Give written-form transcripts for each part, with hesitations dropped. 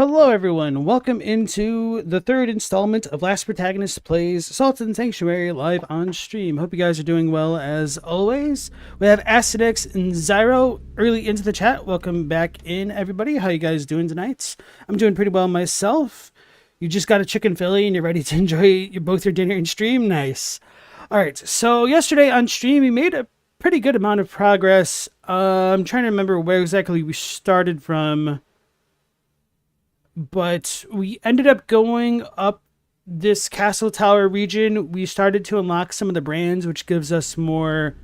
Hello everyone, welcome into the third installment of LastProtagonist Plays Salt and Sanctuary live on stream. Hope you guys are doing well as always. We have Acidex and Zyro early into the chat. Welcome back in everybody. How you guys doing tonight? I'm doing pretty well myself. You just got a chicken Philly and you're ready to enjoy both your dinner and stream? Nice. Alright, so yesterday on stream we made a pretty good amount of progress. I'm trying to remember where exactly we started from. But we ended up going up this castle tower region. We started to unlock some of the brands, which gives us more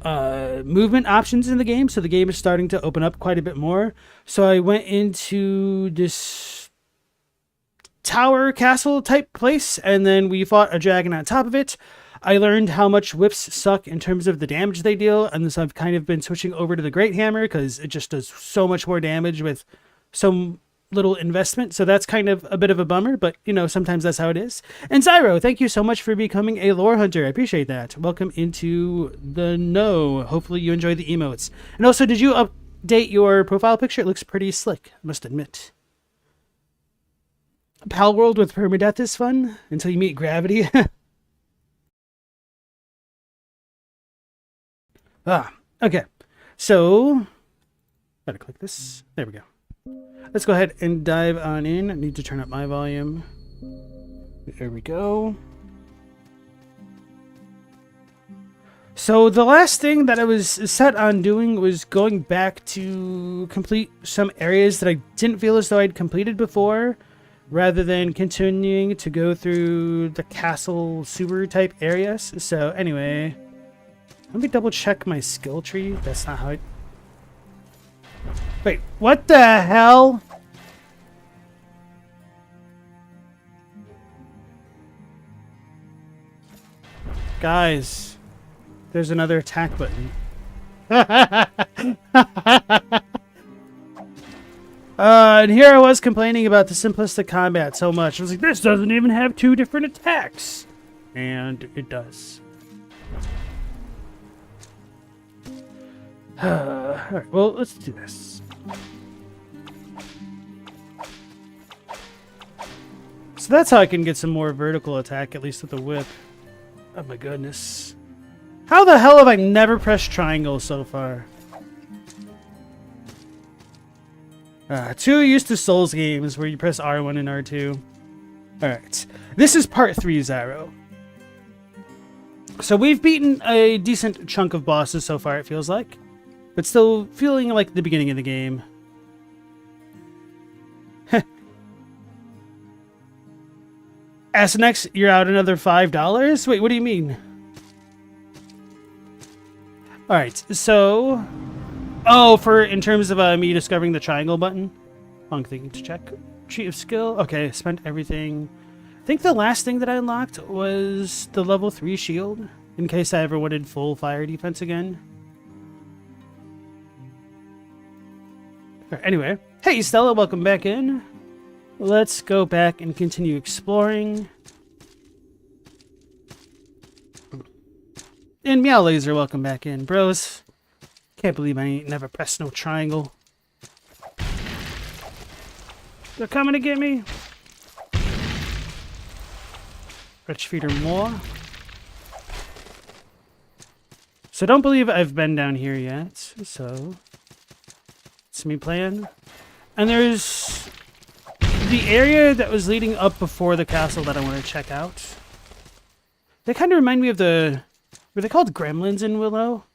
movement options in the game. So the game is starting to open up quite a bit more. So I went into this tower castle type place, and then we fought a dragon on top of it. I learned how much whips suck in terms of the damage they deal, and so I've kind of been switching over to the Great Hammer because it just does so much more damage with some little investment. So that's kind of a bit of a bummer, but you know, sometimes that's how it is. And Zyro, thank you so much for becoming a lore hunter. I appreciate that. Welcome into the know. Hopefully you enjoy the emotes. And also, did you update your profile picture? It looks pretty slick, I must admit. Pal World with permadeath is fun until you meet gravity. Okay. So, gotta click this. There we go. Let's go ahead and dive on in. I need to turn up my volume. There we go. So the last thing that I was set on doing was going back to complete some areas that I didn't feel as though I'd completed before, rather than continuing to go through the castle sewer type areas. So anyway, let me double check my skill tree. That's not how I... Wait, what the hell? Guys, there's another attack button. And here I was complaining about the simplistic combat so much. I was like, this doesn't even have two different attacks. And it does. Alright, well, let's do this. So that's how I can get some more vertical attack, at least with the whip. Oh my goodness. How the hell have I never pressed triangle so far? Too used to Souls games where you press R1 and R2. Alright. This is part 3, Zyro. So we've beaten a decent chunk of bosses so far, it feels like. But still feeling like the beginning of the game. SNX, you're out another $5? Wait, what do you mean? Alright, so... Oh, in terms of me discovering the triangle button? Wrong thing to check. Tree of skill. Okay, spent everything. I think the last thing that I unlocked was the level 3 shield, in case I ever wanted full fire defense again. Anyway, hey Stella, welcome back in. Let's go back and continue exploring. And Meow Laser, welcome back in. Bros, can't believe I ain't never pressed no triangle. They're coming to get me. Rich feeder more. So don't believe I've been down here yet, so... It's me playing. And there's the area that was leading up before the castle that I want to check out. They kind of remind me of the... Were they called gremlins in Willow?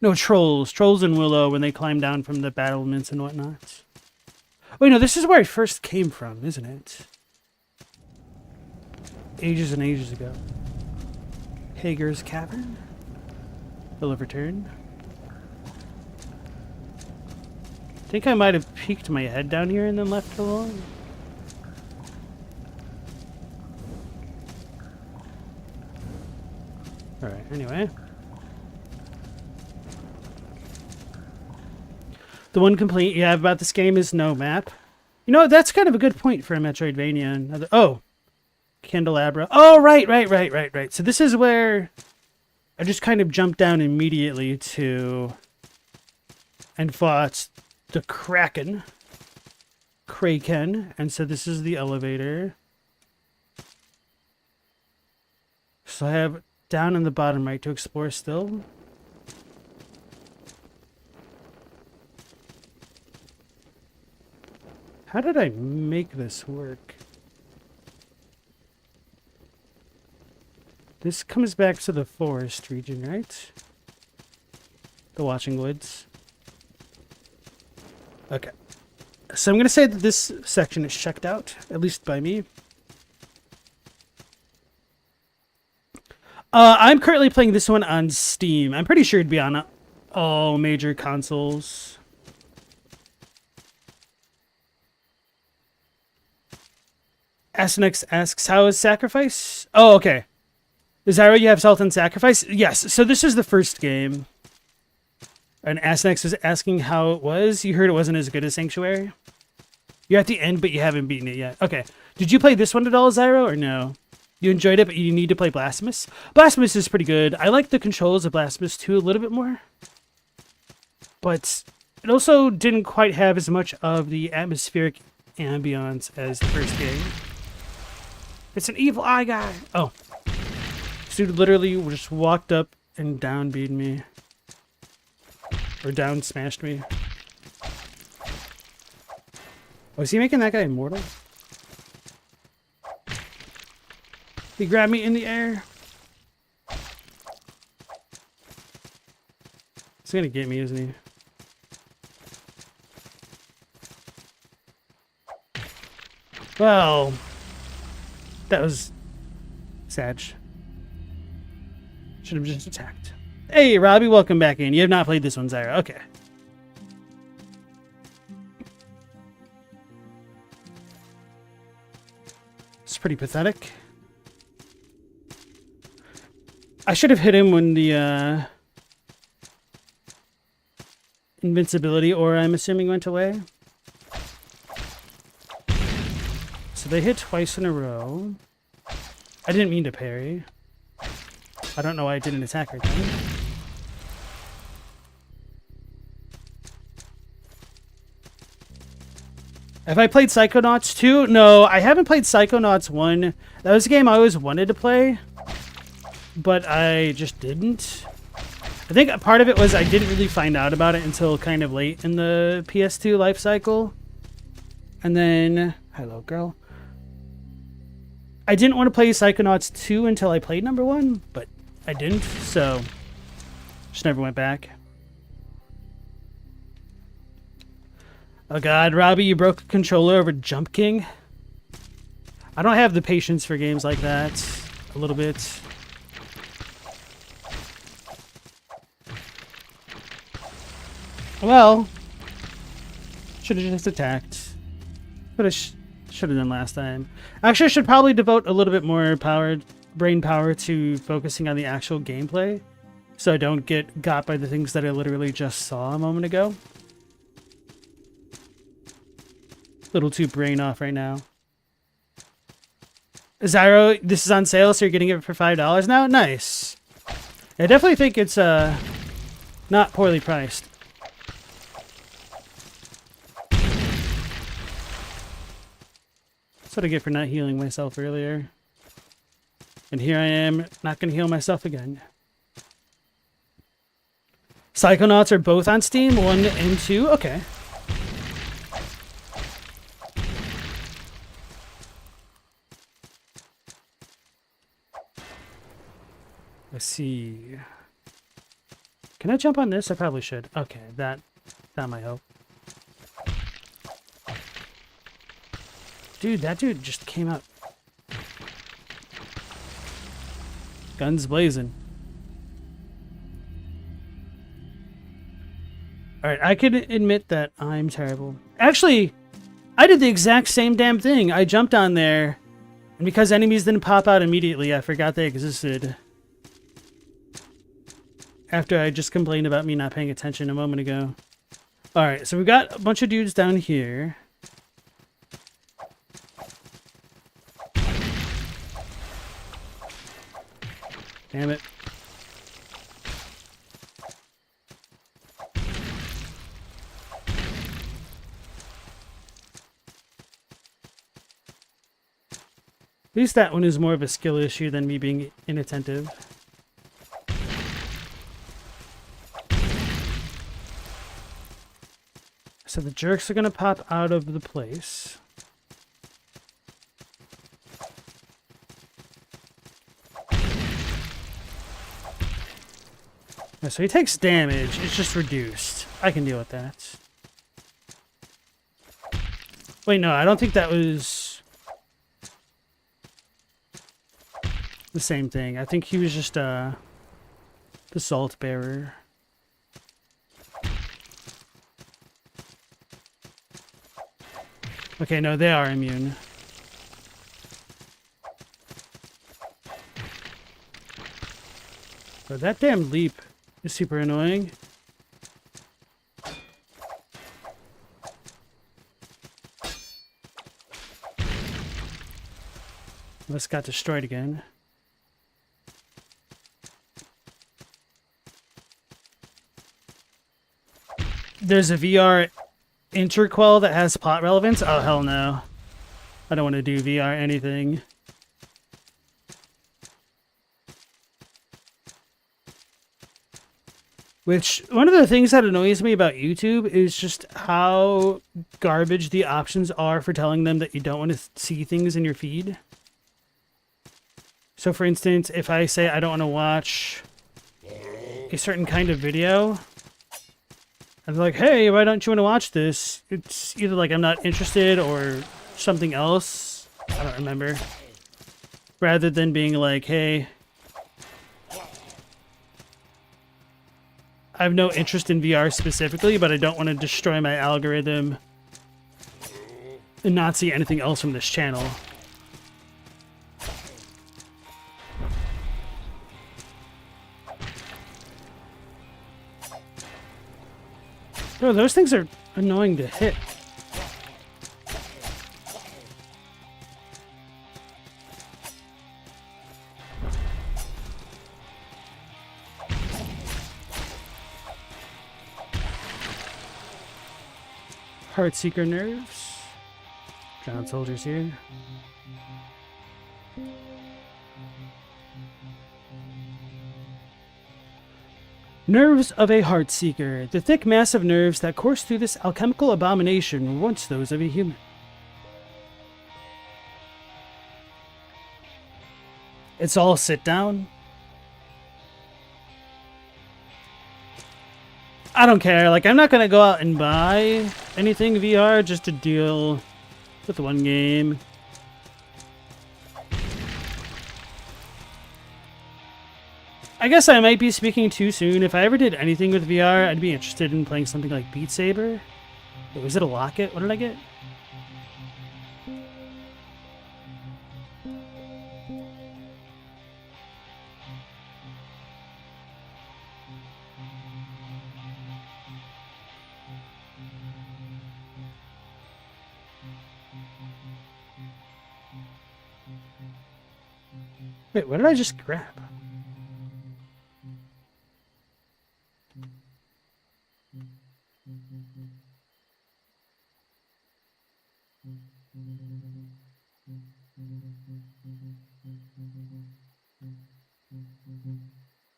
No, trolls. Trolls in Willow when they climb down from the battlements and whatnot. Wait, no, this is where I first came from, isn't it? Ages and ages ago. Hager's Cavern. Will of Return. I think I might have peeked my head down here and then left it alone. Alright, anyway. The one complaint you have about this game is no map. You know, that's kind of a good point for a metroidvania. Oh! Candelabra. Oh, right. So this is where I just kind of jumped down immediately to... and fought the Kraken. Kraken, and so this is the elevator. So I have down in the bottom right to explore still. How did I make this work? This comes back to the forest region, right? The Watching Woods. Okay. So I'm going to say that this section is checked out, at least by me. I'm currently playing this one on Steam. I'm pretty sure it'd be on all major consoles. Asnex asks, how is Sacrifice? Oh, okay. Zyro, you have Salt and Sacrifice? Yes, so this is the first game. And Asnex was asking how it was. You heard it wasn't as good as Sanctuary? You're at the end, but you haven't beaten it yet. Okay. Did you play this one at all, Zyro, or no? You enjoyed it, but you need to play Blasphemous? Blasphemous is pretty good. I like the controls of Blasphemous 2 a little bit more. But it also didn't quite have as much of the atmospheric ambiance as the first game. It's an evil eye guy. Oh. This dude literally just walked up and down beat me. Or down smashed me. Oh, is he making that guy immortal? He grabbed me in the air. He's gonna get me, isn't he? Well, that was sad. Should have just attacked. Hey, Robbie, welcome back in. You have not played this one, Zyra. Okay. It's pretty pathetic. I should have hit him when the invincibility aura, I'm assuming, went away. So they hit twice in a row. I didn't mean to parry. I don't know why I didn't attack right then. Have I played Psychonauts 2? No, I haven't played Psychonauts 1. That was a game I always wanted to play, but I just didn't. I think part of it was I didn't really find out about it until kind of late in the PS2 life cycle. And then, hello girl. I didn't want to play Psychonauts 2 until I played number 1, but I didn't, so just never went back. Oh god, Robbie, you broke a controller over Jump King? I don't have the patience for games like that. A little bit. Well, should have just attacked. But I should have done last time. Actually, I should probably devote a little bit more brain power to focusing on the actual gameplay, so I don't get got by the things that I literally just saw a moment ago. A little too brain off right now. Zyro, this is on sale, so you're getting it for $5 now? Nice. I definitely think it's not poorly priced. That's what I get for not healing myself earlier. And here I am, not going to heal myself again. Psychonauts are both on Steam, 1 and 2. Okay. Let's see. Can I jump on this? I probably should. Okay, that might help. Dude, that dude just came out. Guns blazing. Alright, I can admit that I'm terrible. Actually, I did the exact same damn thing. I jumped on there, and because enemies didn't pop out immediately, I forgot they existed. After I just complained about me not paying attention a moment ago. Alright, so we've got a bunch of dudes down here. Damn it. least that one is more of a skill issue than me being inattentive. So the jerks are going to pop out of the place. Yeah, so he takes damage. It's just reduced. I can deal with that. Wait, no, I don't think that was the same thing. I think he was just the salt bearer. Okay, no, they are immune. But that damn leap is super annoying. This got destroyed again. There's a VR interquel that has plot relevance? Oh, hell no. I don't want to do VR anything. Which, one of the things that annoys me about YouTube is just how garbage the options are for telling them that you don't want to see things in your feed. So, for instance, if I say I don't want to watch a certain kind of video, and they're like, hey, why don't you want to watch this? It's either like I'm not interested or something else. I don't remember. Rather than being like, hey, I have no interest in VR specifically, but I don't want to destroy my algorithm and not see anything else from this channel. Bro, those things are annoying to hit. Heartseeker nerves. Drowned soldiers here. Nerves of a Heartseeker. The thick mass of nerves that course through this alchemical abomination were once those of a human. It's all sit down. I don't care. Like, I'm not going to go out and buy anything VR just to deal with one game. I guess I might be speaking too soon. If I ever did anything with VR, I'd be interested in playing something like Beat Saber. Wait, was it a locket? What did I get? Wait, what did I just grab?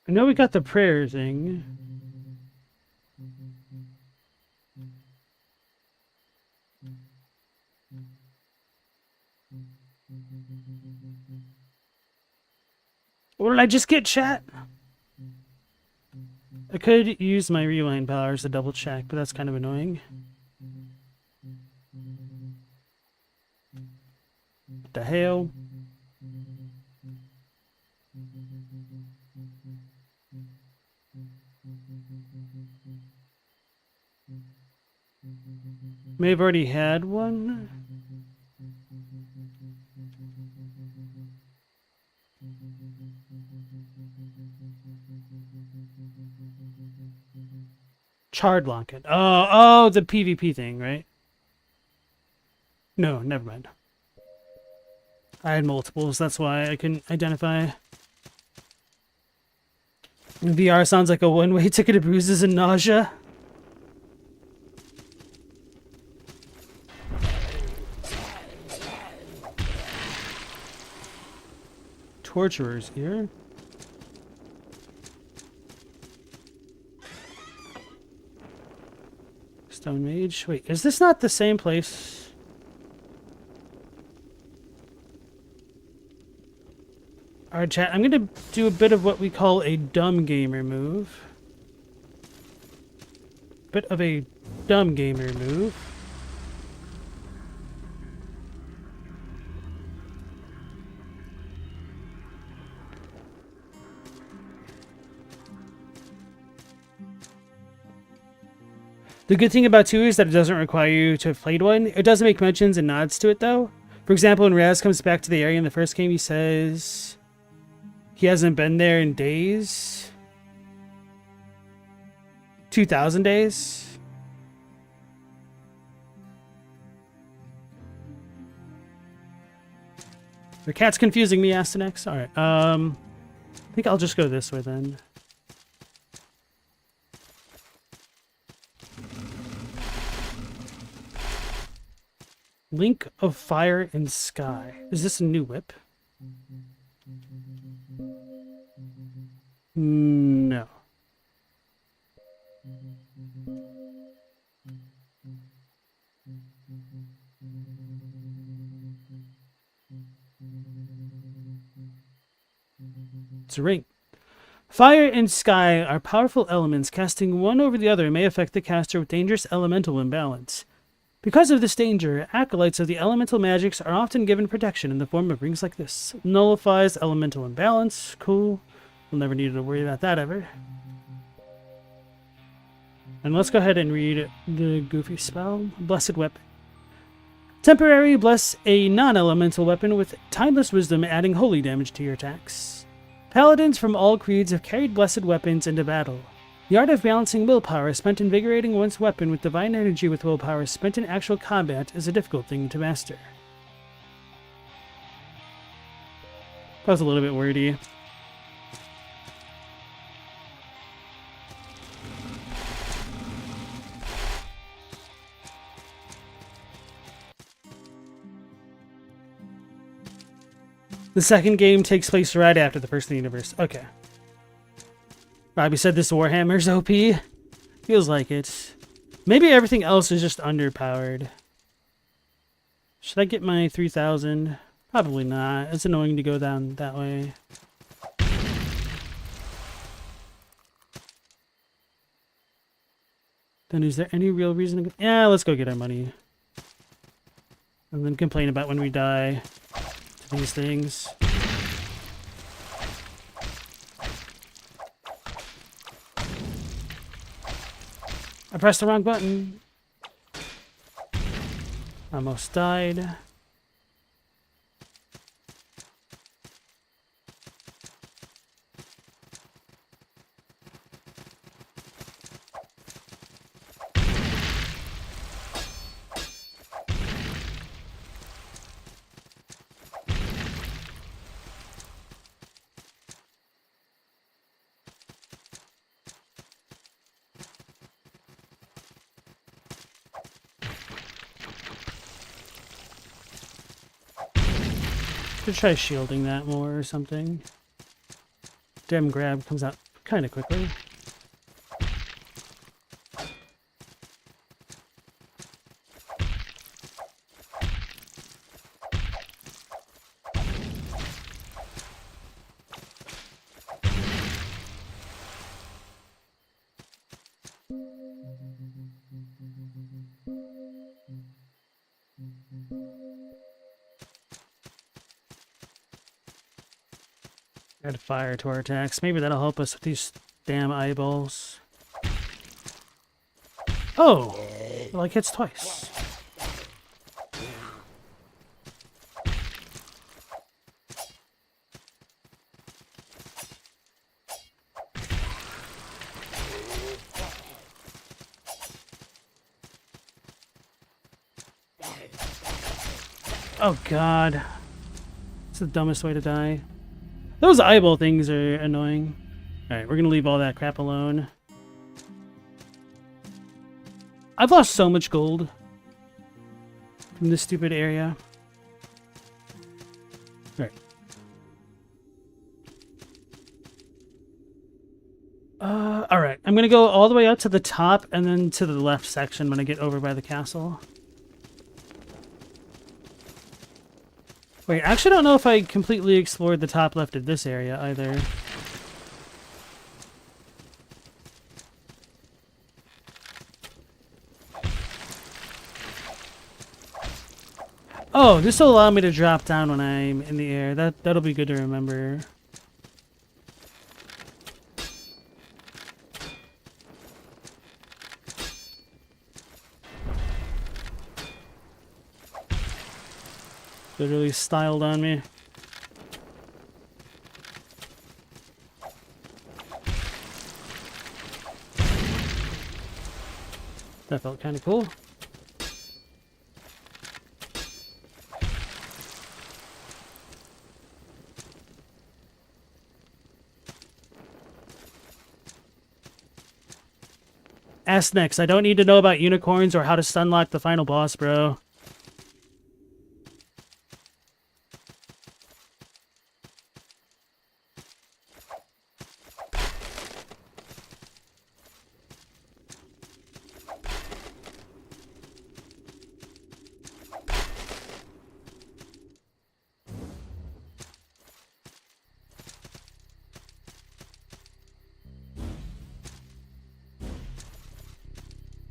I know we got the prayer thing. What did I just get, chat? I could use my rewind powers to double check, but that's kind of annoying. What the hell? May have already had one. Charred locket. Oh, the PvP thing, right? No, never mind. I had multiples, that's why I couldn't identify. VR sounds like a one-way ticket to bruises and nausea. Torturer's Ear. Stone Mage. Wait, is this not the same place? Alright, chat. I'm going to do a bit of what we call a dumb gamer move. Bit of a dumb gamer move. The good thing about 2 is that it doesn't require you to have played one. It does make mentions and nods to it, though. For example, when Raz comes back to the area in the first game, he says he hasn't been there in days. 2,000 days. The cat's confusing me, Astanex. Alright, I think I'll just go this way then. Link of Fire and Sky. Is this a new whip? No. It's a ring. Fire and sky are powerful elements. Casting one over the other may affect the caster with dangerous elemental imbalance. Because of this danger, acolytes of the elemental magics are often given protection in the form of rings like this. Nullifies elemental imbalance. Cool. We'll never need to worry about that ever. And let's go ahead and read the goofy spell. Blessed Weapon. Temporary bless a non-elemental weapon with timeless wisdom, adding holy damage to your attacks. Paladins from all creeds have carried blessed weapons into battle. The art of balancing willpower spent invigorating one's weapon with divine energy with willpower spent in actual combat is a difficult thing to master. That was a little bit wordy. The second game takes place right after the first in the universe. Okay. Robbie said this Warhammer's OP. Feels like it. Maybe everything else is just underpowered. Should I get my 3,000? Probably not. It's annoying to go down that way. Then is there any real reason to go? Yeah, let's go get our money. And then complain about when we die to these things. I pressed the wrong button. Almost died. Should try shielding that more or something. Damn grab comes out kind of quickly. Add fire to our attacks. Maybe that'll help us with these damn eyeballs. Oh! It like hits twice. Oh god. It's the dumbest way to die. Those eyeball things are annoying. Alright, we're gonna leave all that crap alone. I've lost so much gold from this stupid area. Alright. Alright. I'm gonna go all the way up to the top and then to the left section when I get over by the castle. Wait, I actually don't know if I completely explored the top left of this area either. Oh, this will allow me to drop down when I'm in the air. That'll be good to remember. Literally styled on me. That felt kind of cool. Ask next. I don't need to know about unicorns or how to stunlock the final boss, bro.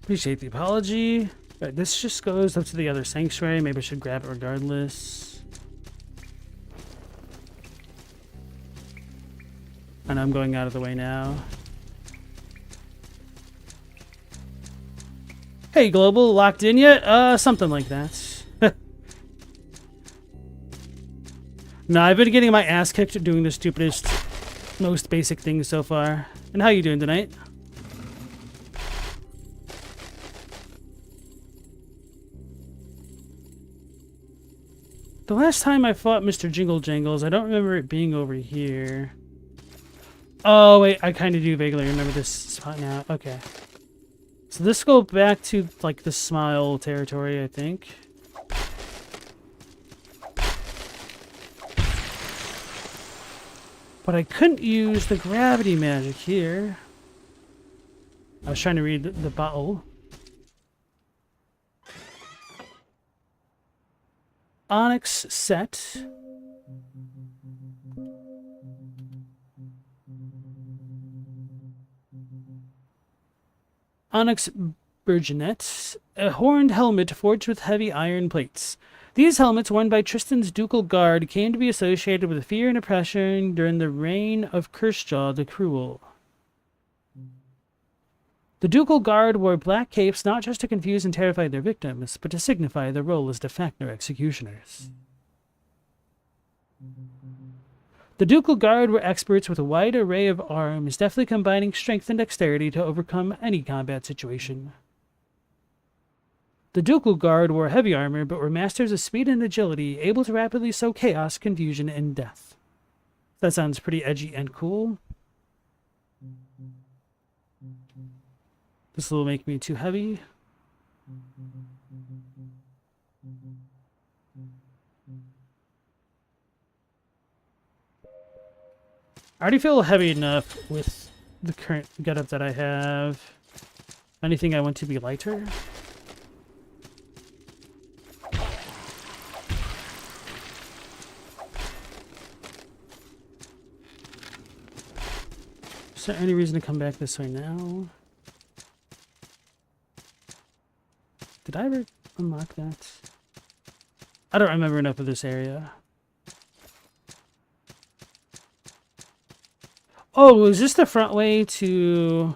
Appreciate the apology. Right, this just goes up to the other sanctuary. Maybe I should grab it regardless. And I'm going out of the way now. Hey, Global, locked in yet? Something like that. No, I've been getting my ass kicked at doing the stupidest, most basic things so far. And how you doing tonight? The last time I fought Mr. Jingle Jangles, I don't remember it being over here. Oh, wait, I kind of do vaguely remember this spot now. Okay. So this go back to, like, the Smile territory, I think. But I couldn't use the gravity magic here. I was trying to read the bottle. Onyx set. Onyx Burgonet, a horned helmet forged with heavy iron plates. These helmets, worn by Tristan's ducal guard, came to be associated with fear and oppression during the reign of Cursejaw the Cruel. The ducal guard wore black capes not just to confuse and terrify their victims, but to signify their role as de facto executioners. The ducal guard were experts with a wide array of arms, deftly combining strength and dexterity to overcome any combat situation. The ducal guard wore heavy armor, but were masters of speed and agility, able to rapidly sow chaos, confusion, and death. That sounds pretty edgy and cool. This will make me too heavy. I already feel heavy enough with the current getup that I have. Anything I want to be lighter? Is there any reason to come back this way now? Did I ever unlock that? I don't remember enough of this area. Oh, is this the front way to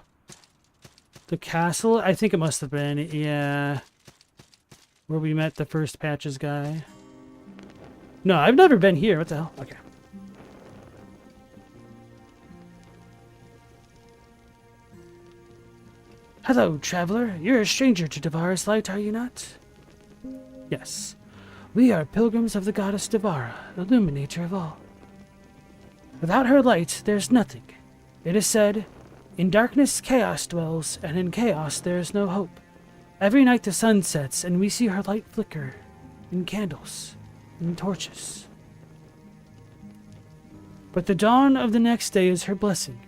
the castle? I think it must have been, yeah. Where we met the first Patches guy. No, I've never been here. What the hell? Okay. Hello, traveler. You're a stranger to Devara's light, are you not? Yes. We are pilgrims of the goddess Devara, illuminator of all. Without her light, there's nothing. It is said, in darkness chaos dwells, and in chaos there is no hope. Every night the sun sets, and we see her light flicker, in candles, in torches. But the dawn of the next day is her blessing.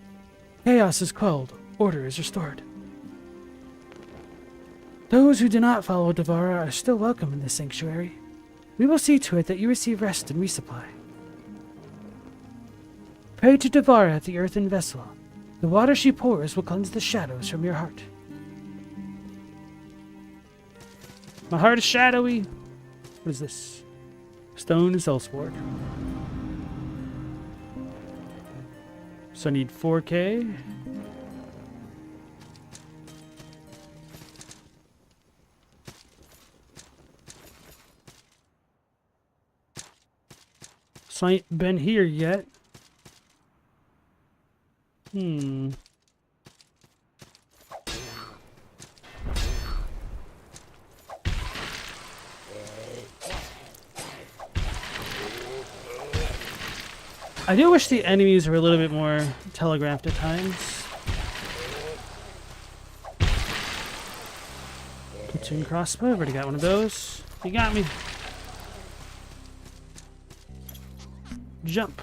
Chaos is quelled. Order is restored. Those who do not follow Devara are still welcome in this sanctuary. We will see to it that you receive rest and resupply. Pray to Devara at the earthen vessel. The water she pours will cleanse the shadows from your heart. My heart is shadowy. What is this? Stone Sellsword. So I need 4K. So I ain't been here yet. I do wish the enemies were a little bit more telegraphed at times. Platoon crossbow, I've already got one of those. You got me. Jump.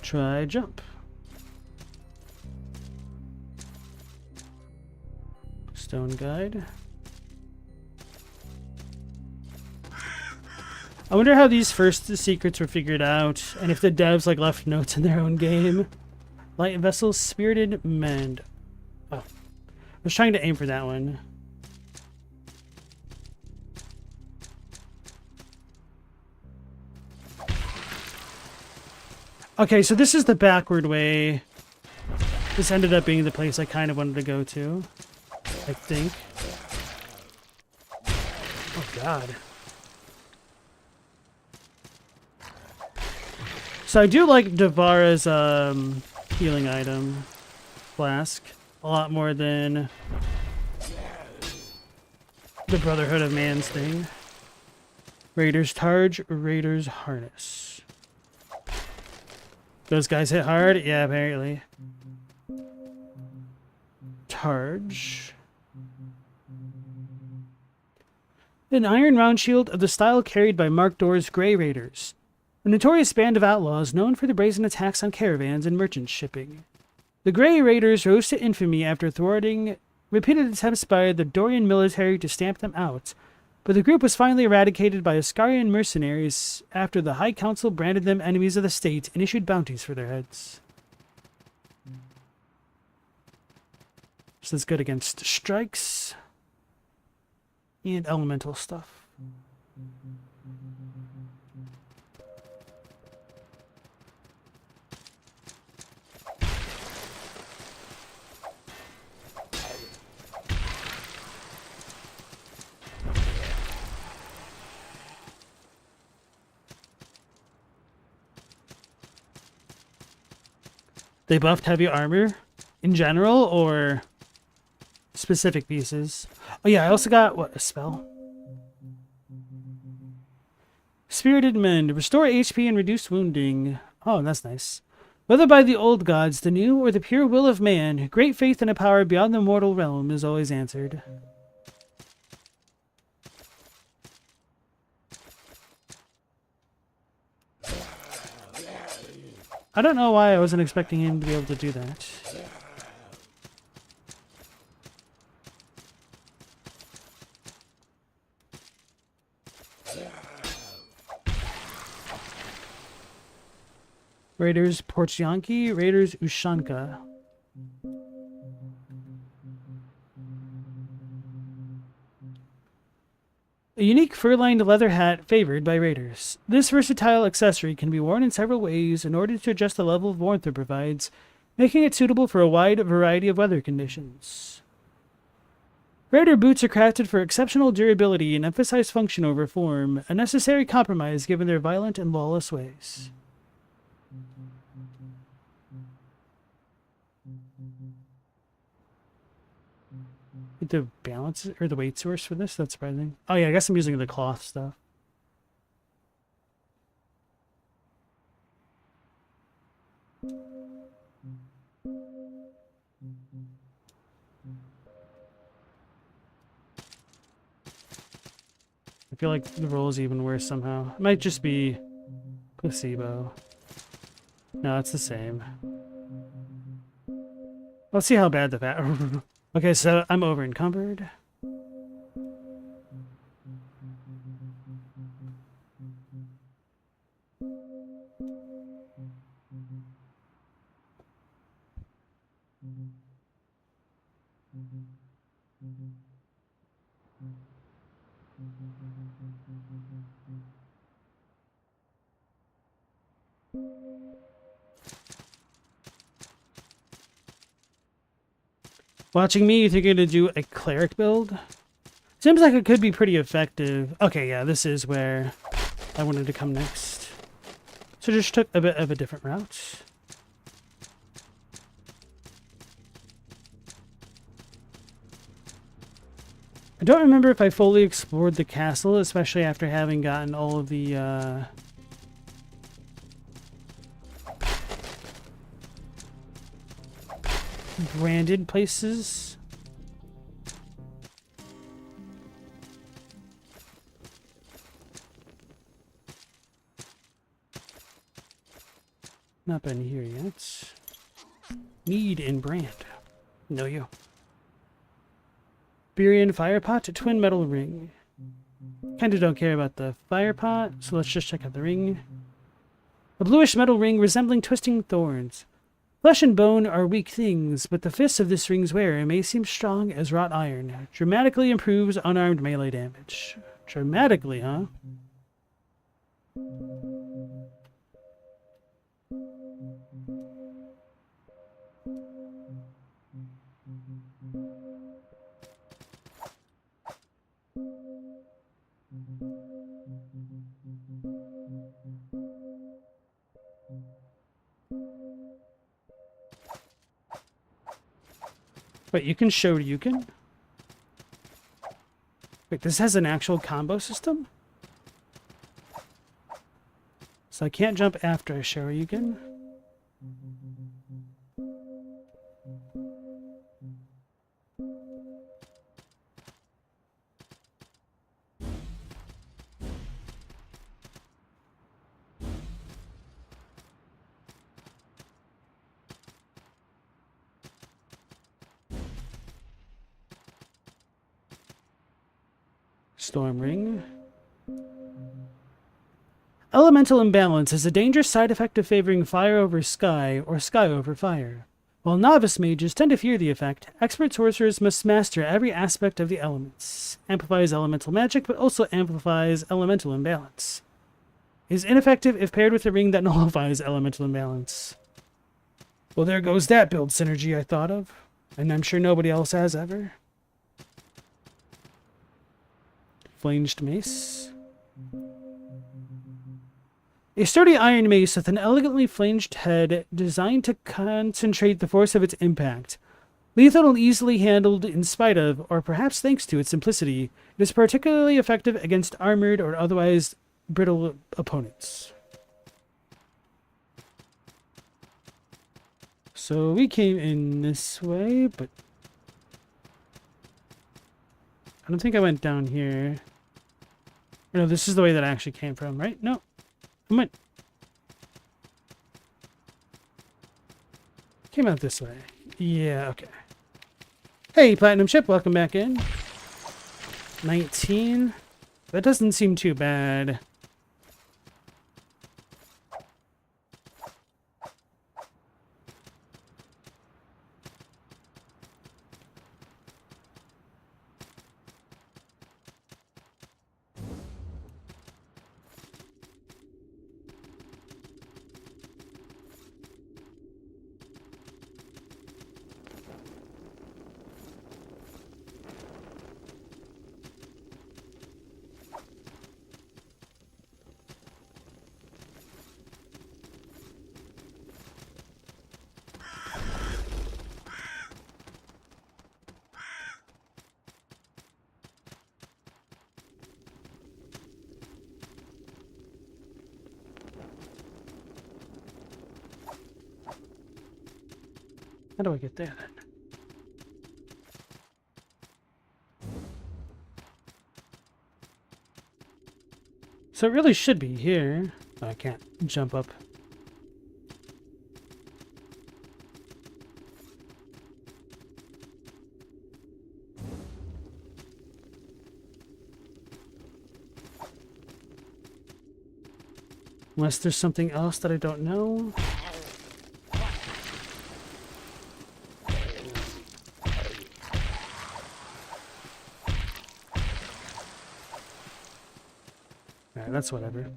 Try jump. Stone guide. I wonder how these first secrets were figured out, and if the devs like left notes in their own game. Light vessels, spirited mend. Oh, I was trying to aim for that one. Okay, so this is the backward way. This ended up being the place I kind of wanted to go to, I think. Oh God. So I do like Devara's healing item, flask, a lot more than the Brotherhood of Man's thing. Raider's Targe, Raider's Harness. Those guys hit hard? Yeah, apparently. Targe. An iron round shield of the style carried by Mark Dorr's Grey Raiders. A notorious band of outlaws known for the brazen attacks on caravans and merchant shipping. The Grey Raiders rose to infamy after thwarting repeated attempts by the Dorian military to stamp them out, but the group was finally eradicated by Ascarian mercenaries after the High Council branded them enemies of the state and issued bounties for their heads. So that's good against strikes and elemental stuff. They buffed heavy armor in general or specific pieces? Oh yeah, I also got, what, a spell? Spirited Mend. Restore HP and reduce wounding. Oh, that's nice. Whether by the old gods, the new, or the pure will of man, great faith in a power beyond the mortal realm is always answered. I don't know why I wasn't expecting him to be able to do that. Raiders Porchyanki, Raiders Ushanka. A unique fur-lined leather hat favored by raiders. This versatile accessory can be worn in several ways in order to adjust the level of warmth it provides, making it suitable for a wide variety of weather conditions. Raider boots are crafted for exceptional durability and emphasize function over form, a necessary compromise given their violent and lawless ways. The balance or the weight source for this? That's surprising. Oh yeah, I guess I'm using the cloth stuff. I feel like the roll is even worse somehow. It might just be placebo. No, it's the same. Let's see how bad the fat. Okay, so I'm over encumbered. Watching me, you think you're gonna do a cleric build? Seems like it could be pretty effective. Okay, yeah, this is where I wanted to come next. So just took a bit of a different route. I don't remember if I fully explored the castle, especially after having gotten all of the branded places. Not been here yet. Need and brand. Know you. Burian fire pot, twin metal ring. Kinda don't care about the fire pot, so let's just check out the ring. A bluish metal ring resembling twisting thorns. Flesh and bone are weak things, but the fists of this ring's wearer may seem strong as wrought iron. Dramatically improves unarmed melee damage. Dramatically, huh? Wait, you can show Ryukin? Wait, this has an actual combo system? So I can't jump after I show Ryukin? Storm Ring. Elemental imbalance is a dangerous side effect of favoring fire over sky or sky over fire. While novice mages tend to fear the effect, expert sorcerers must master every aspect of the elements. Amplifies elemental magic, but also amplifies elemental imbalance. Is ineffective if paired with a ring that nullifies elemental imbalance. Well, there goes that build synergy I thought of, and I'm sure nobody else has ever. Flanged mace. A sturdy iron mace with an elegantly flanged head designed to concentrate the force of its impact. Lethal and easily handled in spite of, or perhaps thanks to, its simplicity, it is particularly effective against armored or otherwise brittle opponents. So we came in this way, but I don't think I went down here. No, this is the way that I actually came from, right? No. I went... Came out this way. Yeah, okay. Hey, Platinum Chip, welcome back in. 19. That doesn't seem too bad. How do I get there then? So it really should be here. Oh, I can't jump up. Unless there's something else that I don't know. Alright, that's whatever.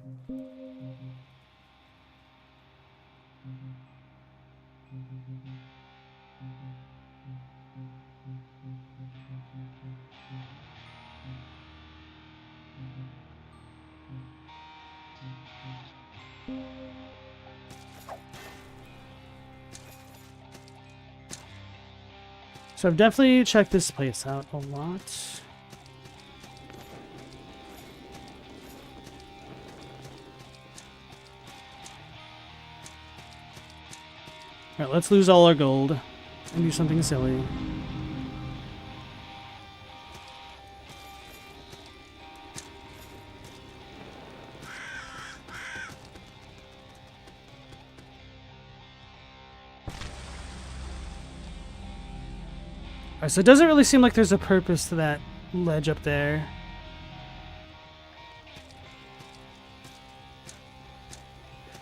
So I've definitely checked this place out a lot. Alright, let's lose all our gold and do something silly. Alright, so it doesn't really seem like there's a purpose to that ledge up there.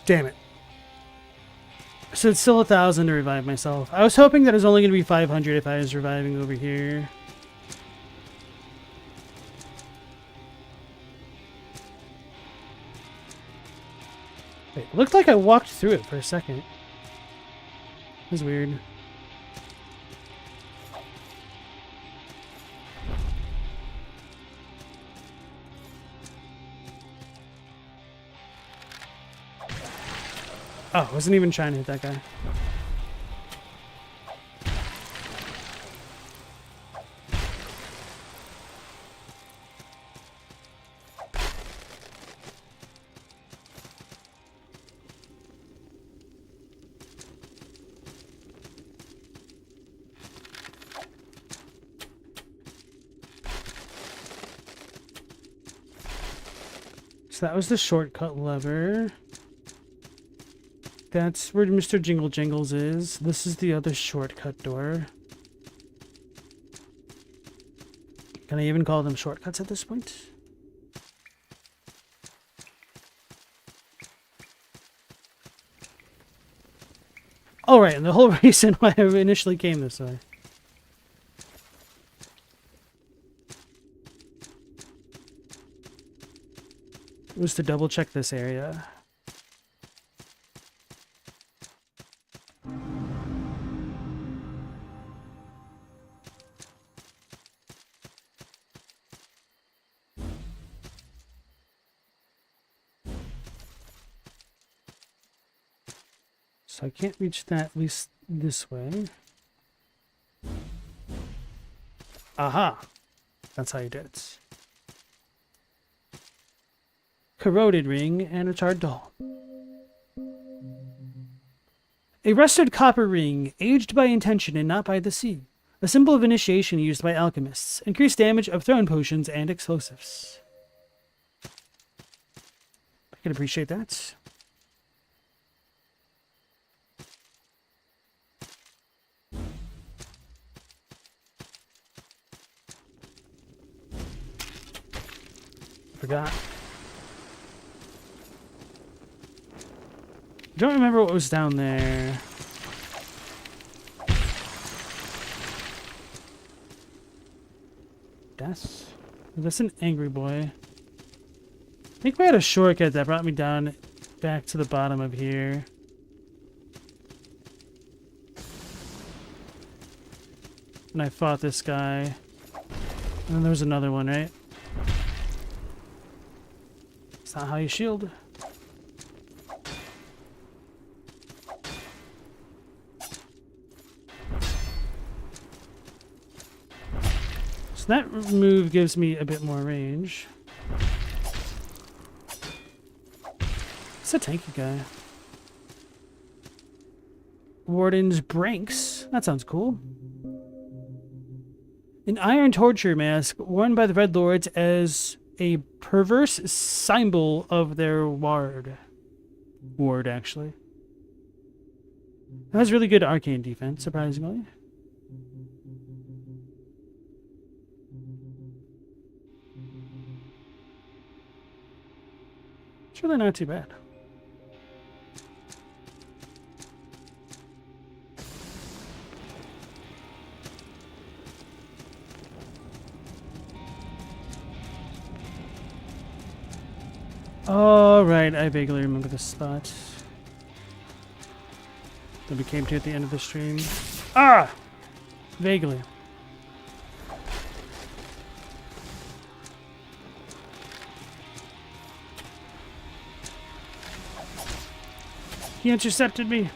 Damn it. So it's still 1,000 to revive myself. I was hoping that it was only going to be 500 if I was reviving over here. Wait, it looked like I walked through it for a second. It was weird. Oh, I wasn't even trying to hit that guy. So that was the shortcut lever. That's where Mr. Jingle Jingles is. This is the other shortcut door. Can I even call them shortcuts at this point? Oh, right, and the whole reason why I initially came this way. Was to double check this area. So I can't reach that, at least this way. Aha! That's how you did it. Corroded ring and a charred doll. A rusted copper ring, aged by intention and not by the sea. A symbol of initiation used by alchemists. Increased damage of thrown potions and explosives. I can appreciate that. Forgot. Don't remember what was down there. That's an angry boy. I think we had a shortcut that brought me down back to the bottom of here. And I fought this guy. And then there was another one, right? It's not how you shield. So that move gives me a bit more range. It's a tanky guy. Warden's Branks. That sounds cool. An iron torture mask worn by the Red Lords as a perverse symbol of their ward. Ward, actually. That has really good arcane defense, surprisingly. It's really not too bad. Oh, right. I vaguely remember this spot. That we came to at the end of the stream. Ah! Vaguely. He intercepted me.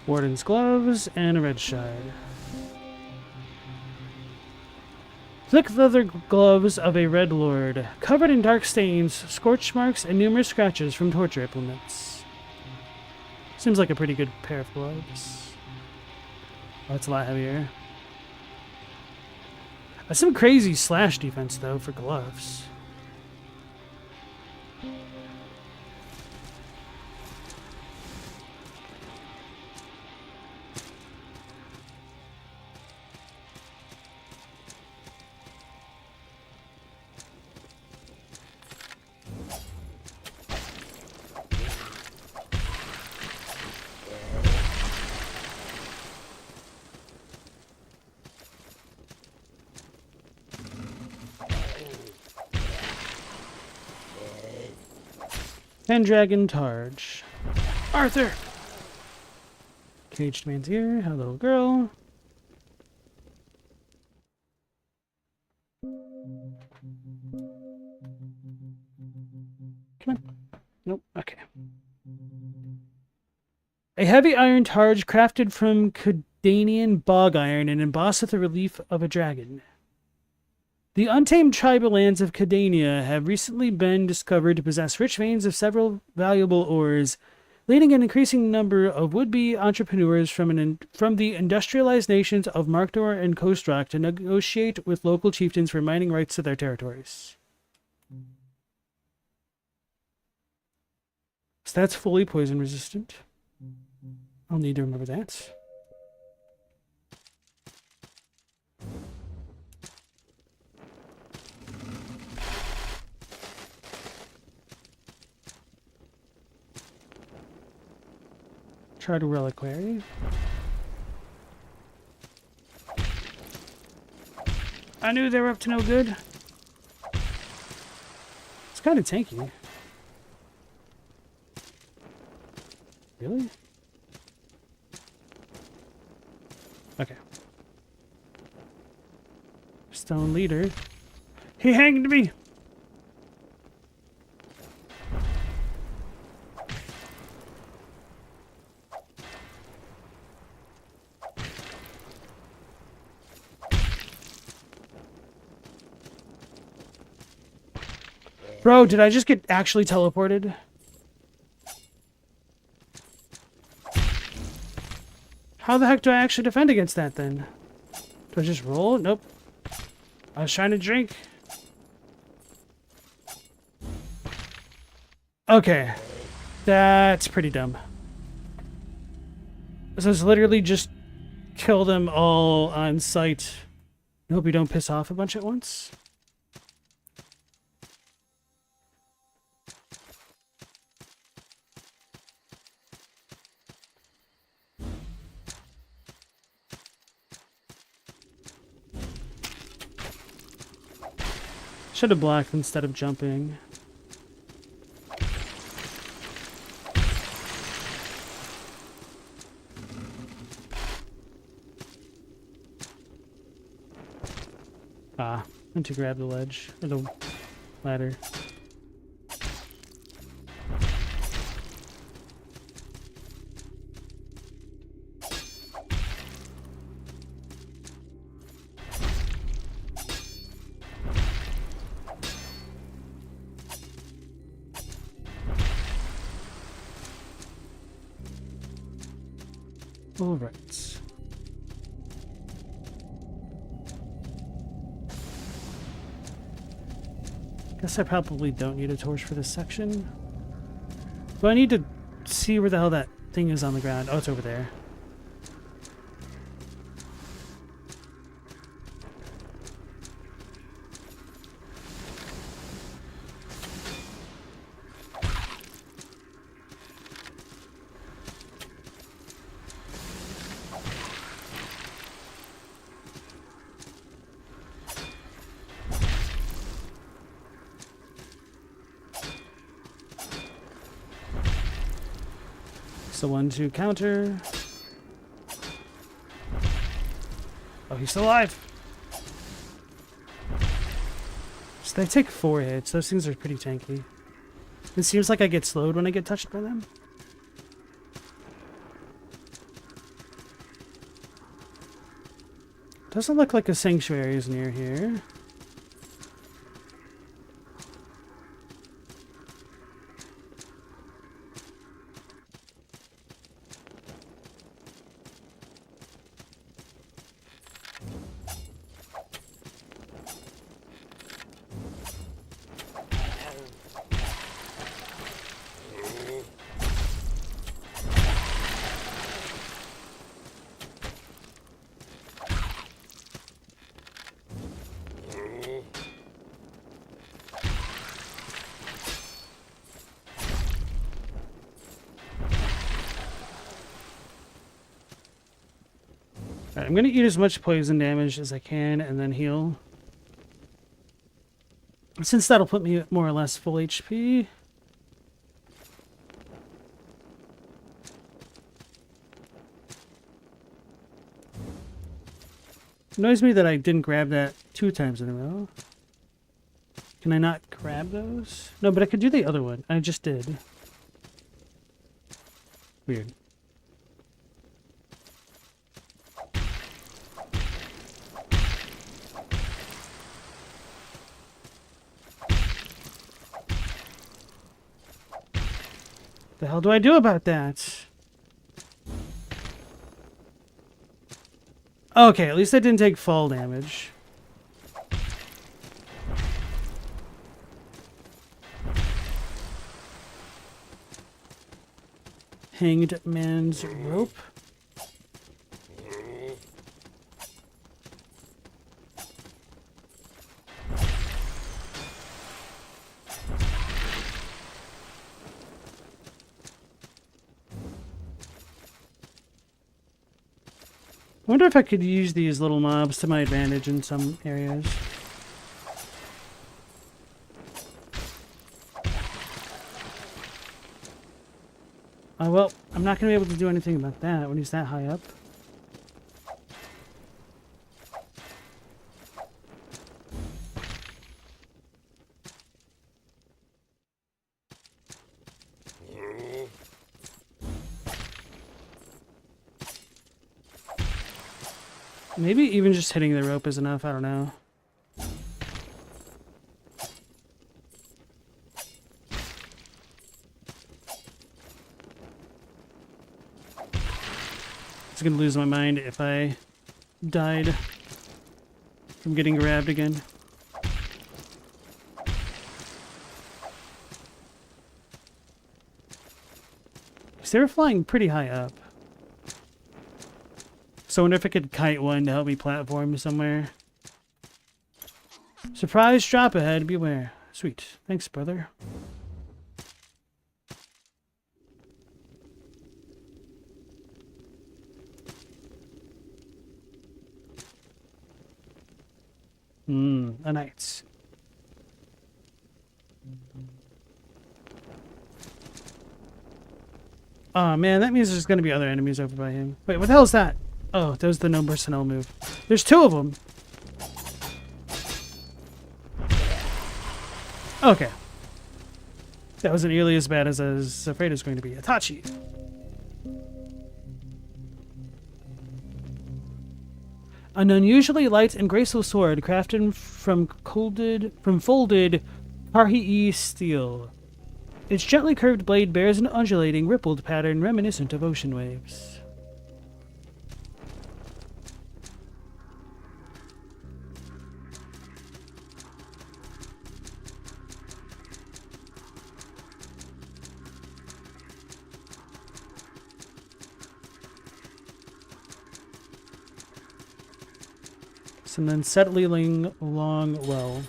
Warden's gloves and a red shard. Thick leather gloves of a red lord, covered in dark stains, scorch marks, and numerous scratches from torture implements. Seems like a pretty good pair of gloves. Oh, it's a lot heavier. That's some crazy slash defense, though, for gloves. Pendragon Targe. Arthur! Caged man's here. Hello, girl. Come on. Nope. Okay. A heavy iron targe crafted from Cadanian bog iron and embossed with the relief of a dragon. The untamed tribal lands of Cadania have recently been discovered to possess rich veins of several valuable ores, leading an increasing number of would-be entrepreneurs from the industrialized nations of Markdor and Coast Rock to negotiate with local chieftains for mining rights to their territories. So that's fully poison resistant. I'll need to remember that. Charred reliquary. I knew they were up to no good. It's kind of tanky. Really? Okay. Stone leader. He hanged me! Bro, did I just get actually teleported? How the heck do I actually defend against that then? Do I just roll? Nope. I was trying to drink. Okay. That's pretty dumb. So it's literally just kill them all on sight. I hope you don't piss off a bunch at once. Should have blocked instead of jumping. Ah, meant to grab the ledge, or the ladder. All right. Guess I probably don't need a torch for this section. Do I need to see where the hell that thing is on the ground. Oh, it's over there. So 1-2 counter. Oh, he's still alive. So they take 4 hits. Those things are pretty tanky. It seems like I get slowed when I get touched by them. Doesn't look like a sanctuary is near here. Alright, I'm gonna eat as much poison damage as I can and then heal. Since that'll put me at more or less full HP. Annoys me that I didn't grab that 2 times in a row. Can I not grab those? No, but I could do the other one. I just did. Weird. The hell do I do about that? Okay, at least I didn't take fall damage. Hanged man's rope. I wonder if I could use these little mobs to my advantage in some areas. Well, I'm not going to be able to do anything about that when he's that high up. Maybe even just hitting the rope is enough, I don't know. I'm gonna lose my mind if I died from getting grabbed again. Because they were flying pretty high up. So I wonder if I could kite one to help me platform somewhere. Surprise drop ahead, beware. Sweet. Thanks, brother. A knight. Oh man, that means there's gonna be other enemies over by him. Wait, what the hell is that? Oh, that was the no personnel move. There's 2 of them. Okay. That wasn't nearly as bad as I was afraid it was going to be. Itachi. An unusually light and graceful sword crafted from folded Parhi steel. Its gently curved blade bears an undulating, rippled pattern reminiscent of ocean waves. and then settling along well.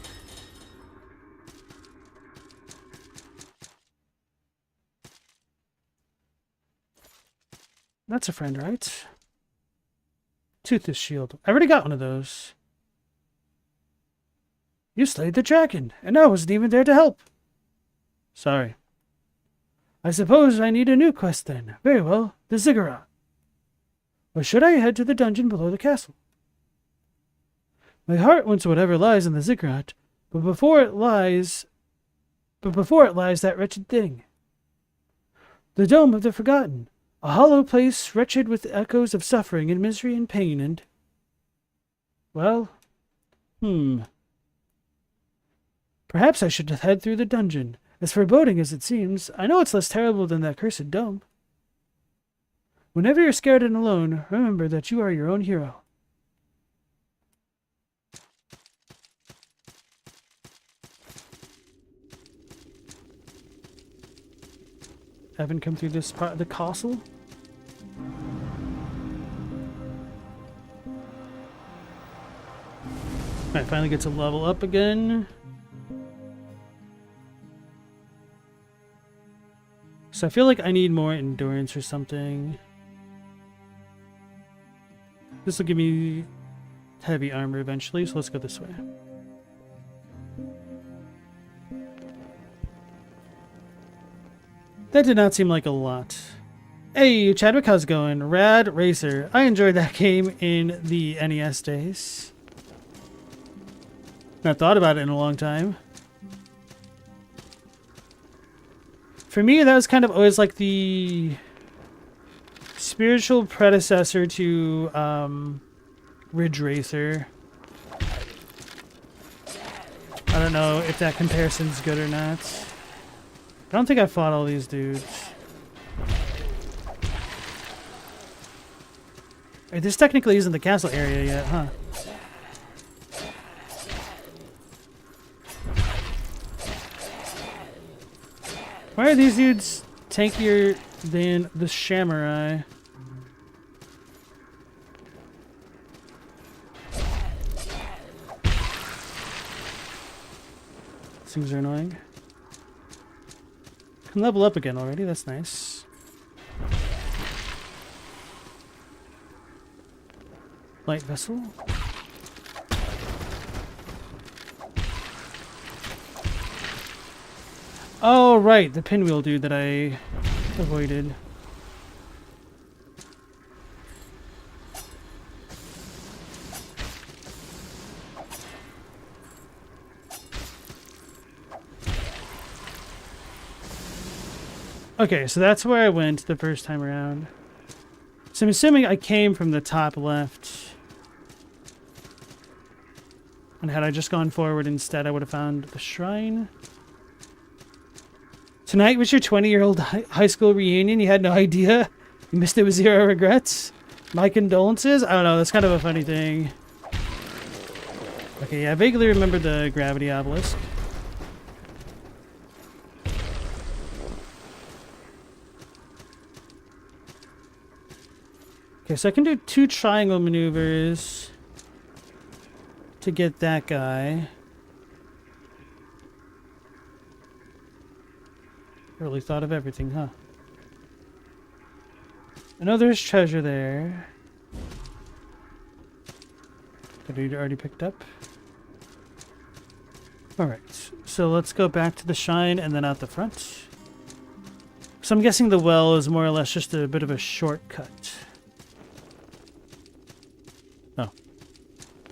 That's a friend, right? Toothless shield. I already got one of those. You slayed the dragon, and I wasn't even there to help. Sorry. I suppose I need a new quest then. Very well, the ziggurat. Or should I head to the dungeon below the castle? My heart wants whatever lies in the ziggurat, but before it lies that wretched thing. The Dome of the Forgotten, a hollow place wretched with echoes of suffering and misery and pain and... Well, Perhaps I should head through the dungeon. As foreboding as it seems, I know it's less terrible than that cursed dome. Whenever you're scared and alone, remember that you are your own hero. Haven't come through this part of the castle. I finally get to level up again. So I feel like I need more endurance or something. This will give me heavy armor eventually, so let's go this way. That did not seem like a lot. Hey, Chadwick, how's it going? Rad Racer. I enjoyed that game in the NES days. Not thought about it in a long time. For me, that was kind of always like the spiritual predecessor to Ridge Racer. I don't know if that comparison's good or not. I don't think I fought all these dudes. Wait, this technically isn't the castle area yet, huh? Why are these dudes tankier than the Samurai? These things are annoying. Can level up again already, that's nice. Light vessel. Oh, right, the pinwheel dude that I avoided. Okay, so that's where I went the first time around. So I'm assuming I came from the top left. And had I just gone forward instead, I would have found the shrine. Tonight was your 20-year-old high school reunion? You had no idea? You missed it with zero regrets? My condolences? I don't know, that's kind of a funny thing. Okay, yeah, I vaguely remember the gravity obelisk. Okay, so I can do 2 triangle maneuvers to get that guy. Really thought of everything, huh? I know there's treasure there. That we already picked up. Alright, so let's go back to the shrine and then out the front. So I'm guessing the well is more or less just a bit of a shortcut. Oh.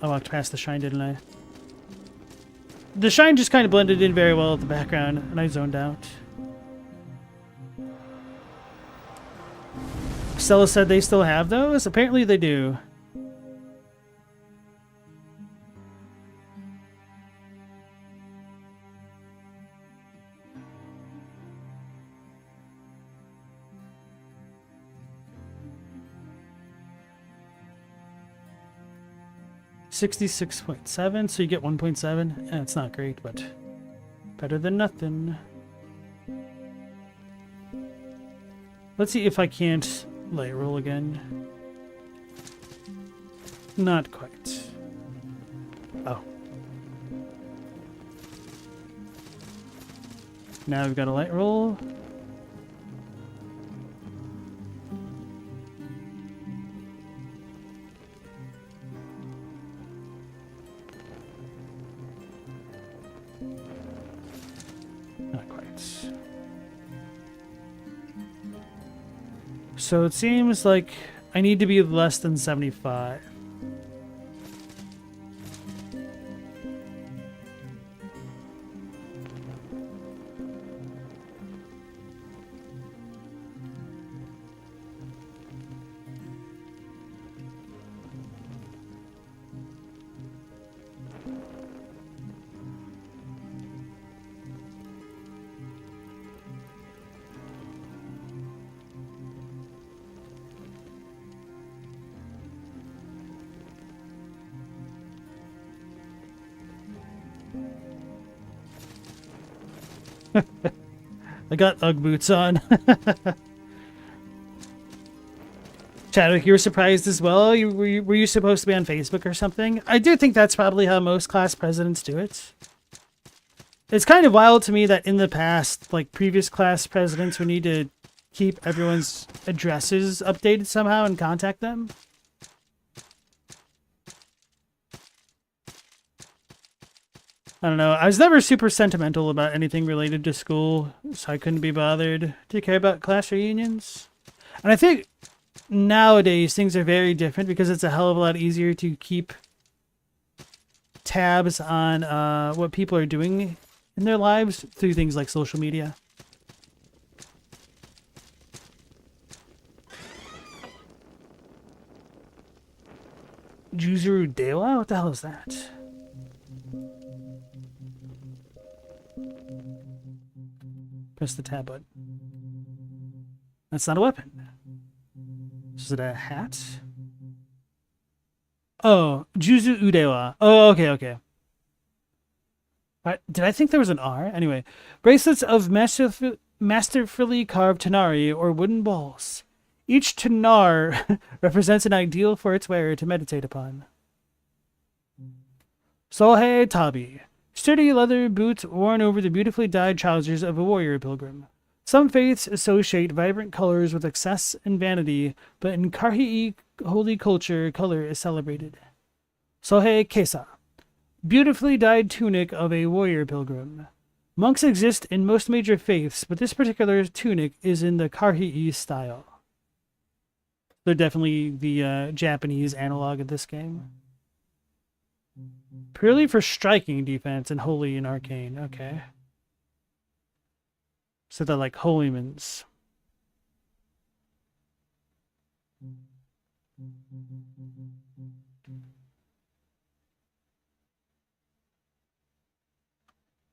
I walked past the shrine, didn't I? The shrine just kind of blended in very well with the background, and I zoned out. Stella said they still have those? Apparently they do. $66.7, so you get 1.7. It's not great, but better than nothing. Let's see if I can't light roll again. Not quite. Oh. Now we've got a light roll. Not quite. So it seems like I need to be less than 75. I got Ugg boots on. Chadwick, you were surprised as well? Were you supposed to be on Facebook or something? I do think that's probably how most class presidents do it. It's kind of wild to me that in the past, like previous class presidents would need to keep everyone's addresses updated somehow and contact them. I don't know. I was never super sentimental about anything related to school, so I couldn't be bothered to care about class reunions. And I think nowadays things are very different because it's a hell of a lot easier to keep tabs on what people are doing in their lives through things like social media. Juzuru Dewa? What the hell is that? Press the tab button. That's not a weapon. Is it a hat? Oh, Juzu Udewa. Oh, okay, okay. Did I think there was an R? Anyway, bracelets of masterfully carved tanari, or wooden balls. Each tanar represents an ideal for its wearer to meditate upon. Sohei Tabi. Sturdy leather boots worn over the beautifully dyed trousers of a warrior pilgrim. Some faiths associate vibrant colors with excess and vanity, but in Karhii holy culture, color is celebrated. Sohei Kesa. Beautifully dyed tunic of a warrior pilgrim. Monks exist in most major faiths, but this particular tunic is in the Karhii style. They're definitely the Japanese analog of this game. Purely for striking defense and holy and arcane. Okay. So they're like holymans.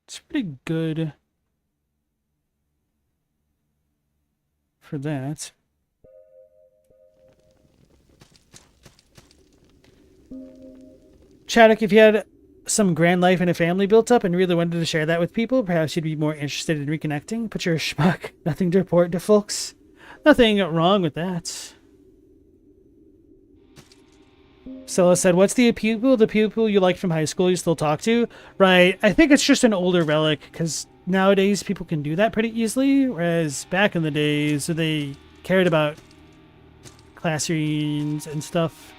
It's pretty good for that. Chaddock, if you had some grand life and a family built up and really wanted to share that with people, perhaps you'd be more interested in reconnecting, but you're a schmuck. Nothing to report to folks. Nothing wrong with that. Stella said, what's the pupil you liked from high school you still talk to? Right, I think it's just an older relic, because nowadays people can do that pretty easily, whereas back in the days they cared about class reunions and stuff.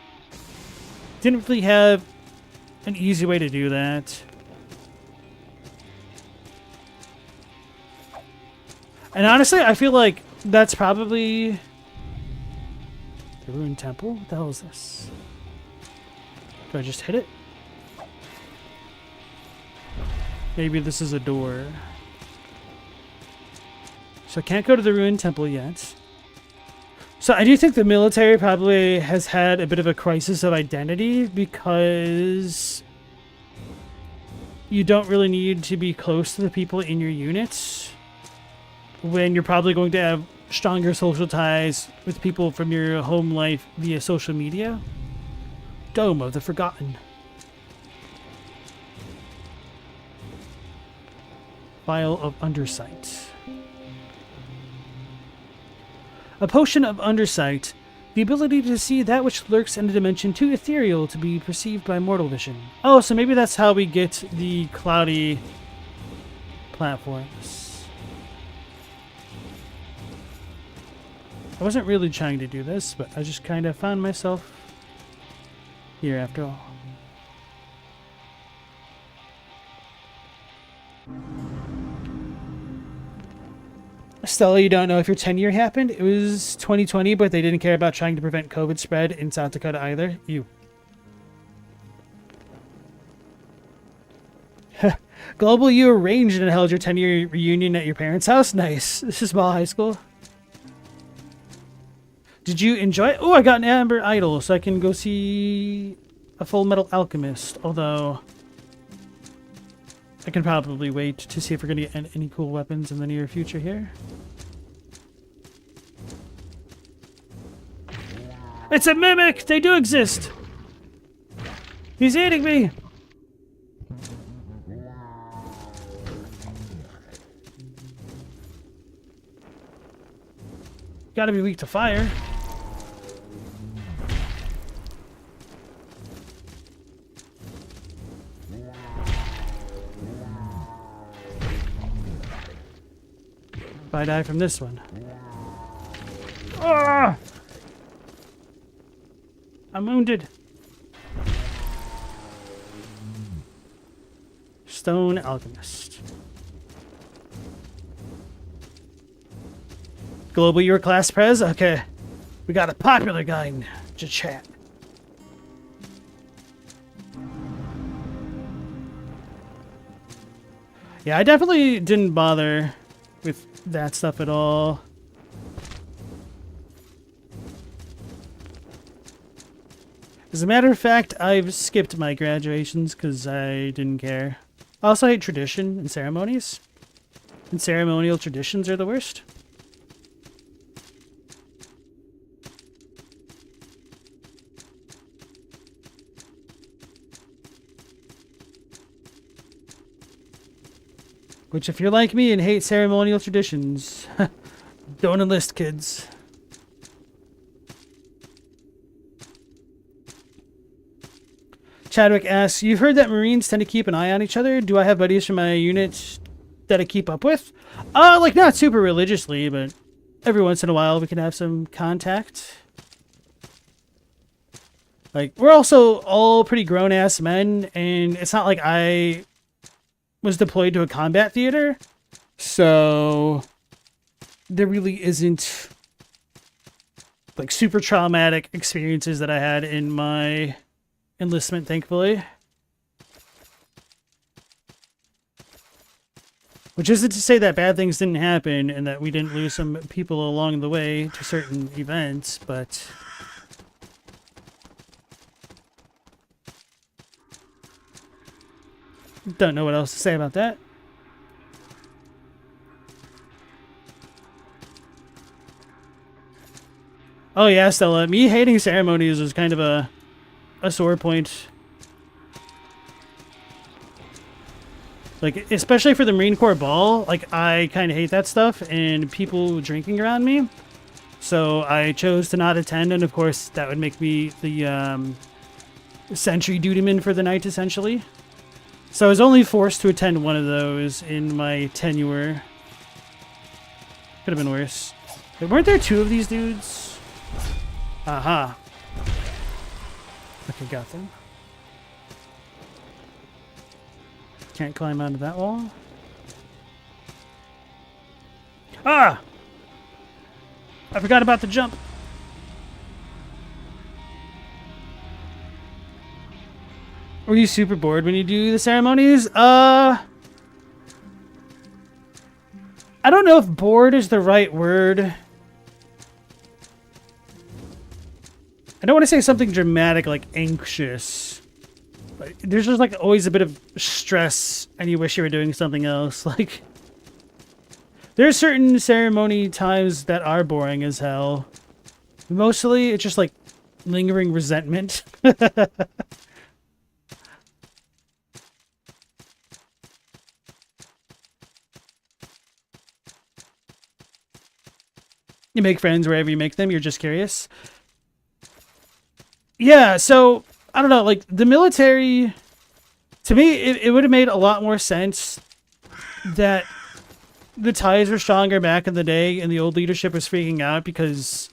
Didn't really have an easy way to do that. And honestly, I feel like that's probably the ruined temple. What the hell is this? Do I just hit it? Maybe this is a door. So I can't go to the ruined temple yet. So I do think the military probably has had a bit of a crisis of identity because you don't really need to be close to the people in your units when you're probably going to have stronger social ties with people from your home life via social media. Dome of the Forgotten. Vial of Undersight. A potion of Undersight. The ability to see that which lurks in a dimension too ethereal to be perceived by mortal vision. Oh, so maybe that's how we get the cloudy platforms. I wasn't really trying to do this, but I just kind of found myself here after all. Stella, you don't know if your 10-year happened? It was 2020, but they didn't care about trying to prevent COVID spread in South Dakota either. You. Global, you arranged and held your 10-year reunion at your parents' house? Nice. This is small high school. Did you enjoy it? Oh, I got an Amber Idol, so I can go see a Full Metal Alchemist. Although, I can probably wait to see if we're going to get any cool weapons in the near future here. It's a mimic! They do exist! He's eating me! Gotta be weak to fire. If I die from this one. Ah! I'm wounded. Stone Alchemist. Global, your class prez? Okay. We got a popular guy in the chat. Yeah, I definitely didn't bother with that stuff at all. As a matter of fact, I've skipped my graduations because I didn't care. I also hate tradition and ceremonies. And ceremonial traditions are the worst. Which, if you're like me and hate ceremonial traditions, don't enlist, kids. Chadwick asks, you've heard that Marines tend to keep an eye on each other. Do I have buddies from my unit that I keep up with? Like, not super religiously, but every once in a while we can have some contact. Like, we're also all pretty grown-ass men, and it's not like I was deployed to a combat theater, so there really isn't like super traumatic experiences that I had in my enlistment, thankfully. Which isn't to say that bad things didn't happen and that we didn't lose some people along the way to certain events, but don't know what else to say about that. Oh yeah, Stella. Me hating ceremonies is kind of a sore point. Like, especially for the Marine Corps ball, like, I kind of hate that stuff and people drinking around me. So I chose to not attend, and of course that would make me the sentry dutyman for the night, essentially. So I was only forced to attend one of those in my tenure. Could have been worse. Wait, weren't there two of these dudes? Aha. Okay, got them. Can't climb onto that wall. Ah! I forgot about the jump. Were you super bored when you do the ceremonies? I don't know if bored is the right word. I don't want to say something dramatic like anxious. Like, there's just like always a bit of stress and you wish you were doing something else. Like, there are certain ceremony times that are boring as hell. Mostly it's just like lingering resentment. You make friends wherever you make them, you're just curious. Yeah, so I don't know, like the military to me it would have made a lot more sense that the ties were stronger back in the day and the old leadership was freaking out because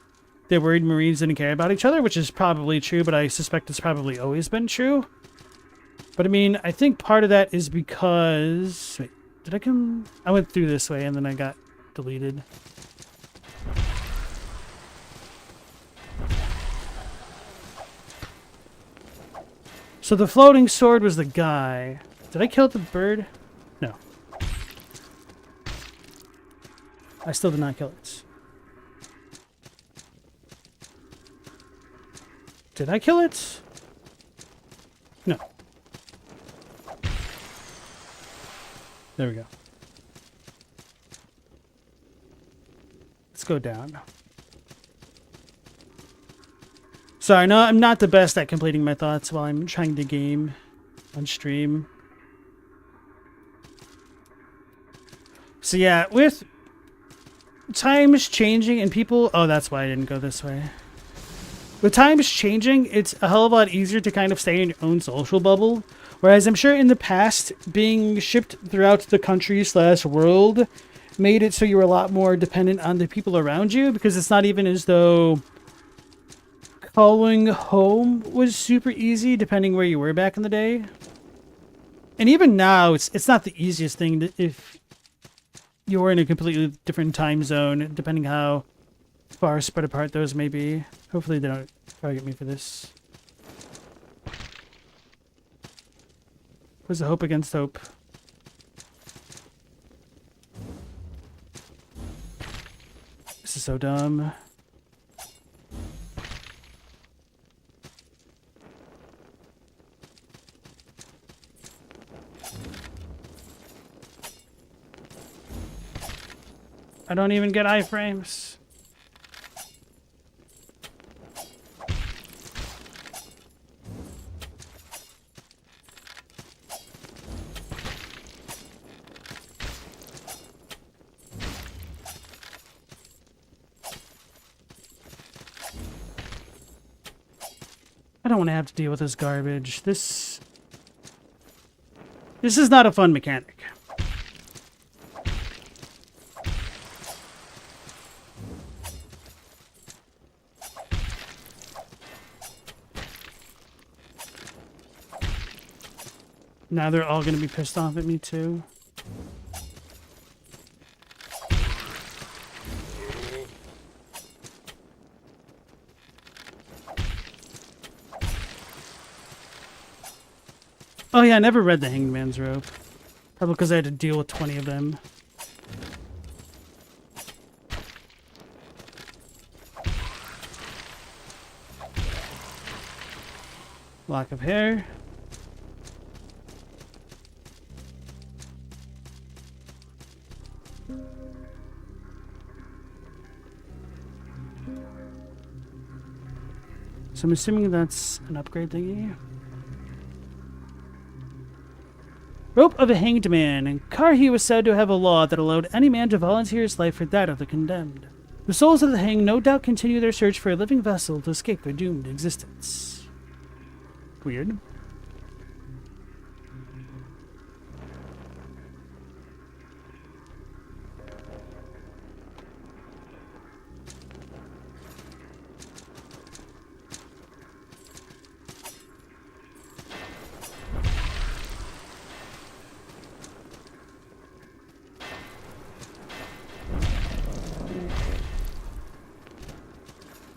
they worried Marines didn't care about each other, which is probably true, but I suspect it's probably always been true. But I mean, I think part of that is because... Wait, did I come... I went through this way and then I got deleted. So the floating sword was the guy. Did I kill the bird? No. I still did not kill it. Did I kill it? No. There we go. Let's go down. Sorry, no, I'm not the best at completing my thoughts while I'm trying to game on stream. So yeah, with times changing and people... Oh, that's why I didn't go this way. With times changing, it's a hell of a lot easier to kind of stay in your own social bubble. Whereas I'm sure in the past, being shipped throughout the country/world made it so you were a lot more dependent on the people around you, because it's not even as though calling home was super easy depending where you were back in the day. And even now, it's not the easiest thing if you're in a completely different time zone, depending how far spread apart those may be. Hopefully they don't target me for this. Where's the hope against hope? This is so dumb. I don't even get iframes. I don't want to have to deal with this garbage. This is not a fun mechanic. Now they're all going to be pissed off at me too. Oh yeah, I never read the Hanged Man's Rope. Probably because I had to deal with 20 of them. Lock of hair. So I'm assuming that's an upgrade thingy. Rope of a Hanged Man. In Karhi was said to have a law that allowed any man to volunteer his life for that of the condemned. The souls of the hanged no doubt continue their search for a living vessel to escape their doomed existence. Weird.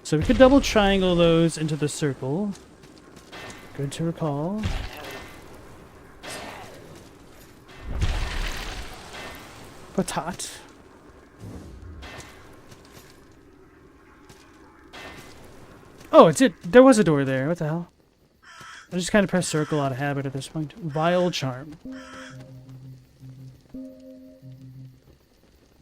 So we could double triangle those into the circle. Good to recall. Patat. Oh, it's it. There was a door there. What the hell? I just kind of press circle out of habit at this point. Vile Charm.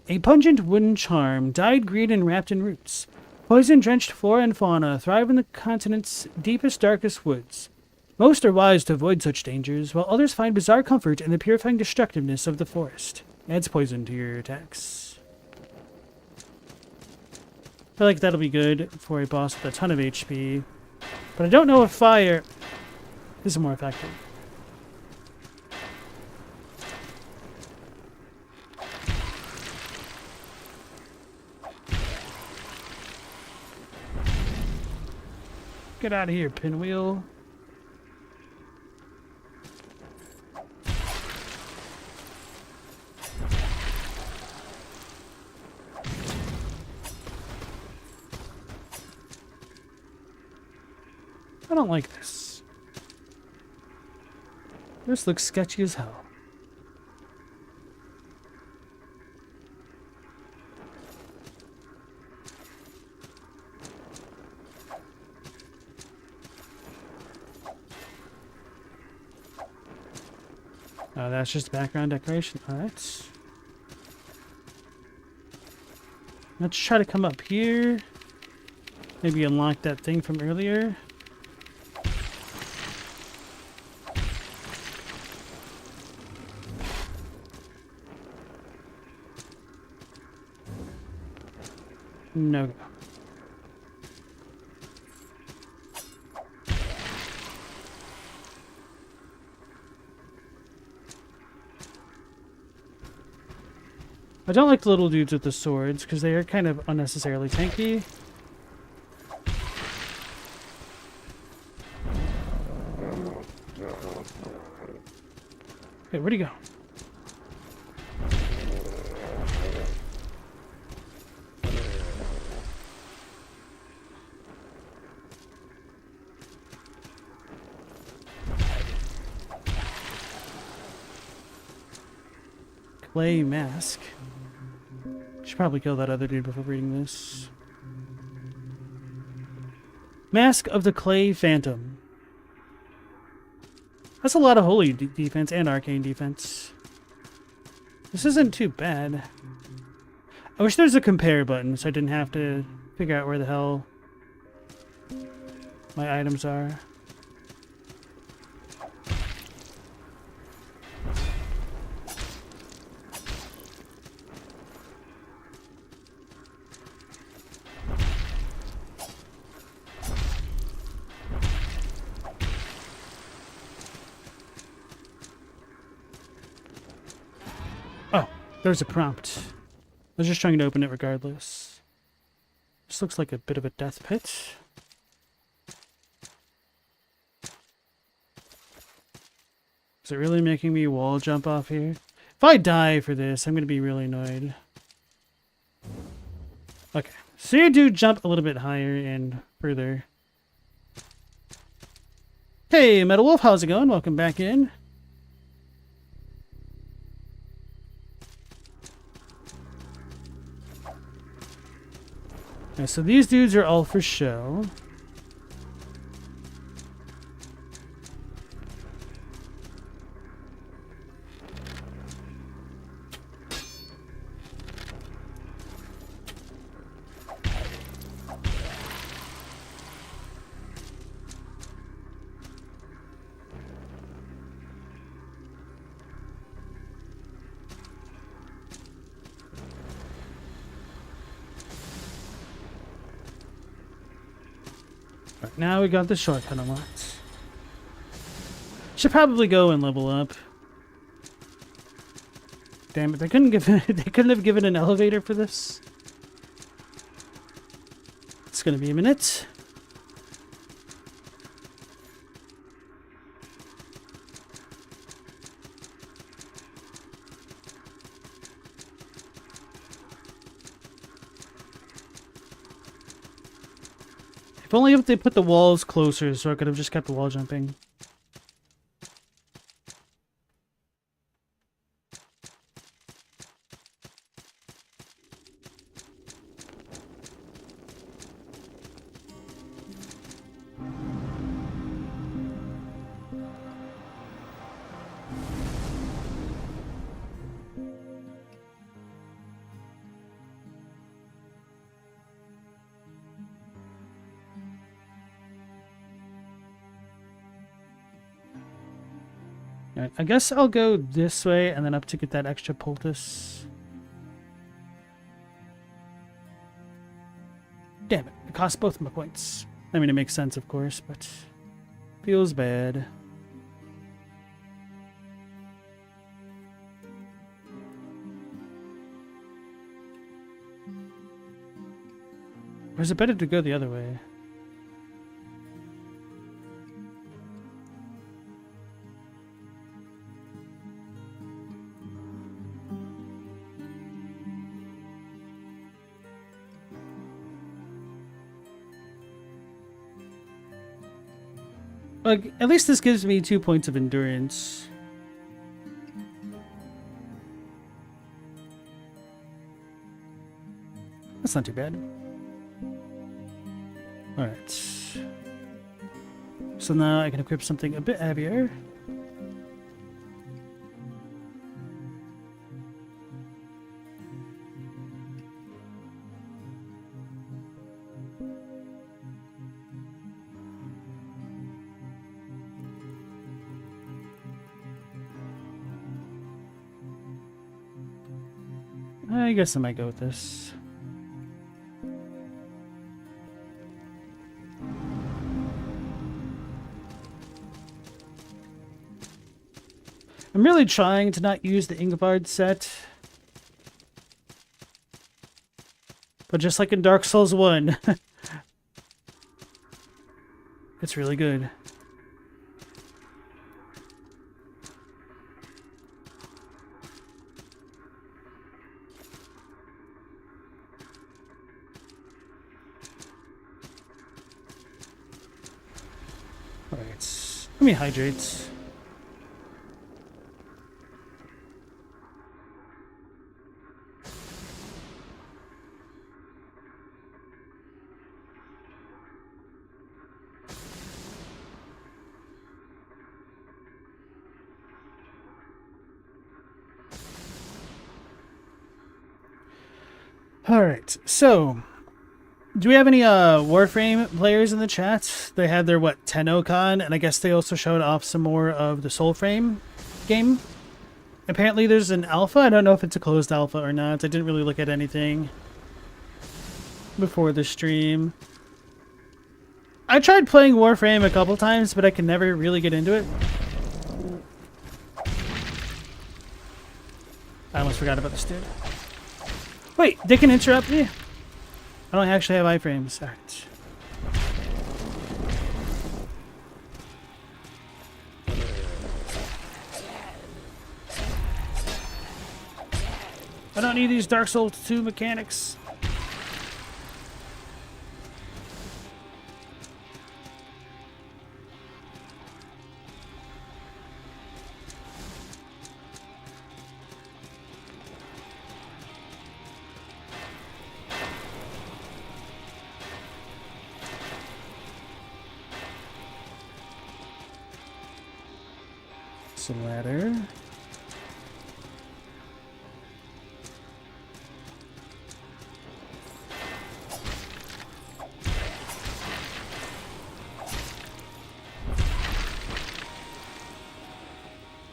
A pungent wooden charm, dyed green and wrapped in roots. Poison-drenched flora and fauna thrive in the continent's deepest, darkest woods. Most are wise to avoid such dangers, while others find bizarre comfort in the purifying destructiveness of the forest. Adds poison to your attacks. I feel like that'll be good for a boss with a ton of HP. But I don't know if fire is more effective. Get out of here, pinwheel. I don't like this. This looks sketchy as hell. Oh, that's just background decoration. Alright. Let's try to come up here. Maybe unlock that thing from earlier. No. I don't like the little dudes with the swords because they are kind of unnecessarily tanky. Okay, where'd he go? Clay mask. Should probably kill that other dude before reading this. Mask of the Clay Phantom. That's a lot of holy defense and arcane defense. This isn't too bad. I wish there was a compare button so I didn't have to figure out where the hell my items are. There's a prompt. I was just trying to open it regardless. This looks like a bit of a death pit. Is it really making me wall jump off here? If I die for this, I'm going to be really annoyed. Okay. So you do jump a little bit higher and further. Hey, Metal Wolf, how's it going? Welcome back in. Okay, so these dudes are all for show. Now we got the shortcut unlocked. Should probably go and level up. Damn it, they couldn't have given an elevator for this. It's gonna be a minute. If only if they put the walls closer so I could have just kept the wall jumping. Alright, I guess I'll go this way and then up to get that extra poultice. Damn it, it cost both my points. I mean, it makes sense, of course, but feels bad. Or is it better to go the other way? Like, at least this gives me 2 points of endurance. That's not too bad. Alright. So now I can equip something a bit heavier. I guess I might go with this. I'm really trying to not use the Ingvard set. But just like in Dark Souls 1, it's really good. Alright, let me hydrate. Alright, so do we have any Warframe players in the chat? They had their, what, 10-ocon, and I guess they also showed off some more of the Soulframe game. Apparently there's an alpha. I don't know if it's a closed alpha or not. I didn't really look at anything before the stream. I tried playing Warframe a couple times, but I can never really get into it. I almost forgot about this dude. Wait, they can interrupt me? I don't actually have iframes. Alright. I don't need these Dark Souls 2 mechanics. Some ladder.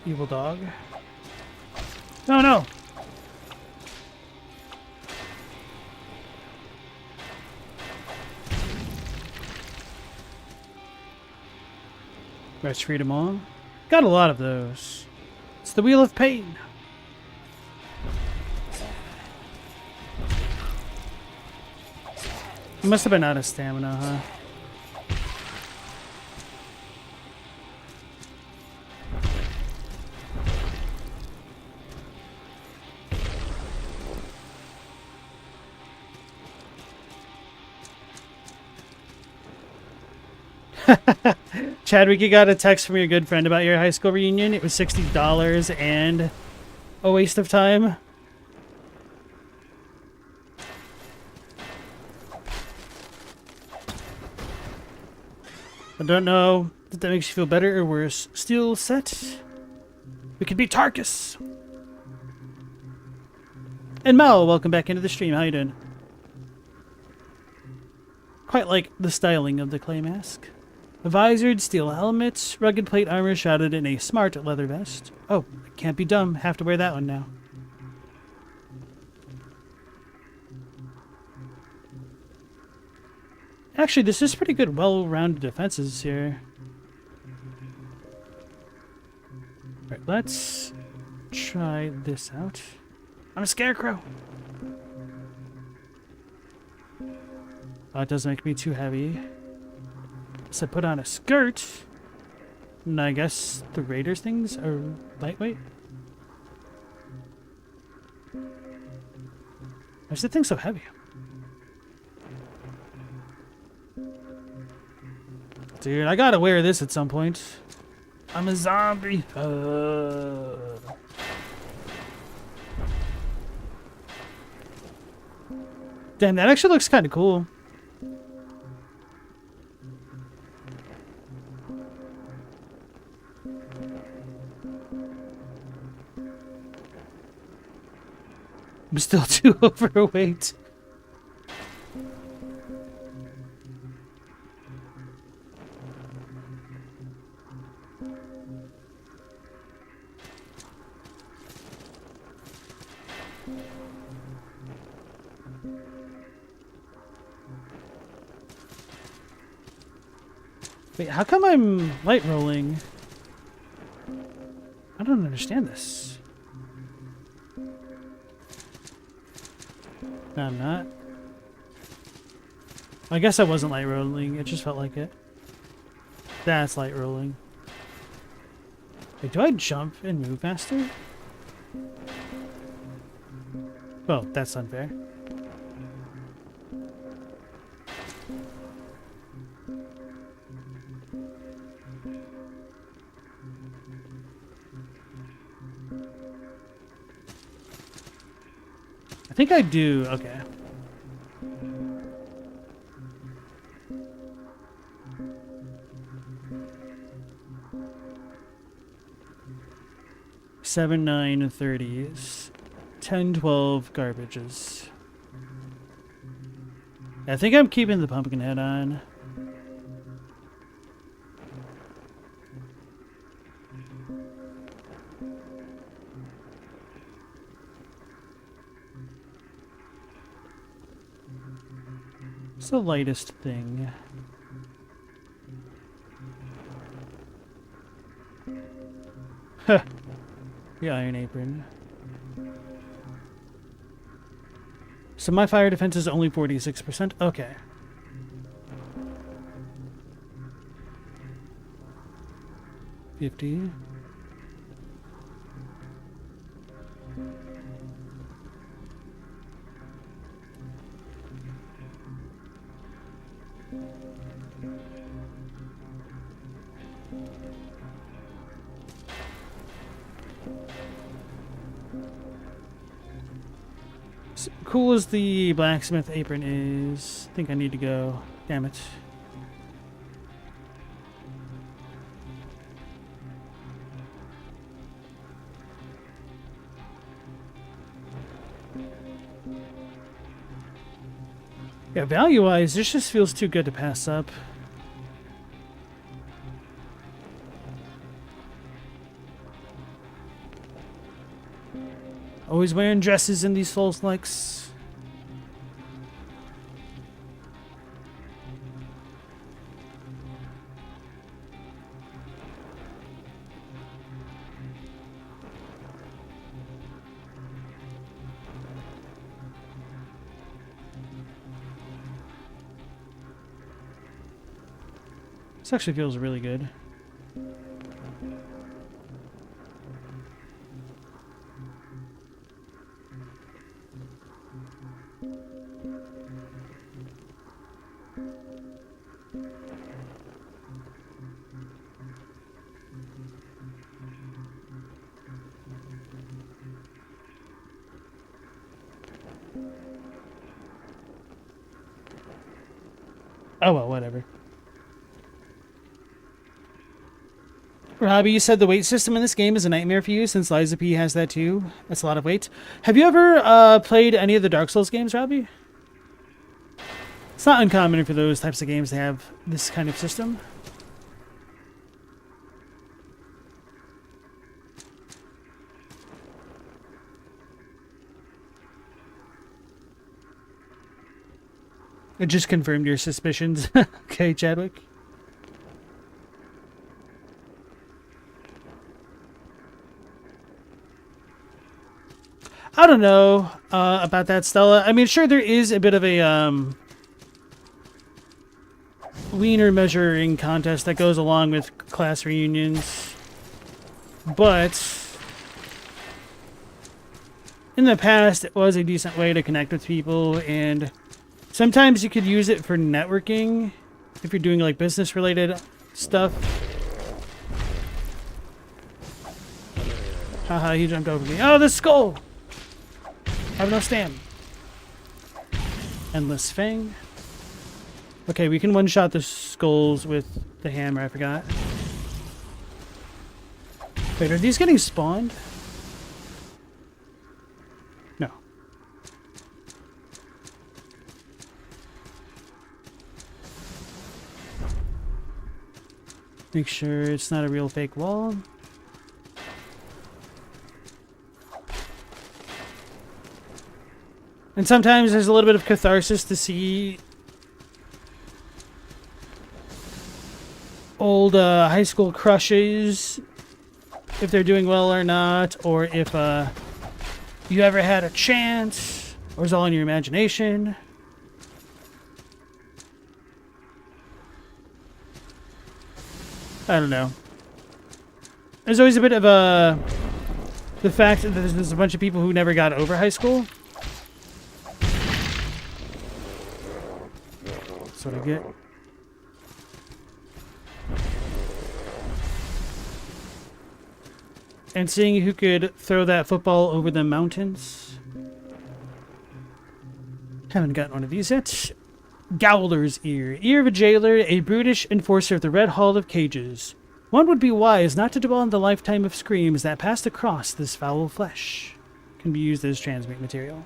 Evil dog. No, no. Let's read them all. Got a lot of those. It's the Wheel of Pain. It must have been out of stamina, huh? Chadwick, you got a text from your good friend about your high school reunion. It was $60 and a waste of time. I don't know if that makes you feel better or worse. Steel set. We could be Tarkus. And Mel, welcome back into the stream. How you doing? Quite like the styling of the clay mask. A visored steel helmet, rugged plate armor shrouded in a smart leather vest. Oh, can't be dumb. Have to wear that one now. Actually, this is pretty good, well-rounded defenses here. Alright, let's try this out. I'm a scarecrow! Oh, it doesn't make me too heavy. So I put on a skirt. And I guess the Raiders things are lightweight. Why is the thing so heavy? Dude, I gotta wear this at some point. I'm a zombie. Damn, that actually looks kind of cool. I'm still too overweight. Wait, how come I'm light rolling? I don't understand this. No, I'm not. I guess I wasn't light rolling. It just felt like it. That's light rolling. Wait, do I jump and move faster? Oh, that's unfair. I think I do. Okay. Seven, 9, 30s. 10, 12 garbages. I think I'm keeping the pumpkin head on. It's the lightest thing. Huh. The iron apron. So my fire defense is only 46%? Okay. $50. As cool as the blacksmith apron is, I think I need to go. Damn it. Yeah, value-wise, this just feels too good to pass up. Always wearing dresses in these Soulslikes. This actually feels really good. Oh well, whatever. Robbie, you said the weight system in this game is a nightmare for you since Liza P has that too. That's a lot of weight. Have you ever played any of the Dark Souls games, Robbie? It's not uncommon for those types of games to have this kind of system. It just confirmed your suspicions. Okay, Chadwick. I don't know about that, Stella. I mean, sure, there is a bit of a wiener measuring contest that goes along with class reunions, but in the past, it was a decent way to connect with people, and sometimes you could use it for networking if you're doing like business-related stuff. Haha, he jumped over me. Oh, the skull! I have no stam. Endless Fang. Okay, we can one-shot the skulls with the hammer, I forgot. Wait, are these getting spawned? No. Make sure it's not a real fake wall. And sometimes there's a little bit of catharsis to see old high school crushes, if they're doing well or not, or if you ever had a chance, or it's all in your imagination. I don't know. There's always a bit of the fact that there's a bunch of people who never got over high school. That's what I get. And seeing who could throw that football over the mountains. Haven't gotten one of these yet. Gowler's Ear. Ear of a jailer, a brutish enforcer of the Red Hall of Cages. One would be wise not to dwell on the lifetime of screams that passed across this foul flesh. Can be used as transmute material.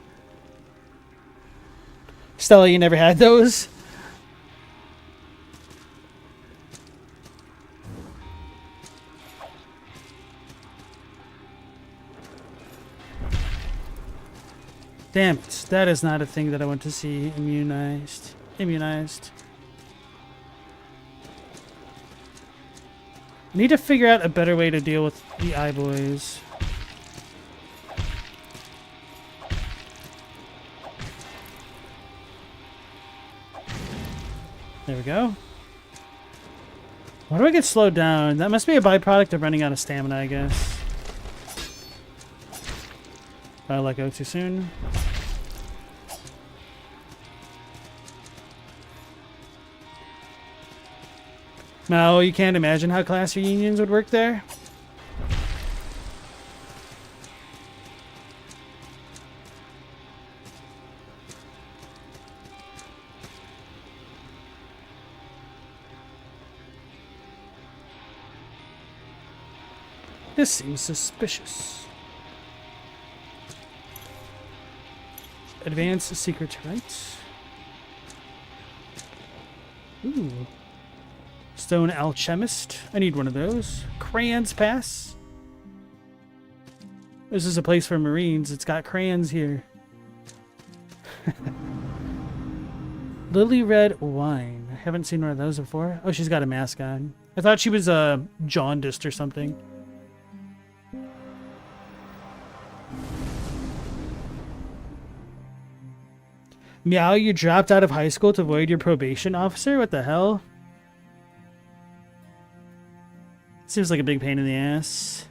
Stella, you never had those? Damn it, that is not a thing that I want to see immunized. Immunized. I need to figure out a better way to deal with the eye boys. There we go. Why do I get slowed down? That must be a byproduct of running out of stamina, I guess. I let go too soon. No, you can't imagine how class reunions would work there. This seems suspicious. Advanced secret rights. Ooh. Stone Alchemist. I need one of those. Crayons Pass. This is a place for Marines. It's got crayons here. Lily Red Wine. I haven't seen one of those before. Oh, she's got a mask on. I thought she was jaundiced or something. Meow, you dropped out of high school to avoid your probation officer? What the hell? Seems like a big pain in the ass.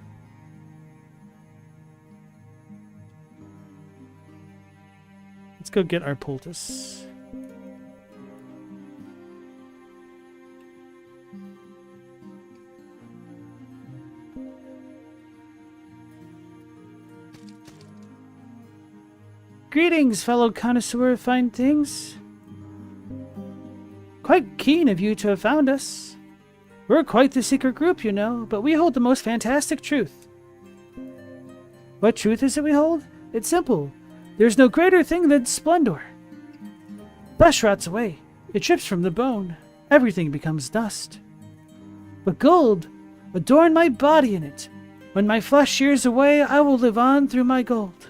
Let's go get our poultice. Greetings, fellow connoisseur of fine things. Quite keen of you to have found us. We're quite the secret group, you know, but we hold the most fantastic truth. What truth is it we hold? It's simple. There's no greater thing than splendor. Flesh rots away. It drips from the bone. Everything becomes dust. But gold, adorn my body in it. When my flesh shears away, I will live on through my gold.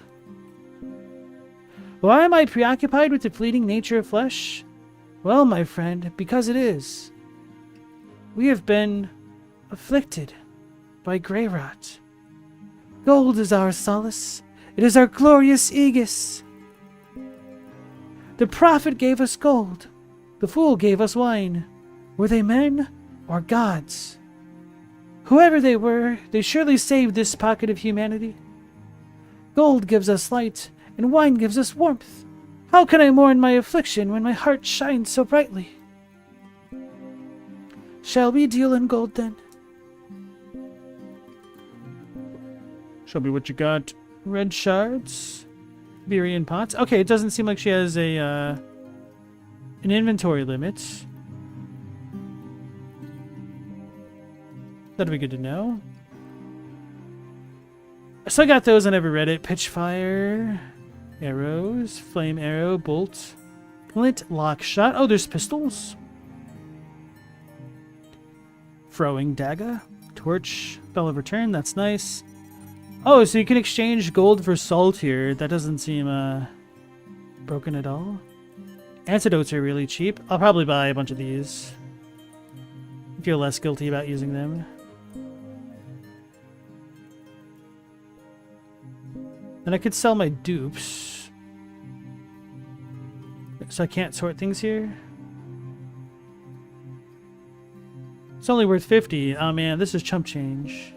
Why am I preoccupied with the fleeting nature of flesh? Well, my friend, because it is. We have been afflicted by grey rot. Gold is our solace. It is our glorious aegis. The prophet gave us gold. The fool gave us wine. Were they men or gods? Whoever they were, they surely saved this pocket of humanity. Gold gives us light, and wine gives us warmth. How can I mourn my affliction when my heart shines so brightly? Shall we deal in gold then? Show me what you got. Red shards. Birian pots. Okay, it doesn't seem like she has a an inventory limit. That'd be good to know. So I got those. I never read it. Pitchfire. Arrows. Flame arrow. Bolt. Flint lock shot. Oh, there's pistols. Throwing dagger. Torch. Bell of return. That's nice. Oh, so you can exchange gold for salt here. That doesn't seem broken at all. Antidotes are really cheap. I'll probably buy a bunch of these. I feel less guilty about using them. And I could sell my dupes. So I can't sort things here. It's only worth 50. Oh man, this is chump change.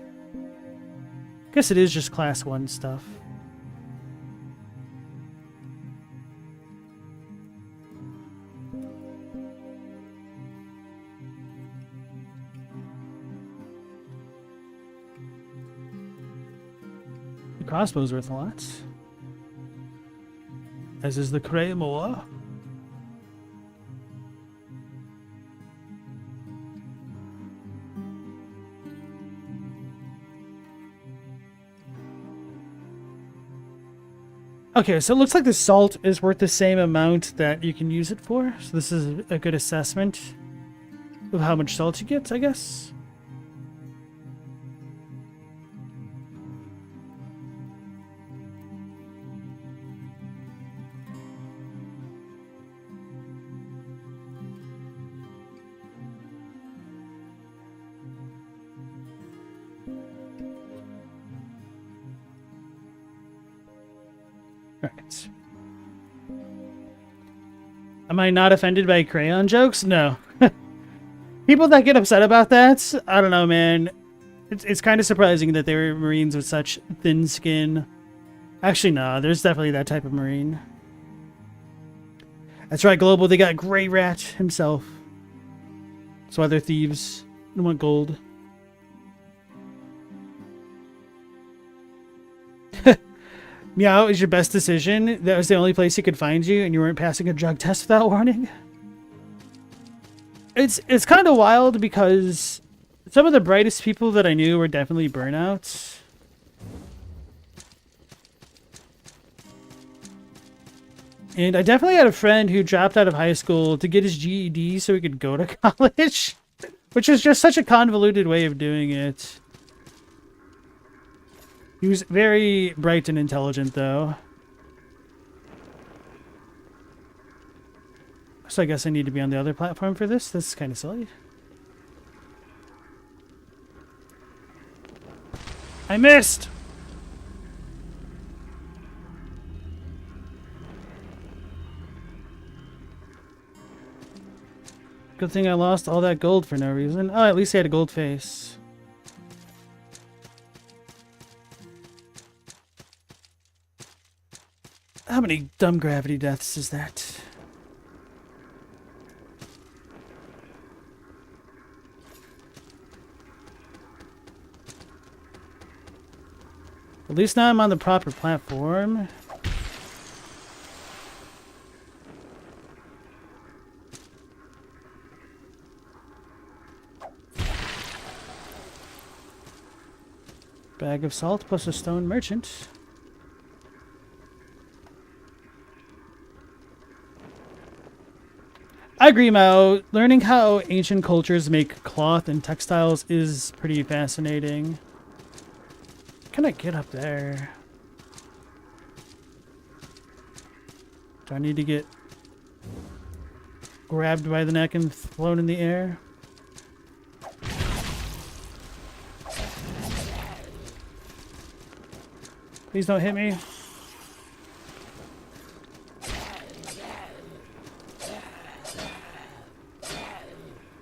Guess it is just class 1 stuff. The crossbow's worth a lot. As is the claymore. Okay, so it looks like the salt is worth the same amount that you can use it for. So this is a good assessment of how much salt you get, I guess. Alright. Am I not offended by crayon jokes? No. People that get upset about that, I don't know, man. It's kind of surprising that they were Marines with such thin skin. Actually, no, there's definitely that type of Marine. That's right, Global, they got Grey Rat himself. That's why they're thieves. They want gold. Meow is your best decision. That was the only place he could find you, and you weren't passing a drug test without warning. It's kind of wild because some of the brightest people that I knew were definitely burnouts. And I definitely had a friend who dropped out of high school to get his GED so he could go to college, which is just such a convoluted way of doing it. He was very bright and intelligent, though. So I guess I need to be on the other platform for this? This is kind of silly. I missed! Good thing I lost all that gold for no reason. Oh, at least he had a gold face. How many dumb gravity deaths is that? At least now I'm on the proper platform. Bag of salt plus a stone merchant. I agree, Mao. Learning how ancient cultures make cloth and textiles is pretty fascinating. Can I get up there? Do I need to get... grabbed by the neck and thrown in the air. Please don't hit me.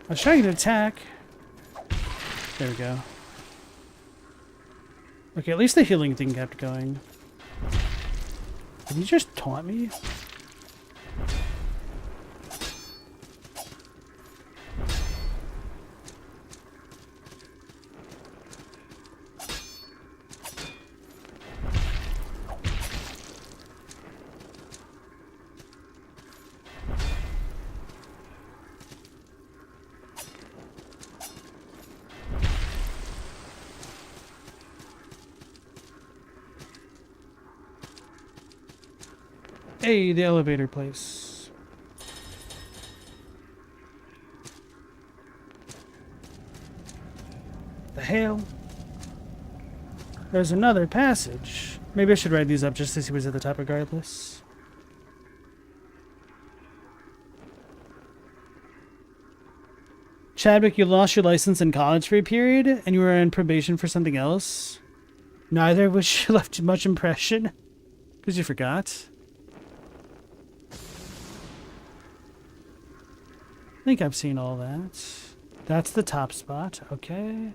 I was trying to attack. There we go. Okay, at least the healing thing kept going. Did you just taunt me? Hey, the elevator place. The hell? There's another passage. Maybe I should write these up just to see what's at the top regardless. Chadwick, you lost your license in college for a period, and you were on probation for something else. Neither of which left much impression. Because you forgot. I think I've seen all that. That's the top spot. Okay.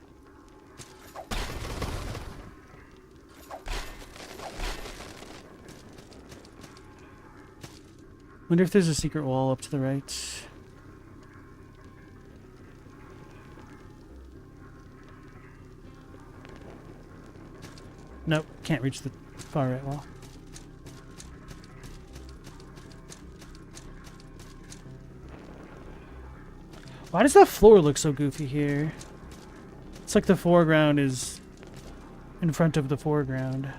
Wonder if there's a secret wall up to the right. Nope, can't reach the far right wall. Why does that floor look so goofy here? It's like the foreground is in front of the foreground.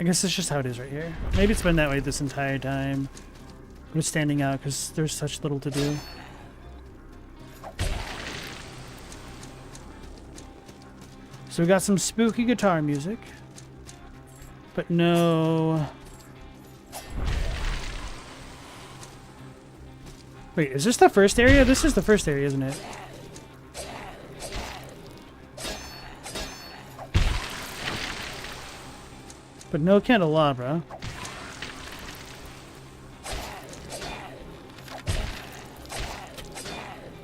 I guess it's just how it is right here. Maybe it's been that way this entire time. But it's standing out because there's such little to do. So we got some spooky guitar music. But no... Wait, is this the first area? This is the first area, isn't it? But no candelabra.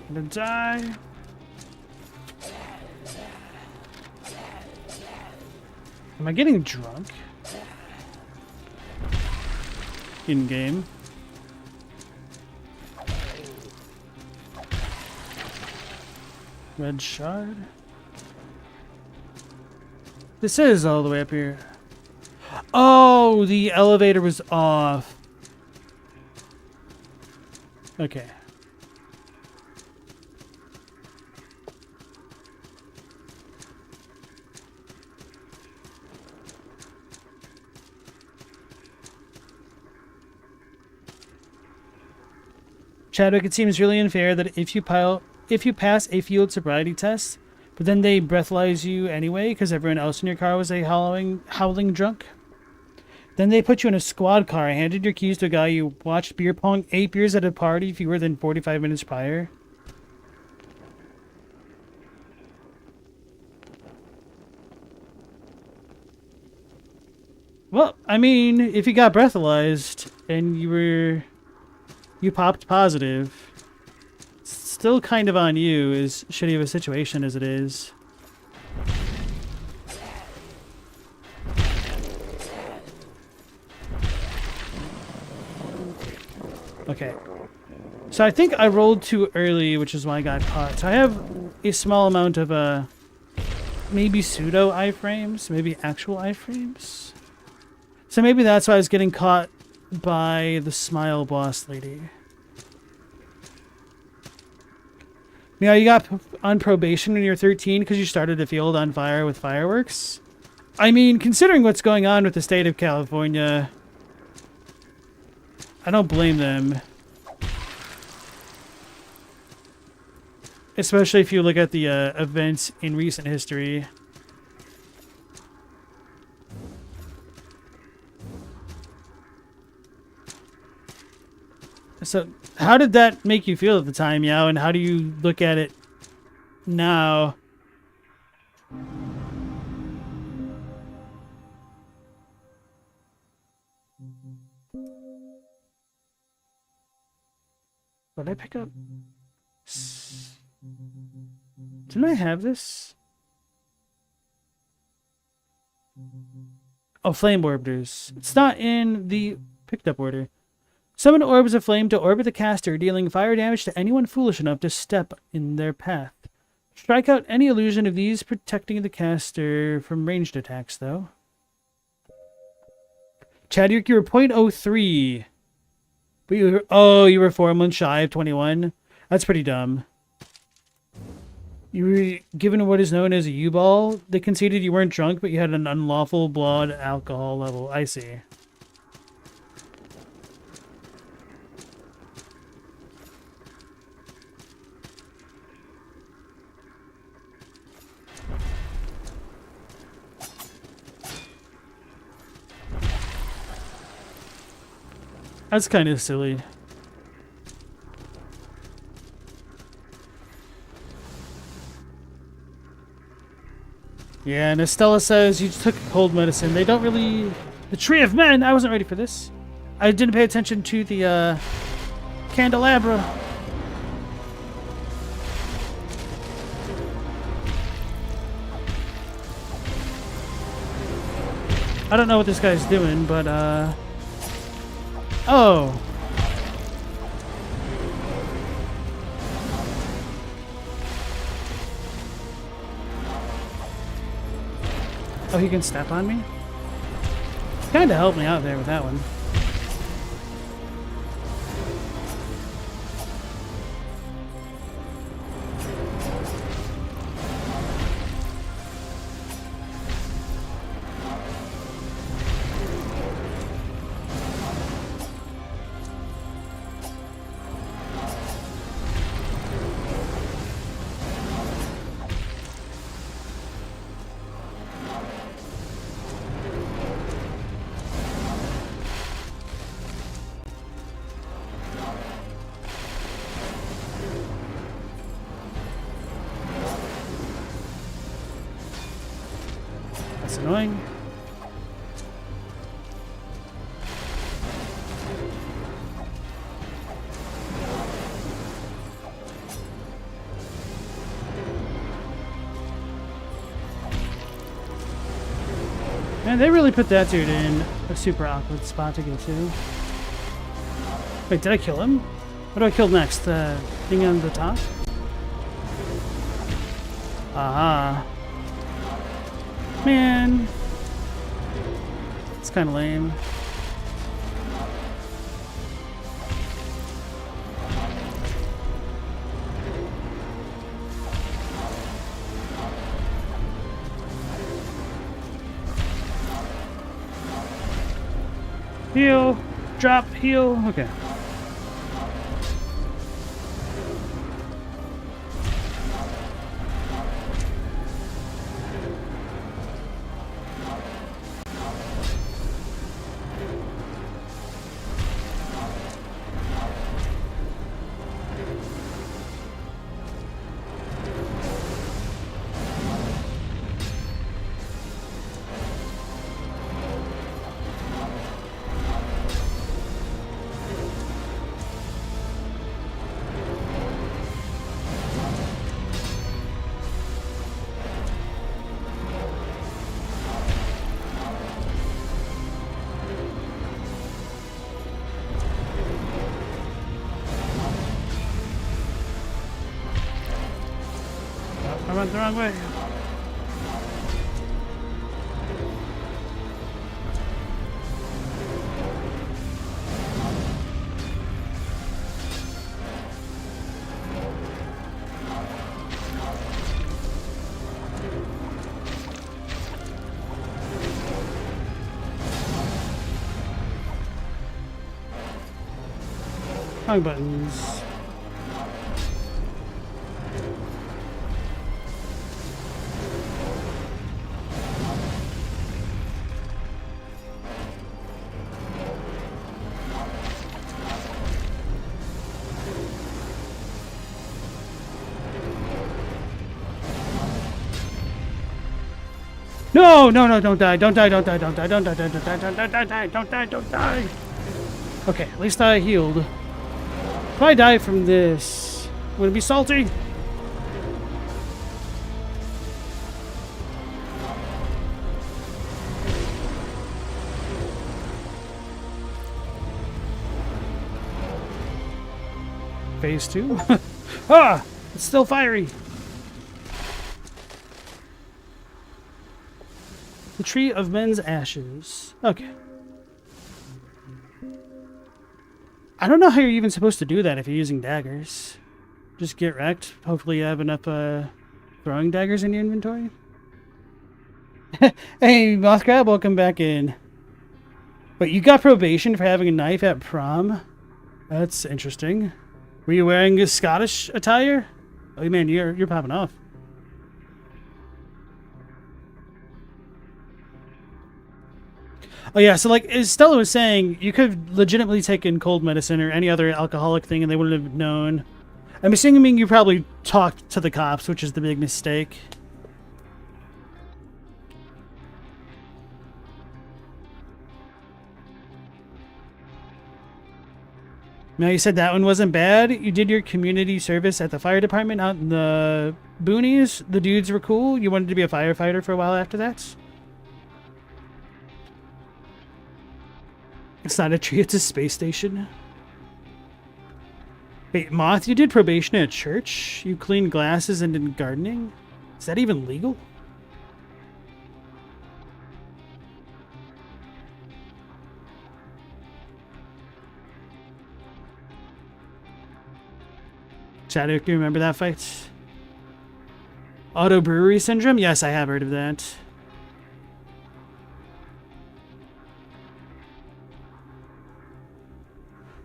I'm gonna die. Am I getting drunk? In game. Red shard. This is all the way up here. Oh, the elevator was off. Okay. Chadwick, it seems really unfair that if you pass a field sobriety test, but then they breathalyze you anyway because everyone else in your car was a howling drunk. Then they put you in a squad car, handed your keys to a guy you watched beer pong 8 beers at a party fewer than 45 minutes prior. Well, I mean, if you got breathalyzed and you popped positive, it's still kind of on you, as shitty of a situation as it is. Okay. So I think I rolled too early, which is why I got caught. So I have a small amount of maybe pseudo iframes, maybe actual iframes. So maybe that's why I was getting caught by the smile boss lady. You know, you got on probation when you're 13 because you started a field on fire with fireworks. I mean, considering what's going on with the state of California, I don't blame them. Especially if you look at the events in recent history. So, how did that make you feel at the time, Yao, and how do you look at it now? What did I pick up? Didn't I have this? Oh, flame orbiters. It's not in the picked up order. Summon orbs of flame to orbit the caster, dealing fire damage to anyone foolish enough to step in their path. Strike out any illusion of these, protecting the caster from ranged attacks, though. Chadwick, you were .03. But you were 4 months shy of 21? That's pretty dumb. You were given what is known as a U-ball. They conceded you weren't drunk, but you had an unlawful blood alcohol level. I see. That's kind of silly. Yeah, and Estella says you took cold medicine. They don't really... The Tree of Men! I wasn't ready for this. I didn't pay attention to the, candelabra. I don't know what this guy's doing, but, Oh. Oh, he can step on me? Kind of helped me out there with that one. That's annoying. Man, they really put that dude in a super awkward spot to go to. Wait, did I kill him? What do I kill next? The thing on the top? Aha. Man. It's kind of lame. Heal. Drop. Heal. Okay. I went the wrong way. Wrong buttons. No, no, no, don't die, don't die, don't die, don't die, don't die, don't die, don't die, don't die, don't die, don't die. Okay, at least I healed. If I die from this, I'm gonna be salty. Phase 2. Ah! It's still fiery. The Tree of Men's Ashes. Okay. I don't know how you're even supposed to do that if you're using daggers. Just get wrecked. Hopefully you have enough throwing daggers in your inventory. Hey, Moth Crab, welcome back in. But you got probation for having a knife at prom? That's interesting. Were you wearing a Scottish attire? Oh man, you're popping off. Oh yeah, so like as Stella was saying, you could have legitimately taken cold medicine or any other alcoholic thing and they wouldn't have known. I'm assuming you probably talked to the cops, which is the big mistake. Now you said that one wasn't bad. You did your community service at the fire department out in the boonies. The dudes were cool. You wanted to be a firefighter for a while after that? It's not a tree, it's a space station. Wait, Moth, you did probation at church? You cleaned glasses and did gardening? Is that even legal? Shadow, do you remember that fight? Auto brewery syndrome? Yes, I have heard of that.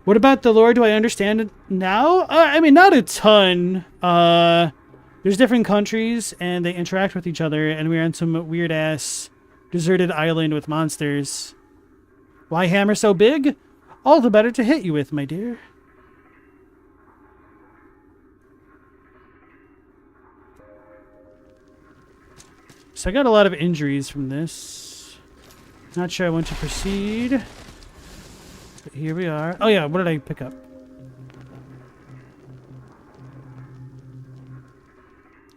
What about the lore? Do I understand it now? I mean, not a ton. There's different countries, and they interact with each other, and we're on some weird-ass deserted island with monsters. Why hammer so big? All the better to hit you with, my dear. So I got a lot of injuries from this. Not sure I want to proceed. But here we are. Oh yeah, what did I pick up?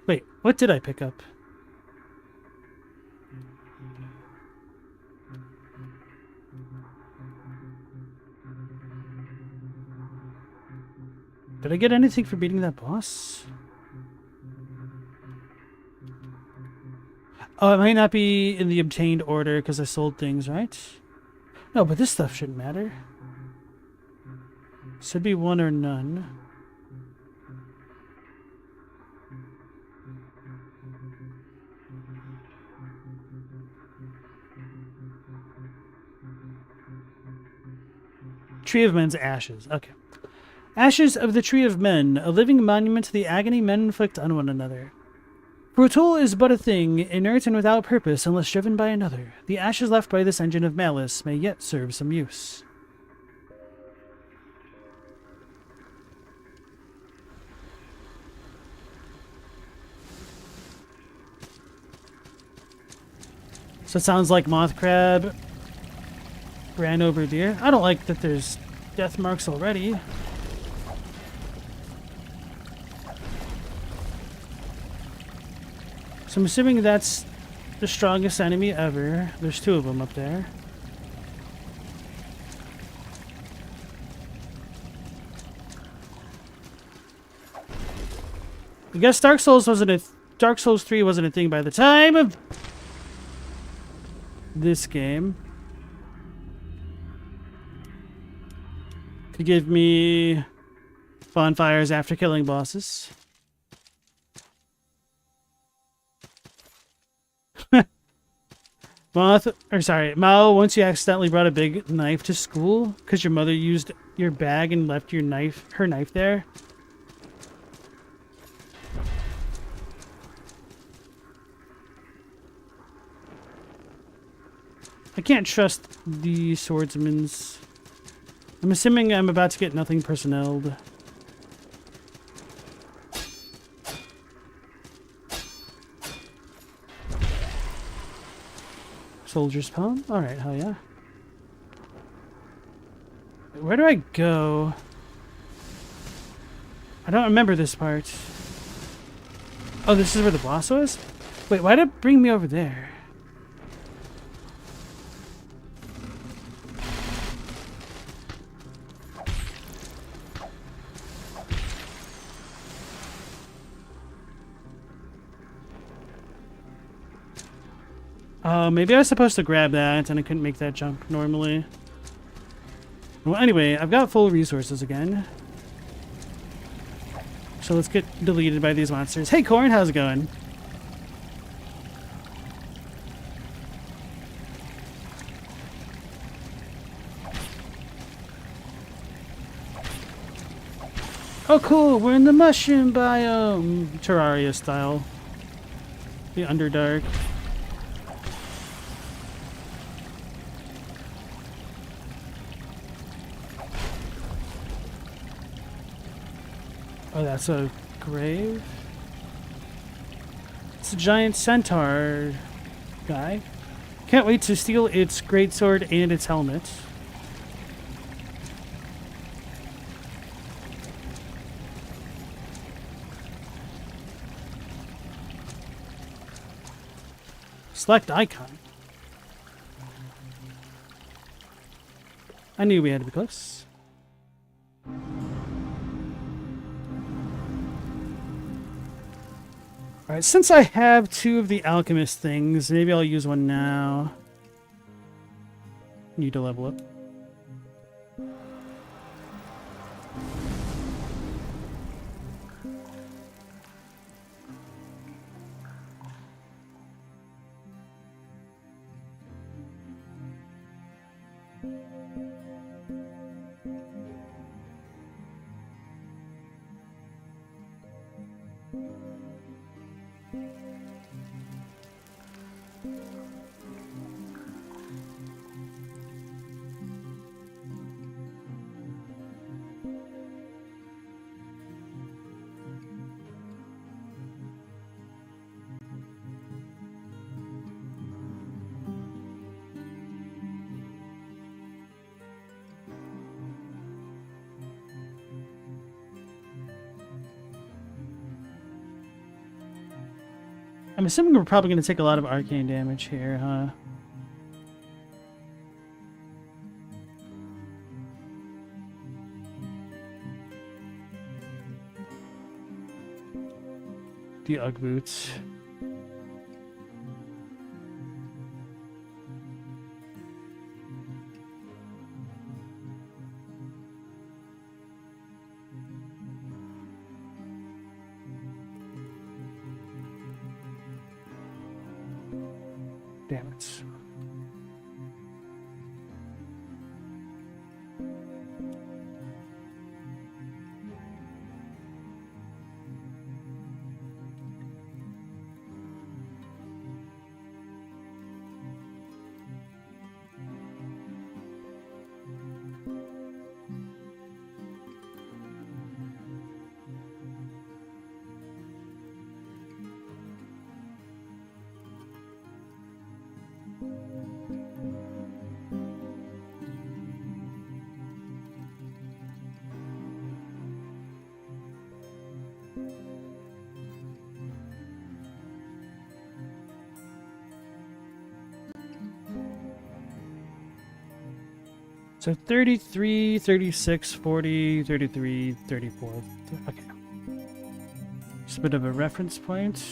Wait, what did I pick up? Did I get anything for beating that boss? Oh, it might not be in the obtained order because I sold things, right? No, but this stuff shouldn't matter. Should be one or none. Tree of Men's Ashes. Okay. Ashes of the Tree of Men, a living monument to the agony men inflict on one another. For a tool is but a thing, inert and without purpose unless driven by another. The ashes left by this engine of malice may yet serve some use. So it sounds like Moth Crab ran over deer. I don't like that there's death marks already. So I'm assuming that's the strongest enemy ever. There's two of them up there. I guess Dark Souls 3 wasn't a thing by the time of this game. Could give me bonfires after killing bosses. Mao, once you accidentally brought a big knife to school because your mother used your bag and left her knife there. I can't trust the swordsmans. I'm assuming I'm about to get nothing personneled. Soldier's Poem. Alright, hell yeah. Where do I go? I don't remember this part. Oh, this is where the boss was? Wait, why did it bring me over there? Oh, maybe I was supposed to grab that and I couldn't make that jump normally. Well, anyway, I've got full resources again. So let's get deleted by these monsters. Hey, Corn, how's it going? Oh, cool, we're in the mushroom biome. Terraria style. The Underdark. Oh, that's a grave? It's a giant centaur guy. Can't wait to steal its greatsword and its helmet. Select icon. I knew we had to be close. Alright, since I have two of the alchemist things, maybe I'll use one now. Need to level up. I'm assuming we're probably going to take a lot of arcane damage here, huh? The Ugg boots. Damn it. So 33, 36, 40, 33, 34. Okay. Just a bit of a reference point.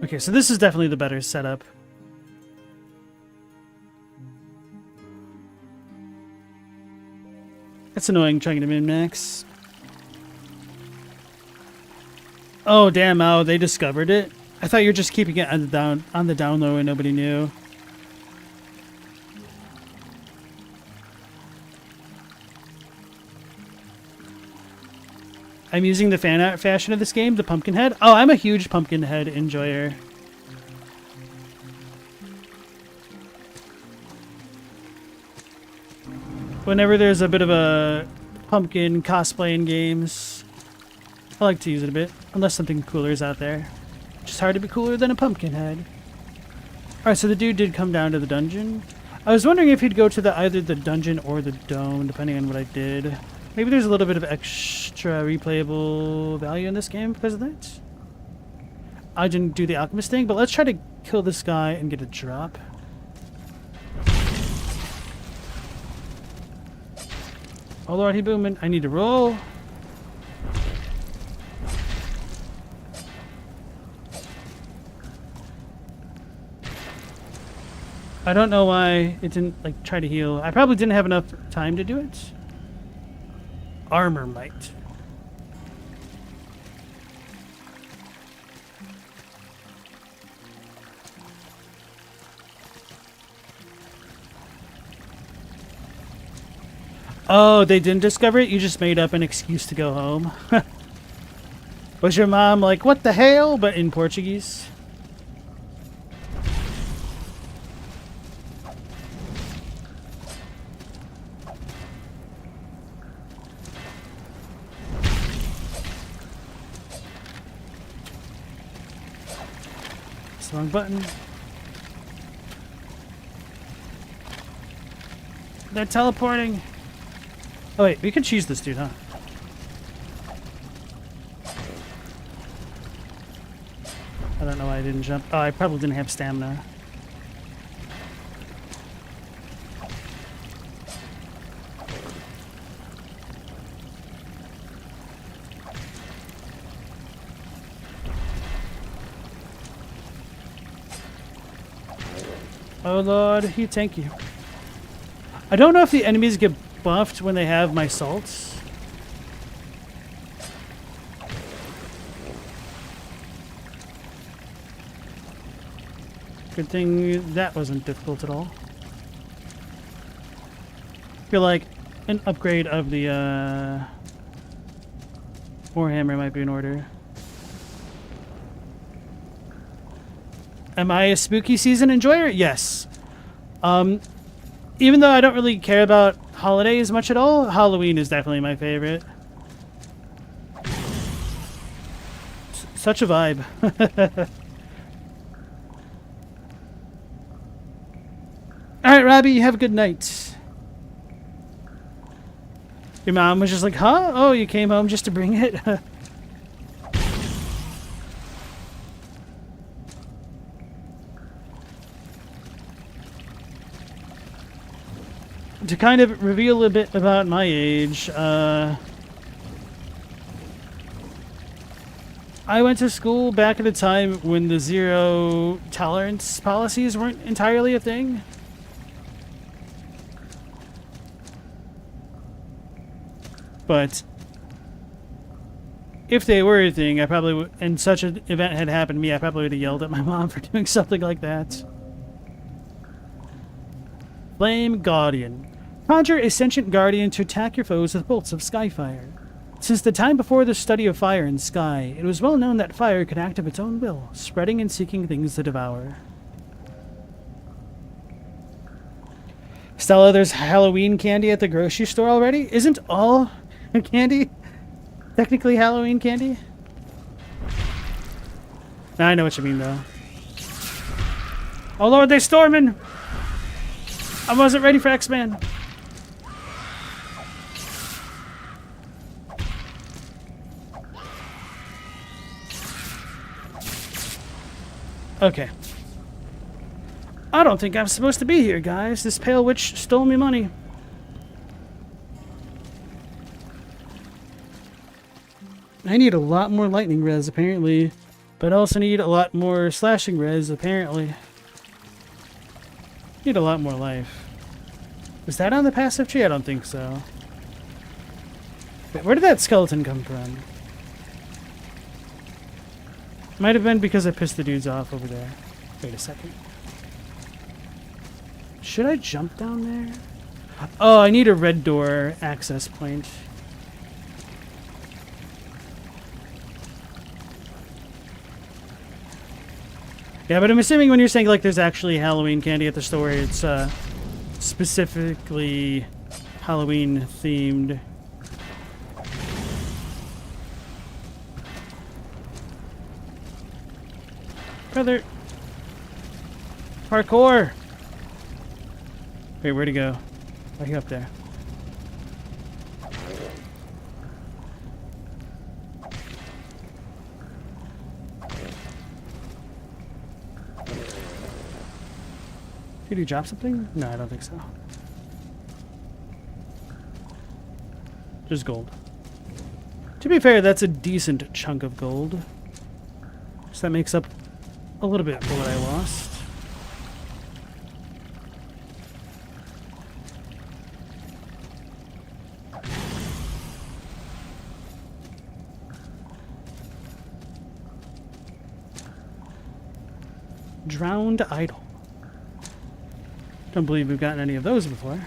Okay, so this is definitely the better setup. It's annoying trying to min-max. Oh damn! Oh, they discovered it. I thought you were just keeping it on the down low and nobody knew. I'm using the fan art fashion of this game, the Pumpkinhead. Oh, I'm a huge Pumpkinhead enjoyer. Whenever there's a bit of a pumpkin cosplay in games, I like to use it a bit, unless something cooler is out there. Just hard to be cooler than a pumpkin head. Alright, so the dude did come down to the dungeon. I was wondering if he'd go to either the dungeon or the dome, depending on what I did. Maybe there's a little bit of extra replayable value in this game because of that. I didn't do the alchemist thing, but let's try to kill this guy and get a drop. Oh lord, he booming. I need to roll. I don't know why it didn't, like, try to heal. I probably didn't have enough time to do it. Armor might. Oh, they didn't discover it? You just made up an excuse to go home? Was your mom like, what the hell? But in Portuguese? It's the wrong button. They're teleporting. Oh wait, we can cheese this dude, huh? I don't know why I didn't jump. Oh, I probably didn't have stamina. Oh lord, he tank you. I don't know if the enemies get buffed when they have my salts. Good thing that wasn't difficult at all. I feel like an upgrade of the Warhammer might be in order. Am I a spooky season enjoyer? Yes. Even though I don't really care about holidays much at all, Halloween is definitely my favorite. Such a vibe. Alright, Robbie, you have a good night. Your mom was just like, huh? Oh, you came home just to bring it? To kind of reveal a bit about my age, I went to school back at a time when the zero tolerance policies weren't entirely a thing. But if they were a thing, I probably would, and such an event had happened to me, I probably would have yelled at my mom for doing something like that. Flame Guardian. Conjure a sentient guardian to attack your foes with bolts of skyfire. Since the time before the study of fire and sky, it was well known that fire could act of its own will, spreading and seeking things to devour. Stella, there's Halloween candy at the grocery store already? Isn't all candy technically Halloween candy? Now I know what you mean, though. Oh lord, they're storming! I wasn't ready for X-Men. Okay. I don't think I'm supposed to be here, guys. This pale witch stole me money. I need a lot more lightning res, apparently. But I also need a lot more slashing res, apparently. Need a lot more life. Was that on the passive tree? I don't think so. Wait, where did that skeleton come from? Might have been because I pissed the dudes off over there. Wait a second. Should I jump down there? Oh, I need a red door access point. Yeah, but I'm assuming when you're saying like there's actually Halloween candy at the store, it's specifically Halloween themed. Brother. Parkour. Wait, where'd he go? Why'd he up there? Did he drop something? No, I don't think so. Just gold. To be fair, that's a decent chunk of gold. So that makes up a little bit for what I lost. Drowned idol. Don't believe we've gotten any of those before.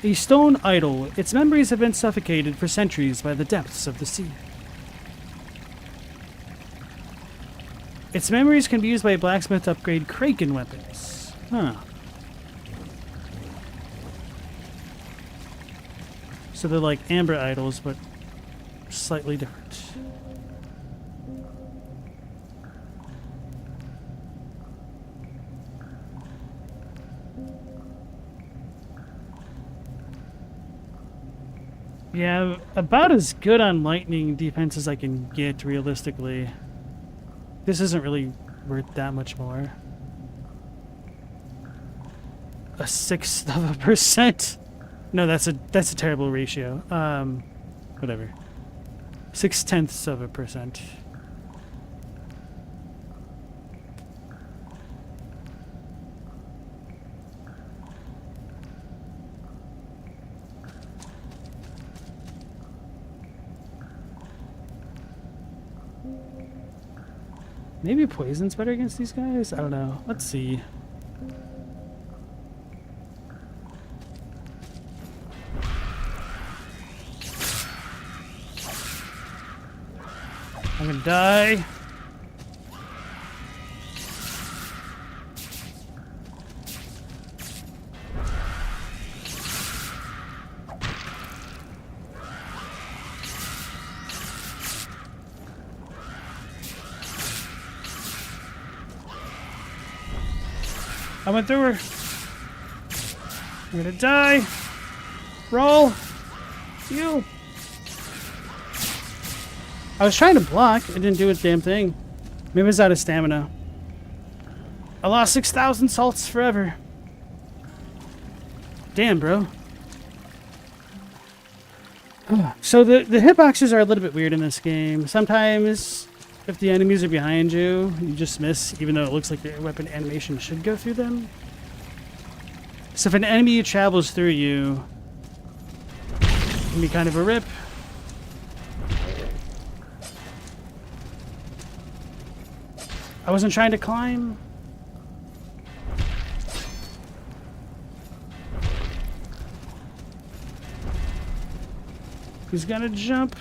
A stone idol. Its memories have been suffocated for centuries by the depths of the sea. Its memories can be used by a blacksmith to upgrade kraken weapons. Huh. So they're like amber idols, but slightly different. Yeah, about as good on lightning defense as I can get, realistically. This isn't really worth that much more. 1/6%? No, that's a terrible ratio. Whatever. 0.6%. Maybe poison's better against these guys? I don't know. Let's see. I'm gonna die. I went through her. I'm gonna die. Roll. Heal. I was trying to block. It didn't do a damn thing. Maybe I was out of stamina. I lost 6,000 salts forever. Damn, bro. So the hitboxes are a little bit weird in this game. Sometimes, if the enemies are behind you, you just miss, even though it looks like your weapon animation should go through them. So if an enemy travels through you, it can be kind of a rip. I wasn't trying to climb. He's gonna jump.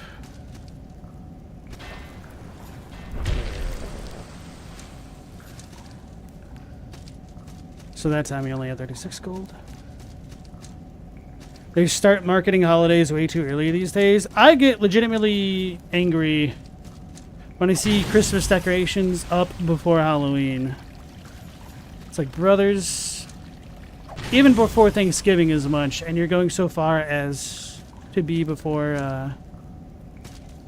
So that time we only had 36 gold. They start marketing holidays way too early these days. I get legitimately angry when I see Christmas decorations up before Halloween. It's like, brothers, even before Thanksgiving is much, and you're going so far as to be before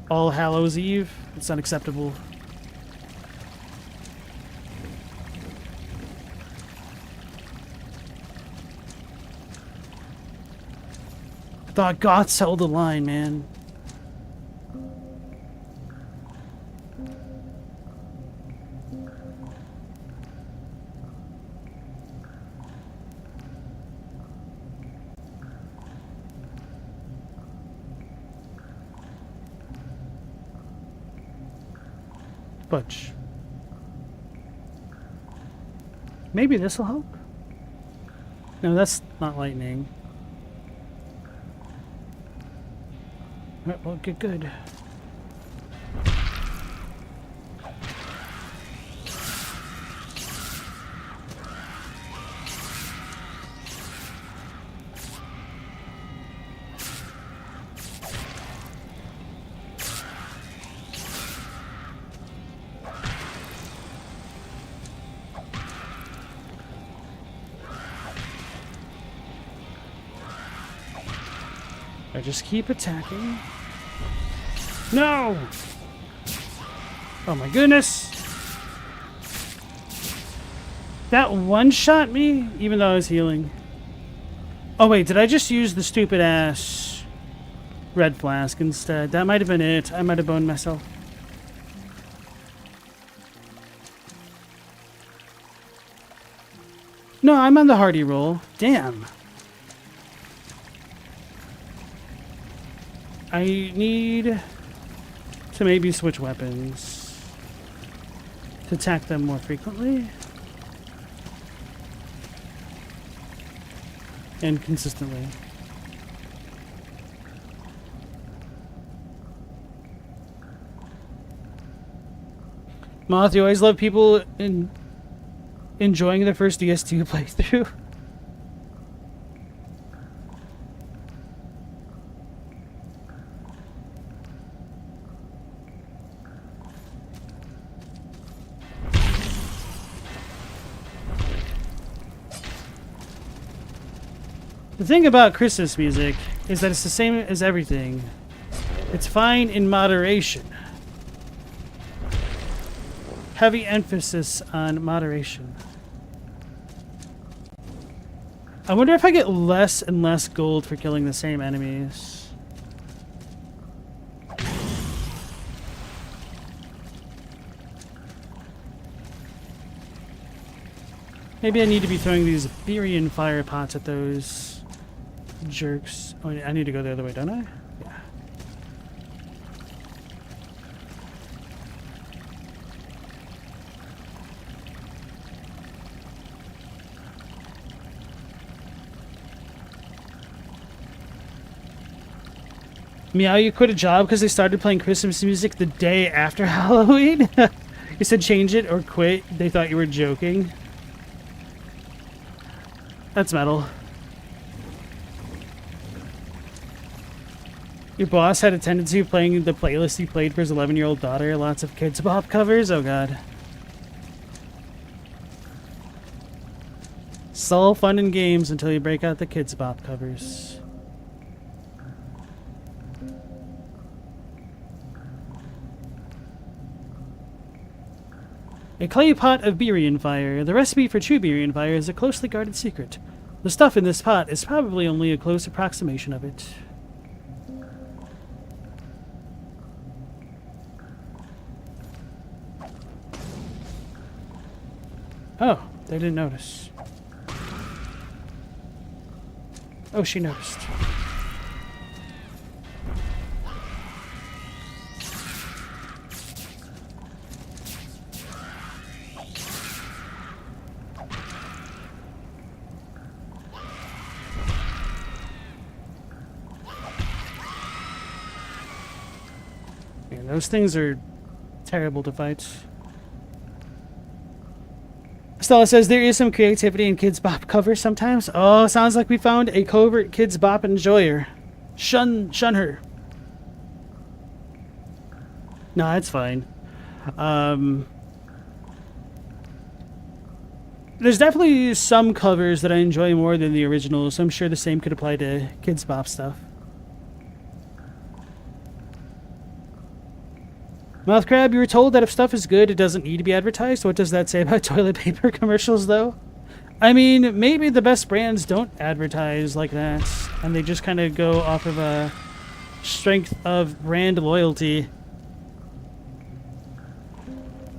All Hallows Eve. It's unacceptable. I thought Goths held the line, man. Butch. Maybe this will help? No, that's not lightning. Alright, well, get good. I just keep attacking. No! Oh my goodness! That one-shot me, even though I was healing. Oh wait, did I just use the stupid ass red flask instead? That might have been it. I might have boned myself. No, I'm on the hardy roll. Damn. I need to maybe switch weapons to attack them more frequently and consistently. Moth, you always love people enjoying their first DS2 playthrough. The thing about Christmas music is that it's the same as everything. It's fine in moderation. Heavy emphasis on moderation. I wonder if I get less and less gold for killing the same enemies. Maybe I need to be throwing these Berian fire pots at those jerks. Oh, I need to go the other way, don't I? Yeah. Meow, you quit a job because they started playing Christmas music the day after Halloween? You said change it or quit. They thought you were joking. That's metal. Your boss had a tendency of playing the playlist he played for his 11-year-old daughter. Lots of Kids Bop covers. Oh god. It's all fun and games until you break out the Kids Bop covers. A clay pot of Berian fire. The recipe for true Berian fire is a closely guarded secret. The stuff in this pot is probably only a close approximation of it. Oh, they didn't notice. Oh, she noticed. Man, those things are terrible to fight. Stella says there is some creativity in Kids Bop covers sometimes. Oh, sounds like we found a covert Kids Bop enjoyer. Shun her. No, it's fine. There's definitely some covers that I enjoy more than the originals, so I'm sure the same could apply to Kids Bop stuff. Mouth Crab, you were told that if stuff is good, it doesn't need to be advertised. What does that say about toilet paper commercials, though? I mean, maybe the best brands don't advertise like that, and they just kind of go off of a strength of brand loyalty.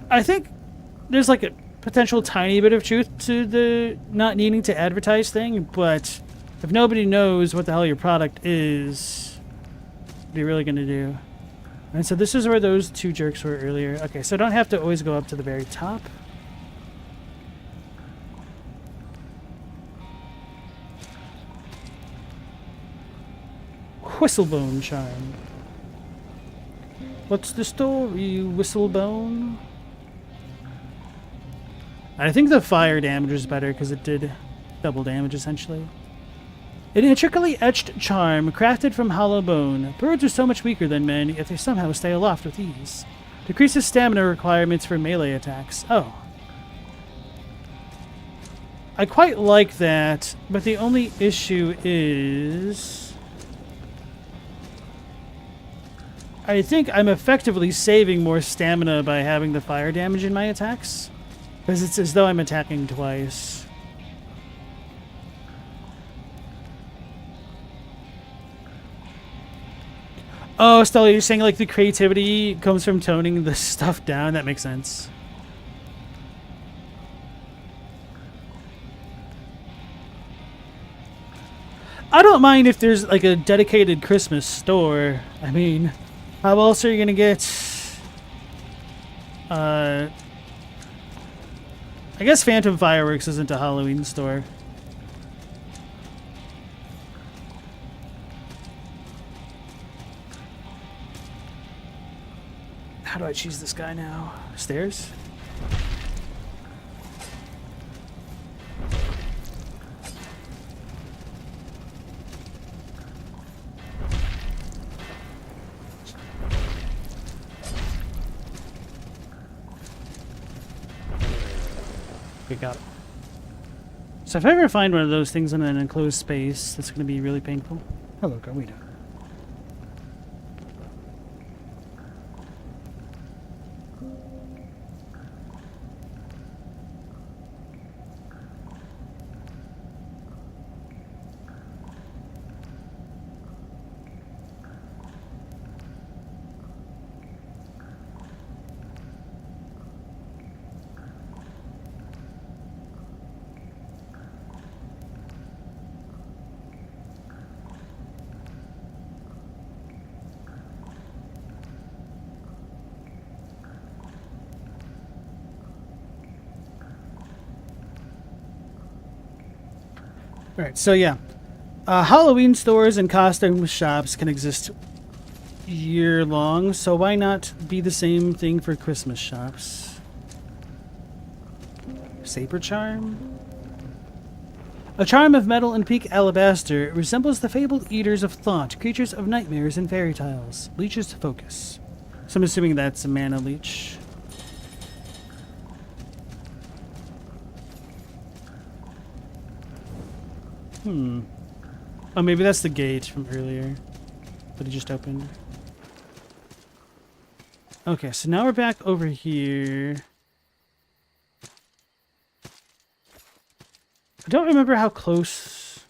I think there's like a potential tiny bit of truth to the not needing to advertise thing, but if nobody knows what the hell your product is, what are you really going to do? And so this is where those two jerks were earlier. Okay, so I don't have to always go up to the very top. Whistlebone charm. What's the story, Whistlebone? I think the fire damage is better because it did double damage essentially. An intricately etched charm crafted from hollow bone. Birds are so much weaker than men, yet they somehow stay aloft with ease. Decreases stamina requirements for melee attacks. Oh. I quite like that, but the only issue is I think I'm effectively saving more stamina by having the fire damage in my attacks. Because it's as though I'm attacking twice. Oh, Stella, you're saying like the creativity comes from toning the stuff down? That makes sense. I don't mind if there's like a dedicated Christmas store. I mean, how else are you gonna get I guess Phantom Fireworks isn't a Halloween store. How do I choose this guy now? Stairs? Okay, got it. So if I ever find one of those things in an enclosed space, that's going to be really painful. Hello, Garwita. Alright, so yeah. Halloween stores and costume shops can exist year-long, so why not be the same thing for Christmas shops? Saber Charm? A charm of metal and pink alabaster resembles the fabled eaters of thought, creatures of nightmares and fairy tales. Leeches to focus. So I'm assuming that's a mana leech. Oh, maybe that's the gate from earlier that he just opened. Okay, so now we're back over here. I don't remember how close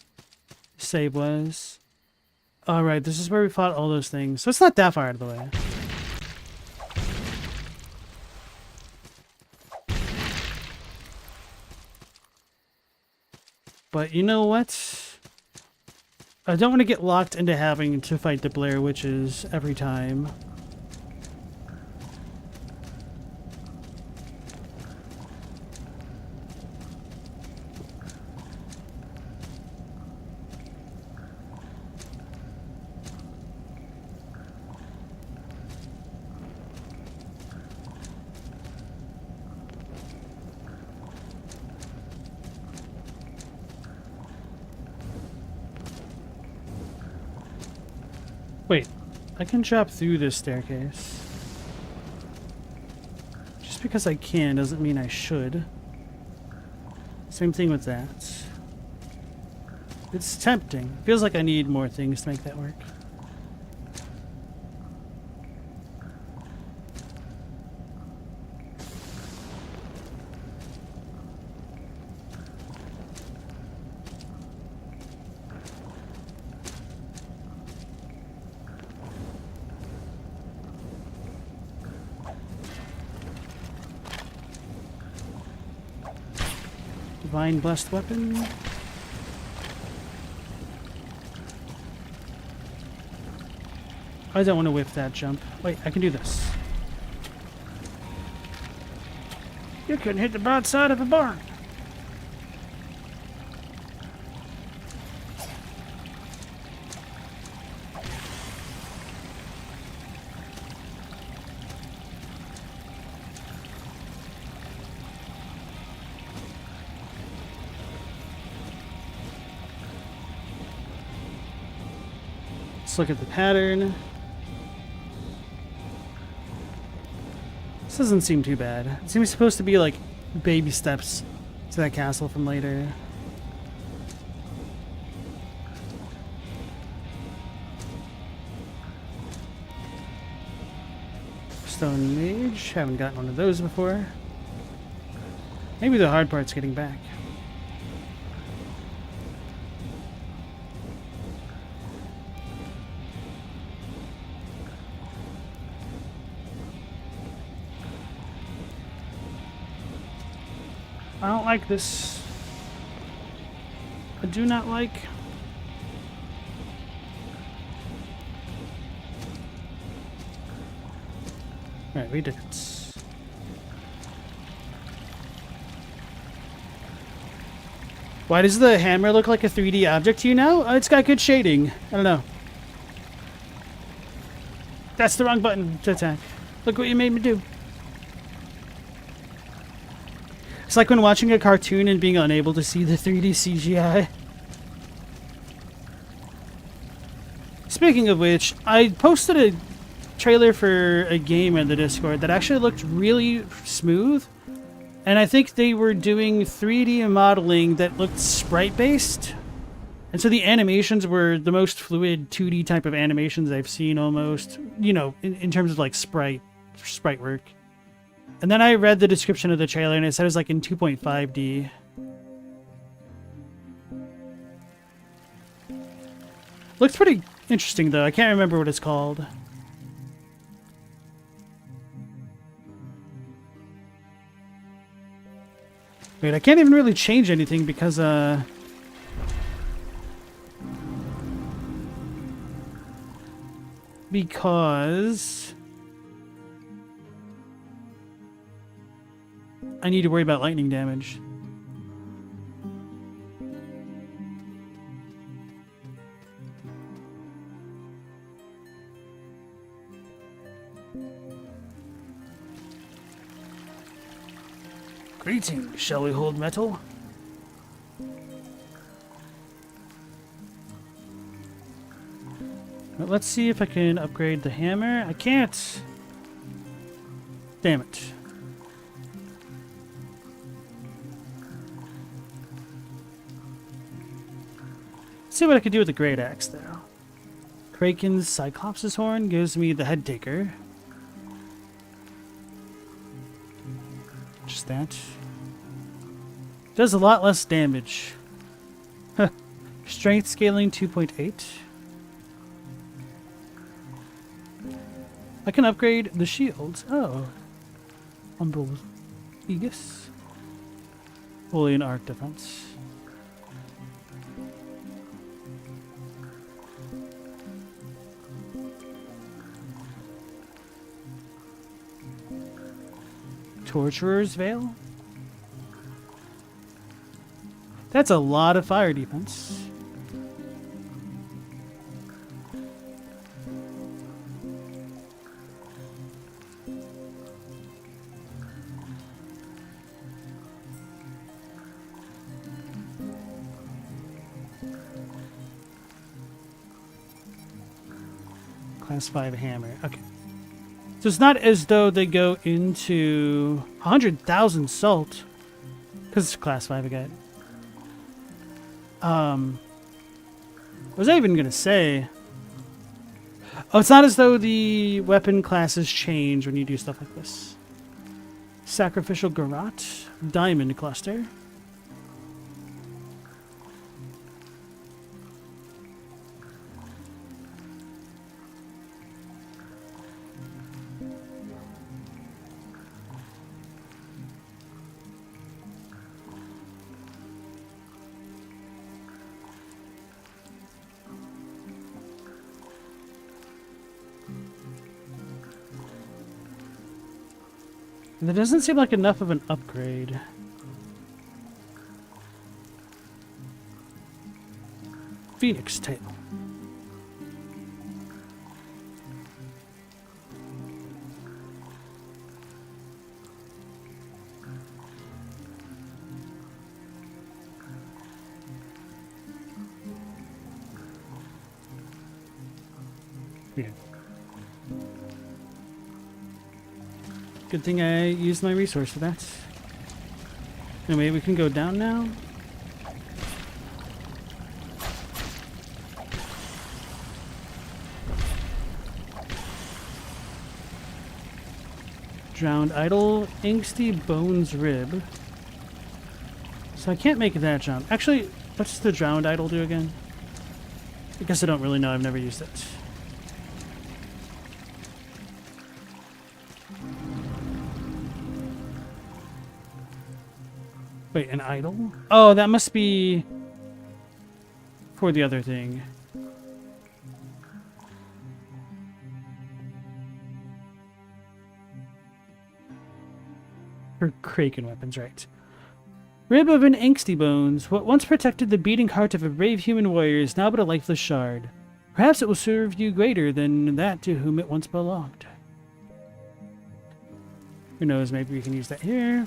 the save was. Alright, this is where we fought all those things. So it's not that far out of the way. But you know what? I don't want to get locked into having to fight the Blair Witches every time. Wait, I can drop through this staircase. Just because I can doesn't mean I should. Same thing with that. It's tempting. Feels like I need more things to make that work. Divine Blessed Weapon. I don't want to whip that jump. Wait, I can do this. You couldn't hit the broadside of a barn. Let's look at the pattern. This doesn't seem too bad. It seems supposed to be like baby steps to that castle from later. Stone Mage. Haven't gotten one of those before. Maybe the hard part's getting back. I don't like this. I do not like. Alright, we did it. Why does the hammer look like a 3D object to you now? It's got good shading. I don't know. That's the wrong button to attack. Look what you made me do. It's like when watching a cartoon and being unable to see the 3D CGI. Speaking of which, I posted a trailer for a game in the Discord that actually looked really smooth. And I think they were doing 3D modeling that looked sprite-based. And so the animations were the most fluid 2D type of animations I've seen almost. You know, in terms of like sprite work. And then I read the description of the trailer and it said it was like in 2.5D. Looks pretty interesting though. I can't remember what it's called. Wait, I can't even really change anything because I need to worry about lightning damage. Greetings, shall we hold metal? Well, let's see if I can upgrade the hammer. I can't. Damn it. Let's see what I can do with the great axe though. Kraken's Cyclops' horn gives me the head taker. Just that. Does a lot less damage. Strength scaling 2.8. I can upgrade the shields. Oh. Umbral Aegis. Holy and arc defense. Torturer's Veil? That's a lot of fire defense. Class 5 hammer. Okay. So it's not as though they go into 100,000 salt. Because it's class 5 again. What was I even going to say? Oh, it's not as though the weapon classes change when you do stuff like this. Sacrificial Garrote. Diamond Cluster. There doesn't seem like enough of an upgrade. Phoenix Tail. Yeah. Good thing I used my resource for that. Anyway, we can go down now. Drowned idol, angsty bones rib. So I can't make that jump. Actually, what's the drowned idol do again? I guess I don't really know. I've never used it. Wait, an idol? Oh, that must be for the other thing. For Kraken weapons, right. Rib of an angsty bones. What once protected the beating heart of a brave human warrior is now but a lifeless shard. Perhaps it will serve you greater than that to whom it once belonged. Who knows, maybe we can use that here.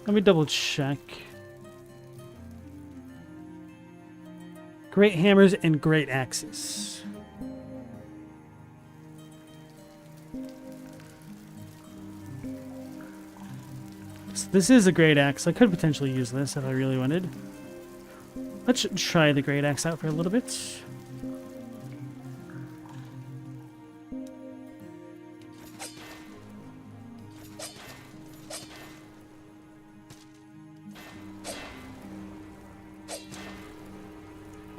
Let me double check. Great hammers and great axes. So this is a great axe. I could potentially use this if I really wanted. Let's try the great axe out for a little bit.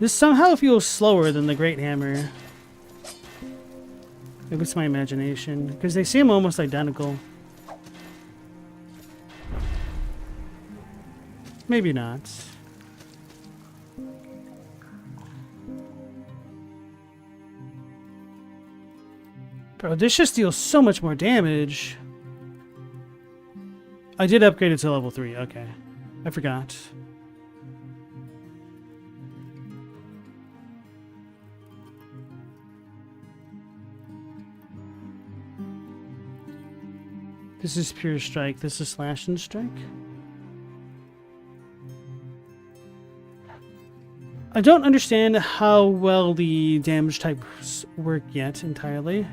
This somehow feels slower than the Great Hammer. Maybe it's my imagination, because they seem almost identical. Maybe not. Bro, this just deals so much more damage. I did upgrade it to level 3, okay. I forgot. This is pure strike. This is slash and strike. I don't understand how well the damage types work yet entirely.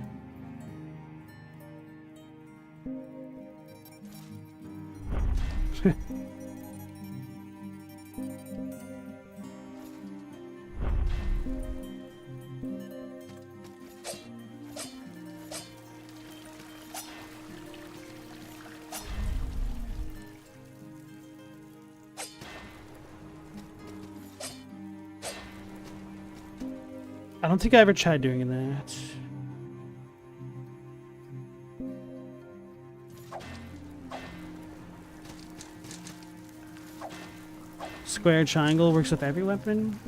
I don't think I ever tried doing that. Square triangle works with every weapon.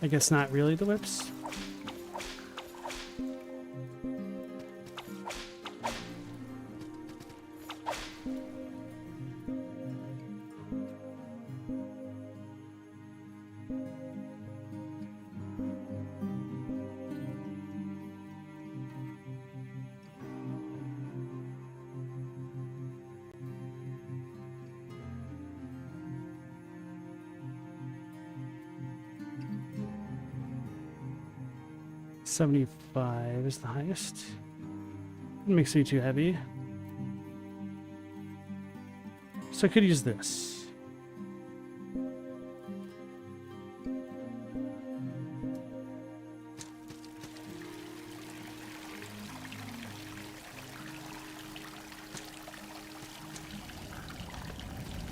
I guess not really the whips. $75 is the highest. It makes me too heavy. So I could use this.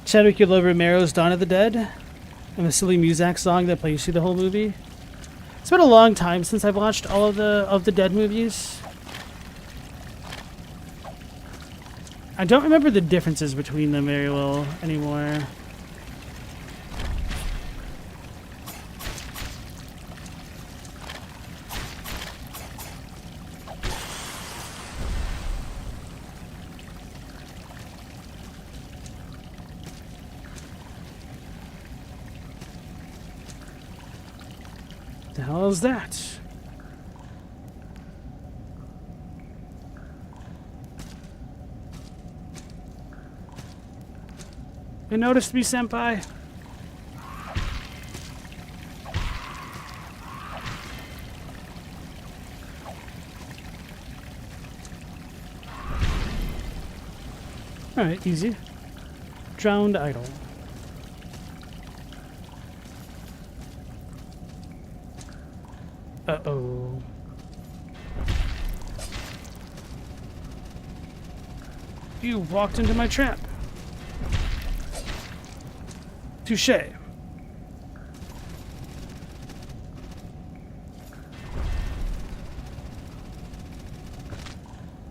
Chadwick, you love Romero's Dawn of the Dead? And the silly Muzak song that plays through the whole movie? It's been a long time since I've watched all of the Dead movies. I don't remember the differences between them very well anymore. The hell is that? You noticed me, senpai? Alright, easy. Drowned idol. Uh-oh. You walked into my trap. Touche.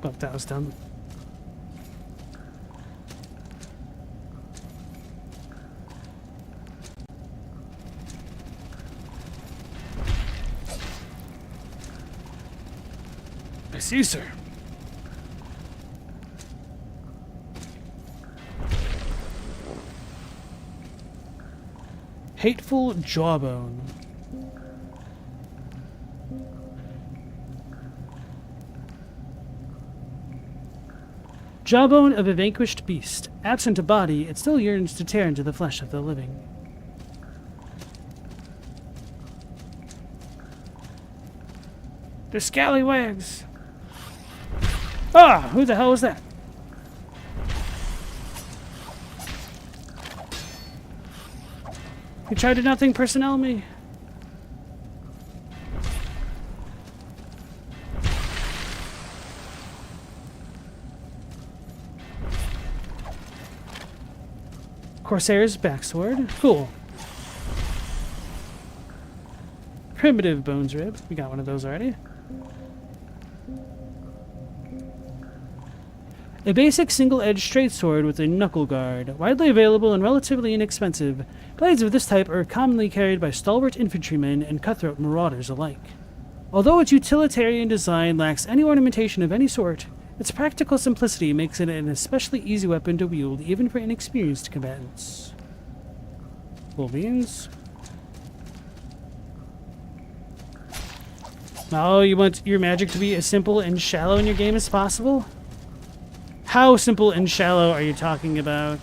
Oh, that was dumb. I see, sir. Hateful jawbone. Jawbone of a vanquished beast. Absent a body, it still yearns to tear into the flesh of the living. They're scallywags. Ah, who the hell was that? You tried to nothing personnel me. Corsair's backsword. Cool. Primitive bones rib. We got one of those already. A basic single-edged straight sword with a knuckle guard, widely available and relatively inexpensive. Blades of this type are commonly carried by stalwart infantrymen and cutthroat marauders alike. Although its utilitarian design lacks any ornamentation of any sort, its practical simplicity makes it an especially easy weapon to wield even for inexperienced combatants. Cool beans. Oh, you want your magic to be as simple and shallow in your game as possible? How simple and shallow are you talking about?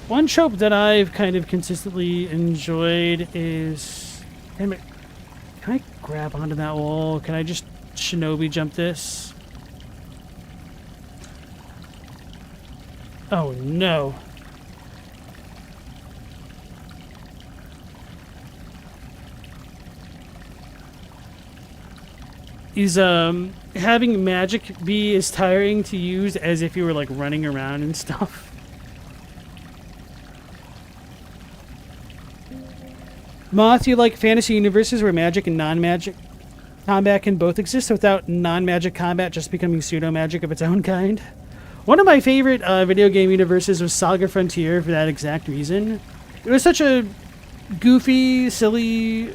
One trope that I've kind of consistently enjoyed is... Damn it. Can I grab onto that wall? Can I just shinobi jump this? Oh no. Is having magic be as tiring to use as if you were like running around and stuff? Moth, you like fantasy universes where magic and non-magic combat can both exist without non-magic combat just becoming pseudo-magic of its own kind? One of my favorite video game universes was Saga Frontier for that exact reason. It was such a goofy, silly,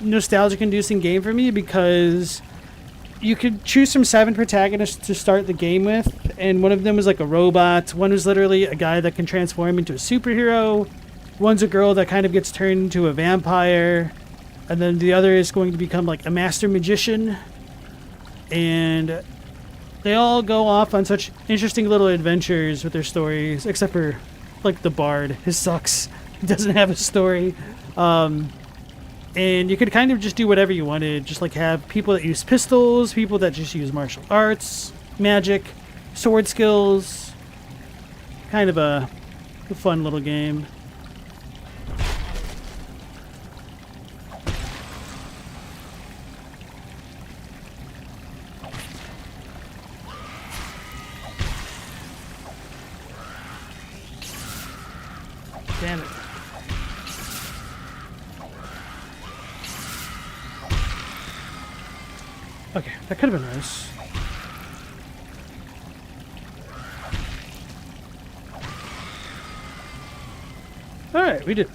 nostalgic-inducing game for me because you could choose from 7 protagonists to start the game with, and one of them was like a robot. One was literally a guy that can transform into a superhero. One's a girl that kind of gets turned into a vampire, and then the other is going to become like a master magician. And they all go off on such interesting little adventures with their stories, except for like the bard. His sucks. He doesn't have a story. And you could kind of just do whatever you wanted. Just like have people that use pistols, people that just use martial arts, magic, sword skills. Kind of a fun little game. Damn it. Okay, that could have been nice. Alright, we did.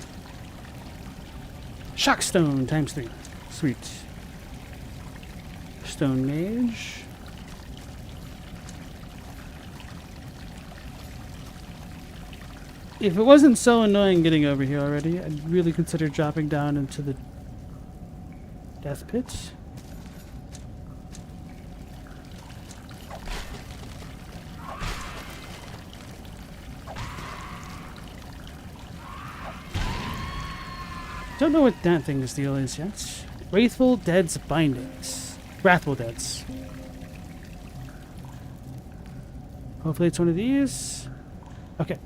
Shockstone times 3. Sweet. Stone Mage. If it wasn't so annoying getting over here already, I'd really consider dropping down into the death pit. Don't know what that thing's deal is yet. Wrathful Dead's Bindings. Wrathful Dead's. Hopefully it's one of these. Okay.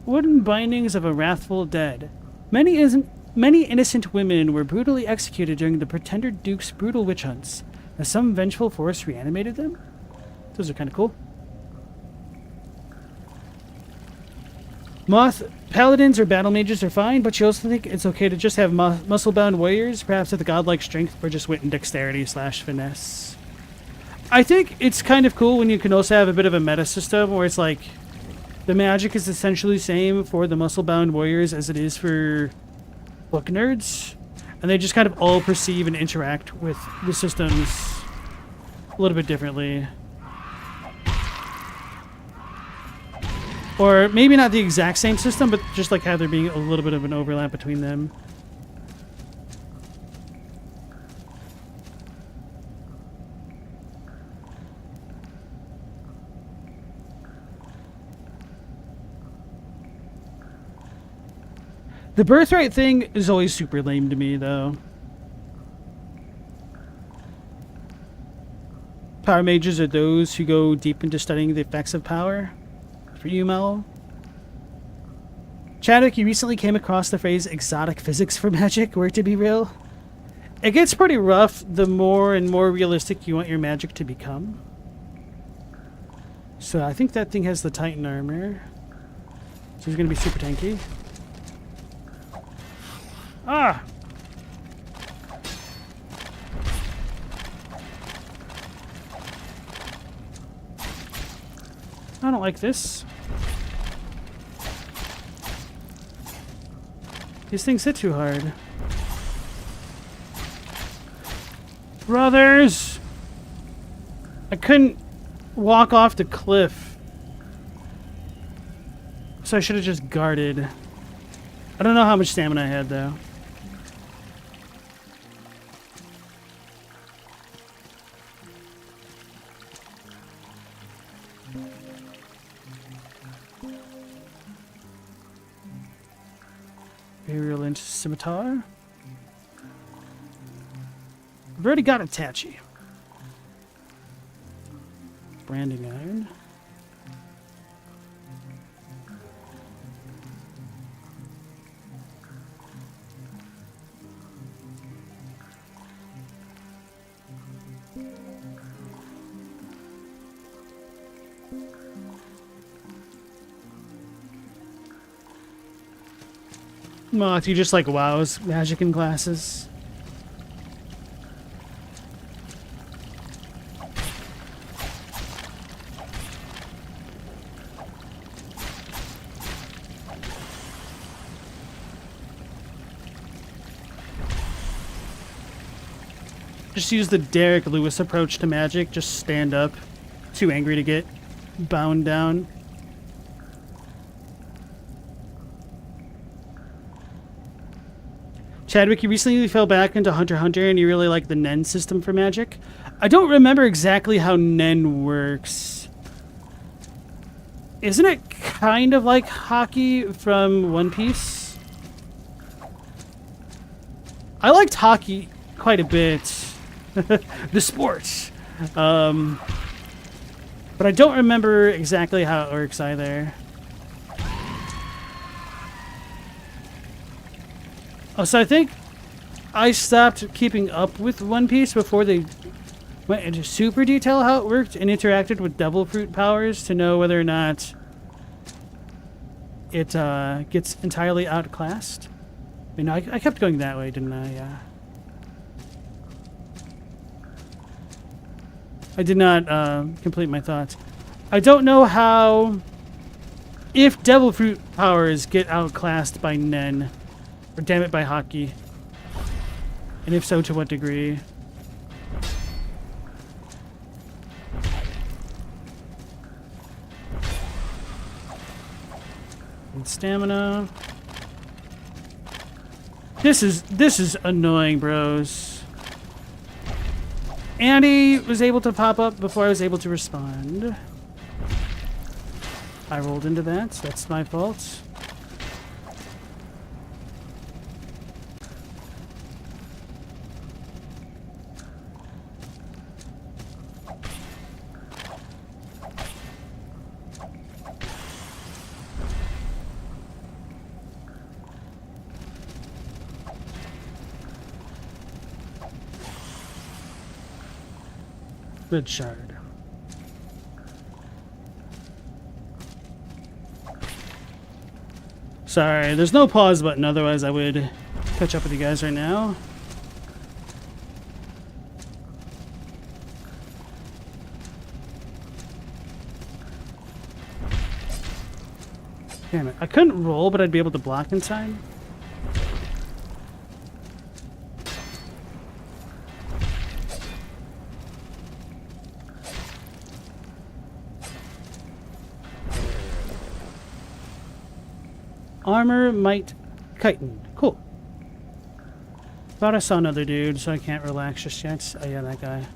Wooden bindings of a wrathful dead. Many innocent women were brutally executed during the Pretender Duke's brutal witch hunts. Has some vengeful force reanimated them? Those are kind of cool. Moth paladins or battle mages are fine, but you also think it's okay to just have muscle-bound warriors, perhaps with a godlike strength or just wit and dexterity / finesse. I think it's kind of cool when you can also have a bit of a meta system where it's like the magic is essentially the same for the muscle-bound warriors as it is for book nerds, and they just kind of all perceive and interact with the systems a little bit differently. Or maybe not the exact same system, but just like have there being a little bit of an overlap between them. The birthright thing is always super lame to me, though. Power mages are those who go deep into studying the effects of power. For you, Mel. Chadwick, you recently came across the phrase exotic physics for magic, were it to be real. It gets pretty rough the more and more realistic you want your magic to become. So I think that thing has the Titan armor. So he's going to be super tanky. Ah! I don't like this. These things hit too hard. Brothers! I couldn't walk off the cliff. So I should have just guarded. I don't know how much stamina I had, though. Virulent Scimitar. I've already got a Tachi. Branding Iron. Moth, you just like WoW's magic in classes. Just use the Derek Lewis approach to magic. Just stand up. Too angry to get bound down. Chadwick, you recently fell back into Hunter x Hunter and you really like the Nen system for magic. I don't remember exactly how Nen works. Isn't it kind of like hockey from One Piece? I liked hockey quite a bit. The sport. But I don't remember exactly how it works either. Oh, so I think I stopped keeping up with One Piece before they went into super detail how it worked and interacted with Devil Fruit powers to know whether or not it gets entirely outclassed. I mean, I kept going that way, didn't I? Yeah. I did not complete my thoughts. I don't know how... If Devil Fruit powers get outclassed by Nen... Or damn it, by hockey. And if so, to what degree? And stamina. This is annoying, bros. Andy was able to pop up before I was able to respond. I rolled into that, so that's my fault. Red shard. Sorry, there's no pause button, otherwise I would catch up with you guys right now. Damn it. I couldn't roll, but I'd be able to block in time. Armor, might, chitin. Cool. Thought I saw another dude, so I can't relax just yet. Oh yeah, that guy.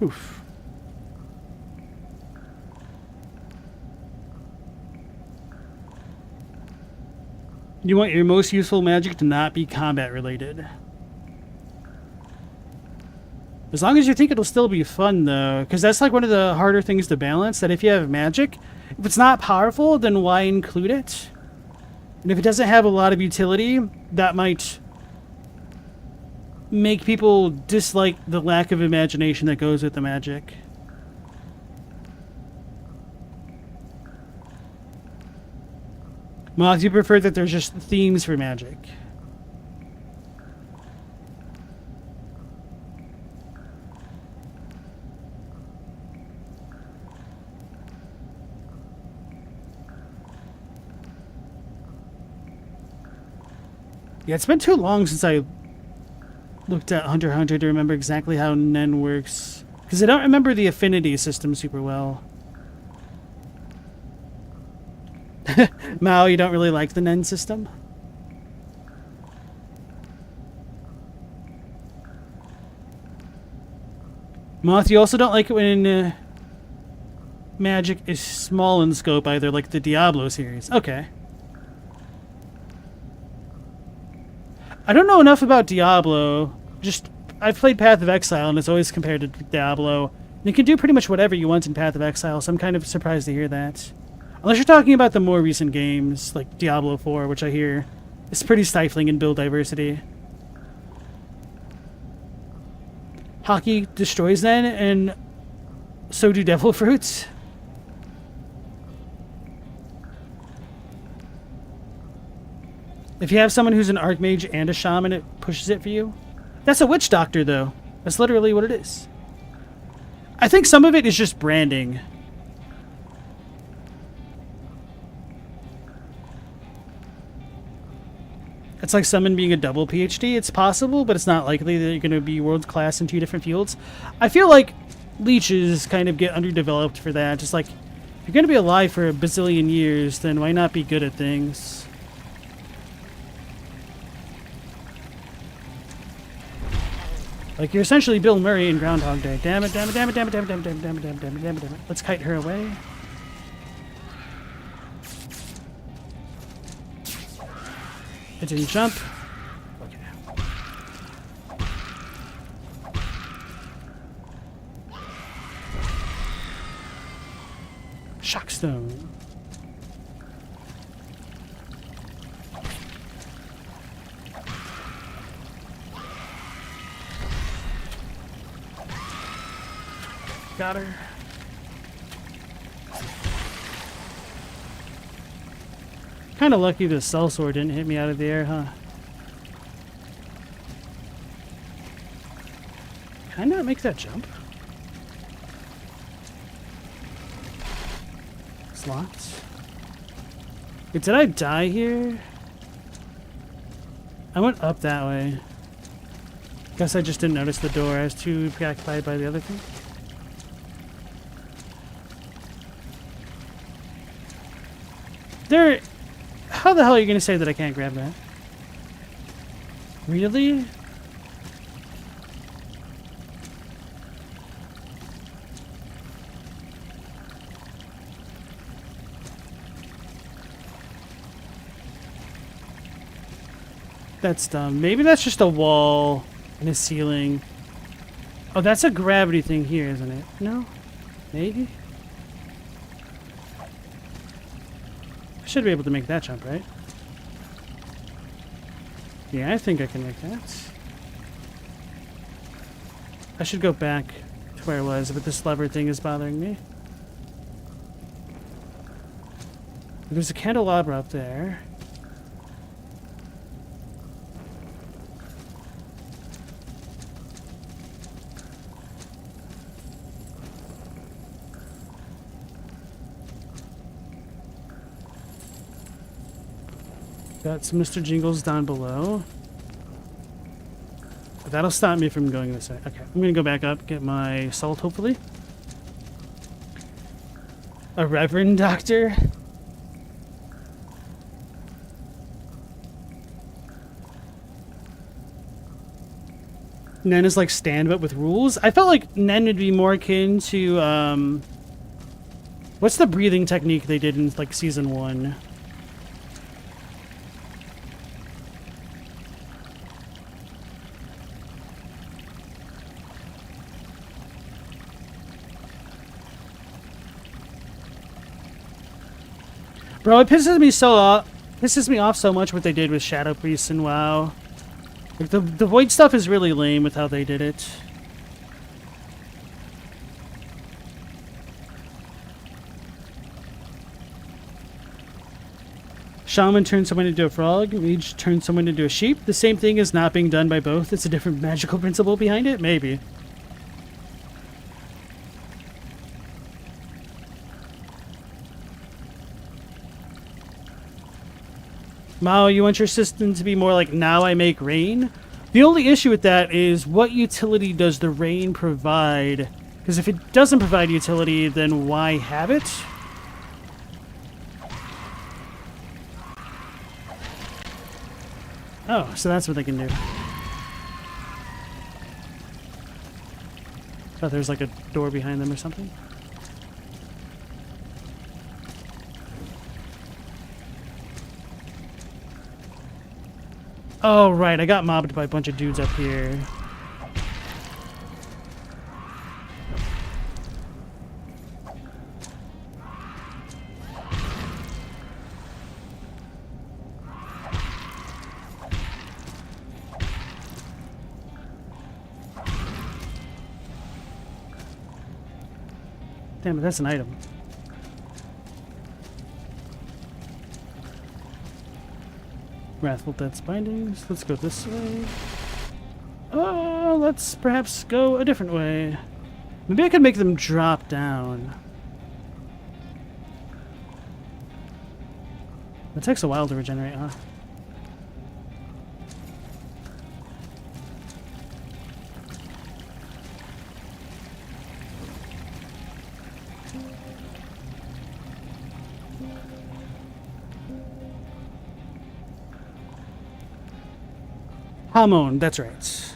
Oof. You want your most useful magic to not be combat related. As long as you think it'll still be fun, though, because that's like one of the harder things to balance, that if you have magic, if it's not powerful, then why include it? And if it doesn't have a lot of utility, that might make people dislike the lack of imagination that goes with the magic. Moth, you prefer that there's just themes for magic? Yeah, it's been too long since I looked at Hunter x Hunter to remember exactly how Nen works. Because I don't remember the affinity system super well. Mao, you don't really like the Nen system? Moth, you also don't like it when magic is small in scope either, like the Diablo series. Okay. I don't know enough about Diablo. Just, I've played Path of Exile, and it's always compared to Diablo. You can do pretty much whatever you want in Path of Exile, so I'm kind of surprised to hear that. Unless you're talking about the more recent games, like Diablo 4, which I hear is pretty stifling in build diversity. Hockey destroys then, and so do devil fruits. If you have someone who's an archmage and a shaman, it pushes it for you. That's a witch doctor, though. That's literally what it is. I think some of it is just branding. It's like someone being a double PhD. It's possible, but it's not likely that you're going to be world class in two different fields. I feel like leeches kind of get underdeveloped for that. Just like, if you're going to be alive for a bazillion years, then why not be good at things? Like, you're essentially Bill Murray in Groundhog Day. Damn it, damn it, damn it, damn it, damn it, damn it, damn it, damn it, damn it, damn it, damn it, damn it. Let's kite her away. It didn't jump. Okay. Shockstone. Got her. Kind of lucky the cell sword didn't hit me out of the air, huh? Can I not make that jump? Slots? Wait, did I die here? I went up that way. Guess I just didn't notice the door. I was too preoccupied by the other thing. There... How the hell are you going to say that I can't grab that? Really? That's dumb. Maybe that's just a wall and a ceiling. Oh, that's a gravity thing here, isn't it? No? Maybe? should be able to make that jump, right? Yeah, I think I can make that. I should go back to where I was, but this lever thing is bothering me. There's a candelabra up there. Got some Mr. Jingles down below. But that'll stop me from going this way. Okay, I'm gonna go back up, get my salt, hopefully. A reverend doctor? Nen is like Stan, but with rules. I felt like Nen would be more akin to, what's the breathing technique they did in, like, Season 1? Bro, it pisses me off so much what they did with Shadow Priests and WoW. Like the Void stuff is really lame with how they did it. Shaman turns someone into a frog. Mage turns someone into a sheep. The same thing is not being done by both. It's a different magical principle behind it? Maybe. Mao, you want your system to be more like now I make rain? The only issue with that is what utility does the rain provide? Because if it doesn't provide utility, then why have it? Oh, so that's what they can do. Thought there's like a door behind them or something. Oh, right. I got mobbed by a bunch of dudes up here. Damn it, that's an item. Wrathful Death's Bindings. Let's go this way. Oh, let's perhaps go a different way. Maybe I could make them drop down. It takes a while to regenerate, huh? Hamon, that's right.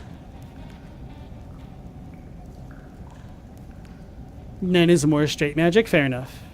Nen is more straight magic, fair enough.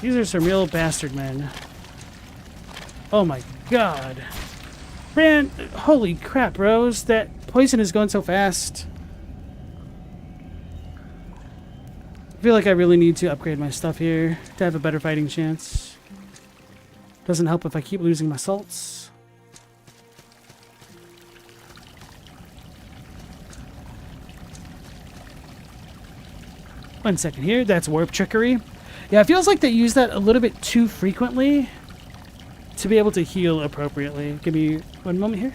These are some real bastard men. Oh my god. Man, holy crap, bros. That poison is going so fast. I feel like I really need to upgrade my stuff here to have a better fighting chance. Doesn't help if I keep losing my salts. One second here. That's warp trickery. Yeah, it feels like they use that a little bit too frequently to be able to heal appropriately. Give me one moment here.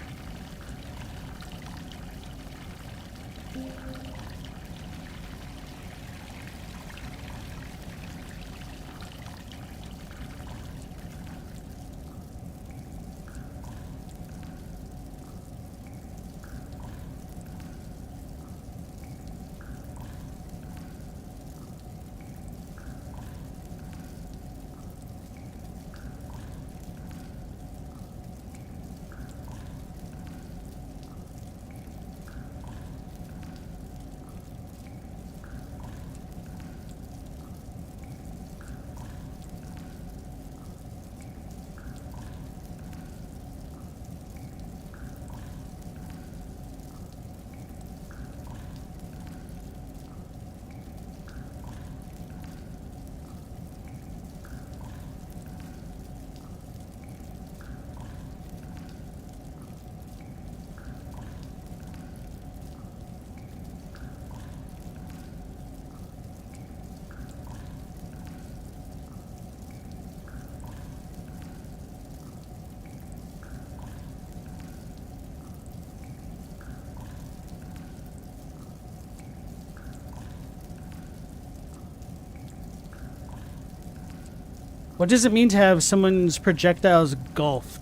What does it mean to have someone's projectiles golf?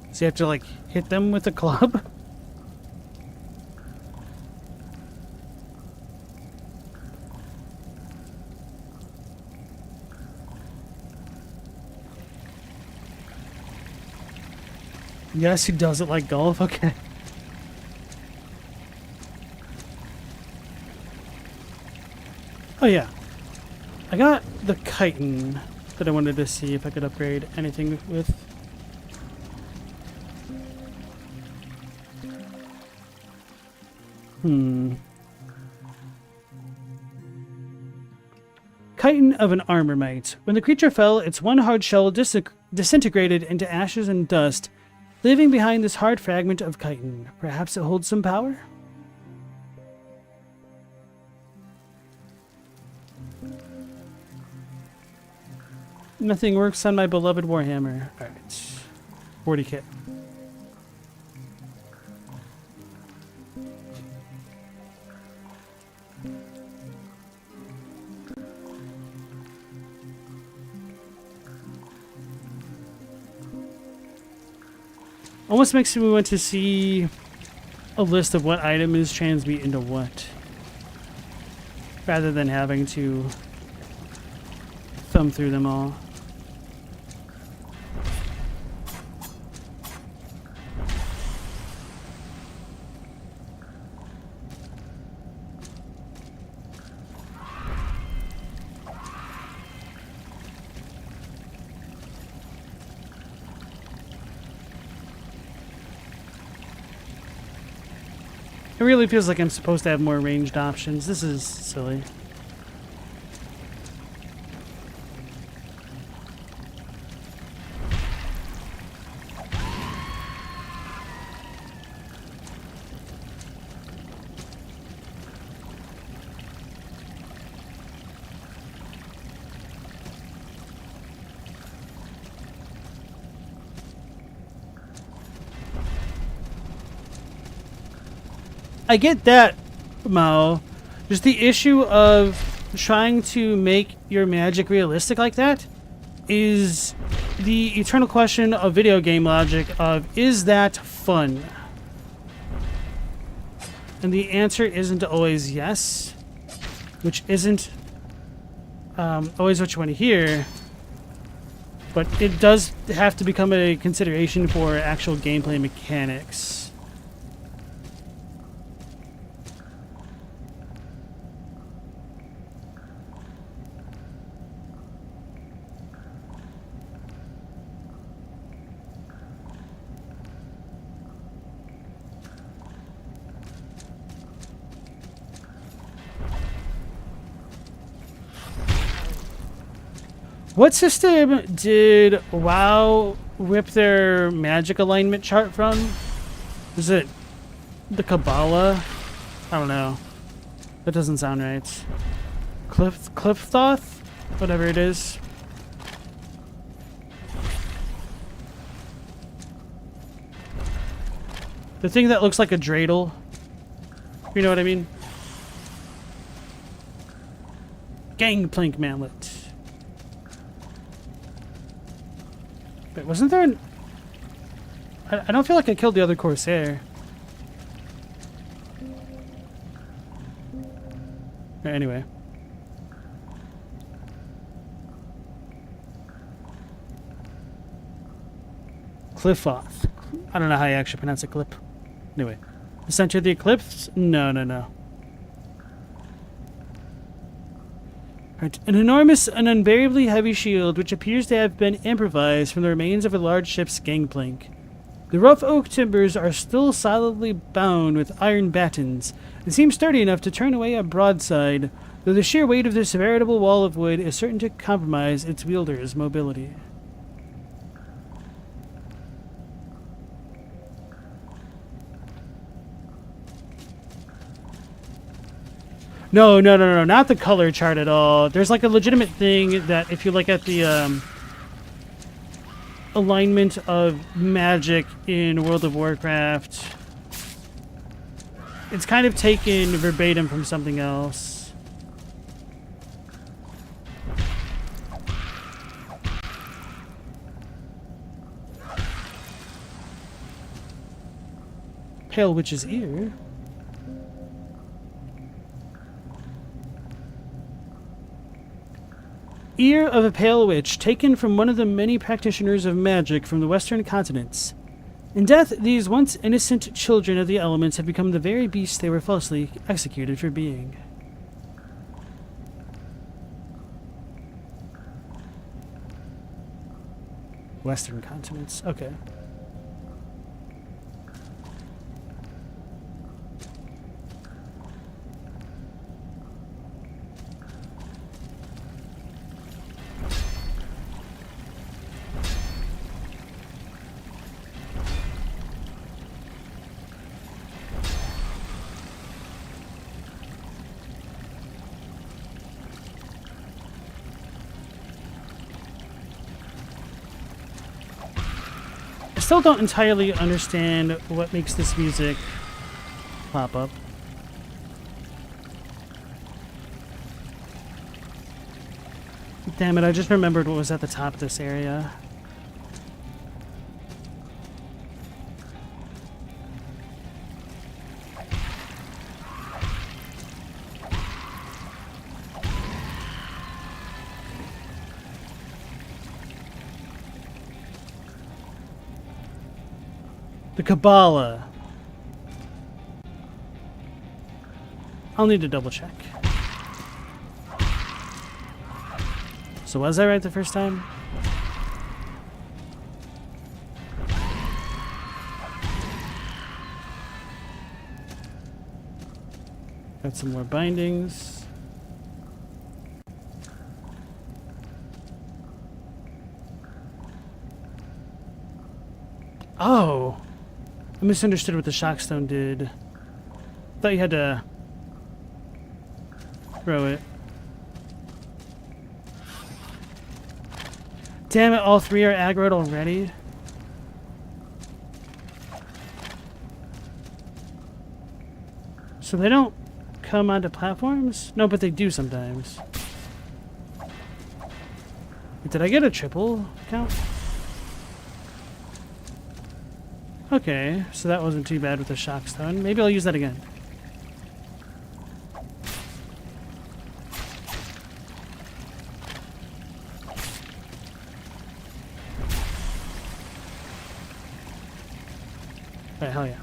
Does he have to, like, hit them with a club? Yes, he does it like golf? Okay. Oh, yeah. I got the chitin that I wanted to see if I could upgrade anything with. Chitin of an armor mite. When the creature fell, its one hard shell disintegrated into ashes and dust, leaving behind this hard fragment of chitin. Perhaps it holds some power? Nothing works on my beloved Warhammer. Alright. 40 kit. Almost makes me want to see a list of what item is transmute into what, rather than having to thumb through them all. It really feels like I'm supposed to have more ranged options. This is silly. I get that, Mao. Just the issue of trying to make your magic realistic like that is the eternal question of video game logic of, is that fun? And the answer isn't always yes, which isn't always what you want to hear, but it does have to become a consideration for actual gameplay mechanics. What system did WoW whip their magic alignment chart from? Is it the Kabbalah? I don't know. That doesn't sound right. Cliffthoth? Whatever it is. The thing that looks like a dreidel. You know what I mean? Gangplank Manlet. Wait, wasn't there an... I don't feel like I killed the other Corsair. Anyway. Cliffoth. I don't know how you actually pronounce it, Clip. Anyway. The center of the eclipse? No. Right. An enormous and unbearably heavy shield which appears to have been improvised from the remains of a large ship's gangplank. The rough oak timbers are still solidly bound with iron battens and seem sturdy enough to turn away a broadside, though the sheer weight of this veritable wall of wood is certain to compromise its wielder's mobility. No, not the color chart at all. There's like a legitimate thing that if you look at the alignment of magic in World of Warcraft, it's kind of taken verbatim from something else. Pale Witch's Ear. Ear of a Pale Witch, taken from one of the many practitioners of magic from the western continents. In death, these once innocent children of the elements have become the very beasts they were falsely executed for being. Western continents, okay. I still don't entirely understand what makes this music pop up. Damn it, I just remembered what was at the top of this area. The Kabbalah. I'll need to double check. So was I right the first time? Got some more bindings. Oh! I misunderstood what the Shockstone did. Thought you had to throw it. Damn it, all three are aggroed already? So they don't come onto platforms? No, but they do sometimes. Did I get a triple count? Okay, so that wasn't too bad with the Shockstone. Maybe I'll use that again. Alright, hell yeah.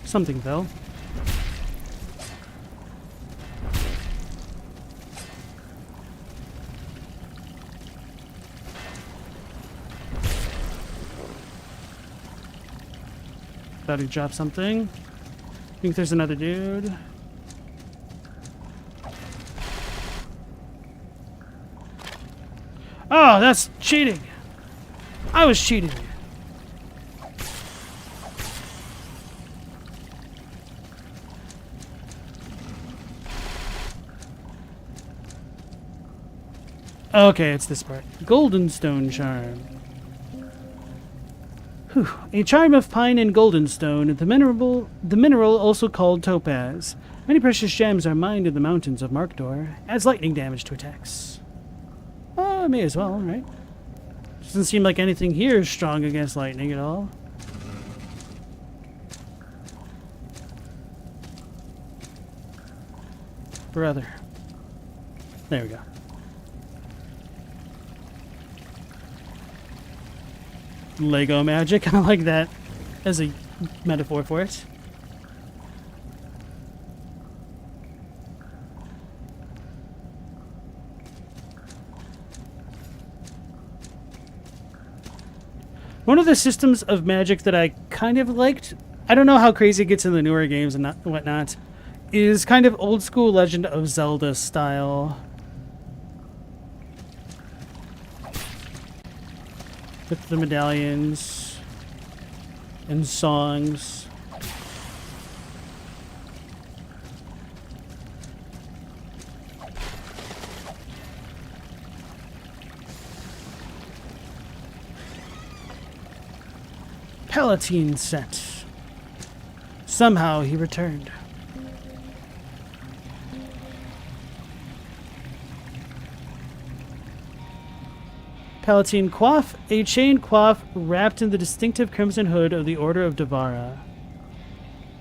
Something fell. Thought he dropped something. Think there's another dude. Oh, that's cheating. I was cheating. Okay, it's this part. Golden Stone Charm. Whew. A charm of pine and golden stone, the mineral also called topaz. Many precious gems are mined in the mountains of Markdor. Adds lightning damage to attacks. Oh, may as well, right? Doesn't seem like anything here is strong against lightning at all. Brother. There we go. Lego magic. I like that as a metaphor for it. One of the systems of magic that I kind of liked, I don't know how crazy it gets in the newer games and whatnot, is kind of old school Legend of Zelda style. With the medallions and songs. Palatine sent. Somehow he returned. Palatine coif, a chain coif wrapped in the distinctive crimson hood of the Order of Devara.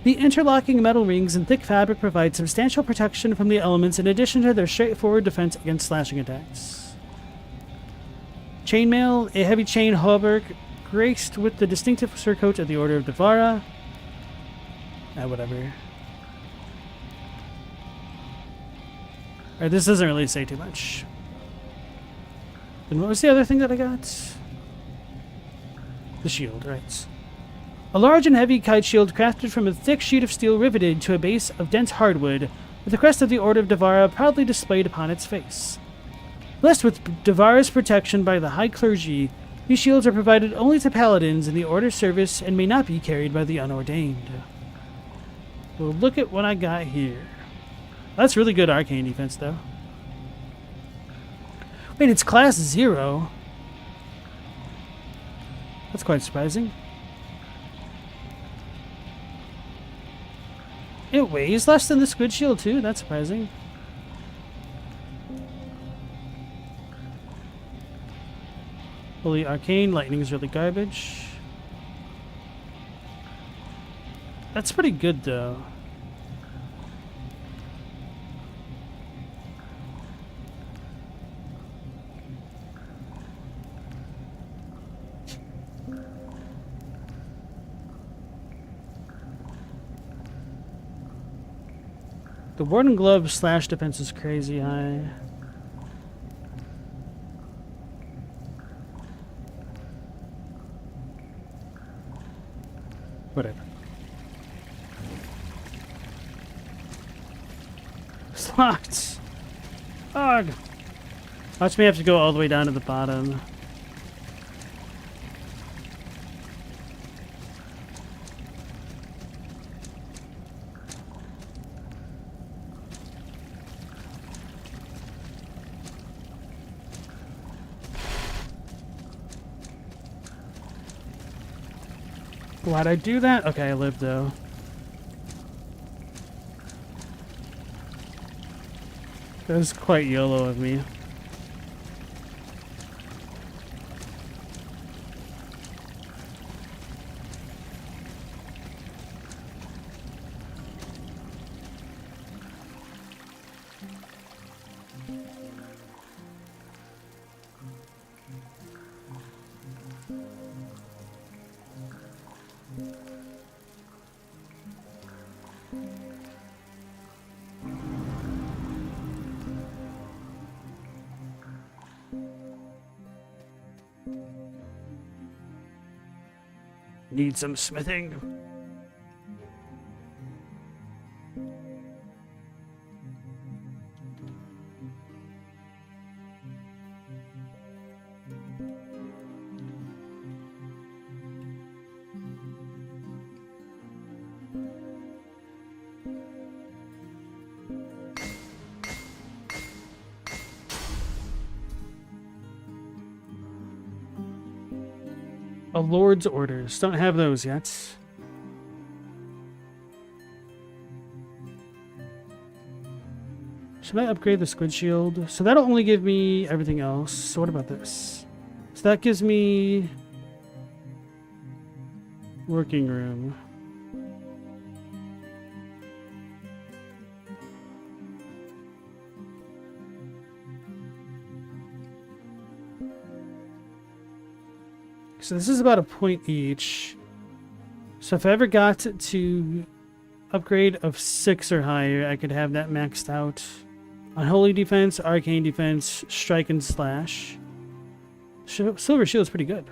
The interlocking metal rings and thick fabric provide substantial protection from the elements in addition to their straightforward defense against slashing attacks. Chainmail, a heavy chain hauberk graced with the distinctive surcoat of the Order of Devara. Whatever. Alright, this doesn't really say too much. And what was the other thing that I got? The shield, right. A large and heavy kite shield crafted from a thick sheet of steel riveted to a base of dense hardwood, with the crest of the Order of Devara proudly displayed upon its face. Blessed with Devara's protection by the High Clergy, these shields are provided only to paladins in the Order's service and may not be carried by the unordained. Well, look at what I got here. That's really good arcane defense, though. Wait, it's class 0. That's quite surprising. It weighs less than the squid shield, too. That's surprising. Fully arcane. Lightning is really garbage. That's pretty good, though. The Warden Glove slash defense is crazy high. Whatever. It's locked. Ugh. Watch me have to go all the way down to the bottom. Why'd I do that? Okay, I lived though. That was quite YOLO of me. Need some smithing. A Lord's Orders. Don't have those yet. Should I upgrade the Squid Shield? So that'll only give me everything else. So what about this? So that gives me working room. So this is about a point each. So if I ever got to upgrade of 6 or higher, I could have that maxed out. Unholy defense, arcane defense, strike and slash. Silver shield is pretty good.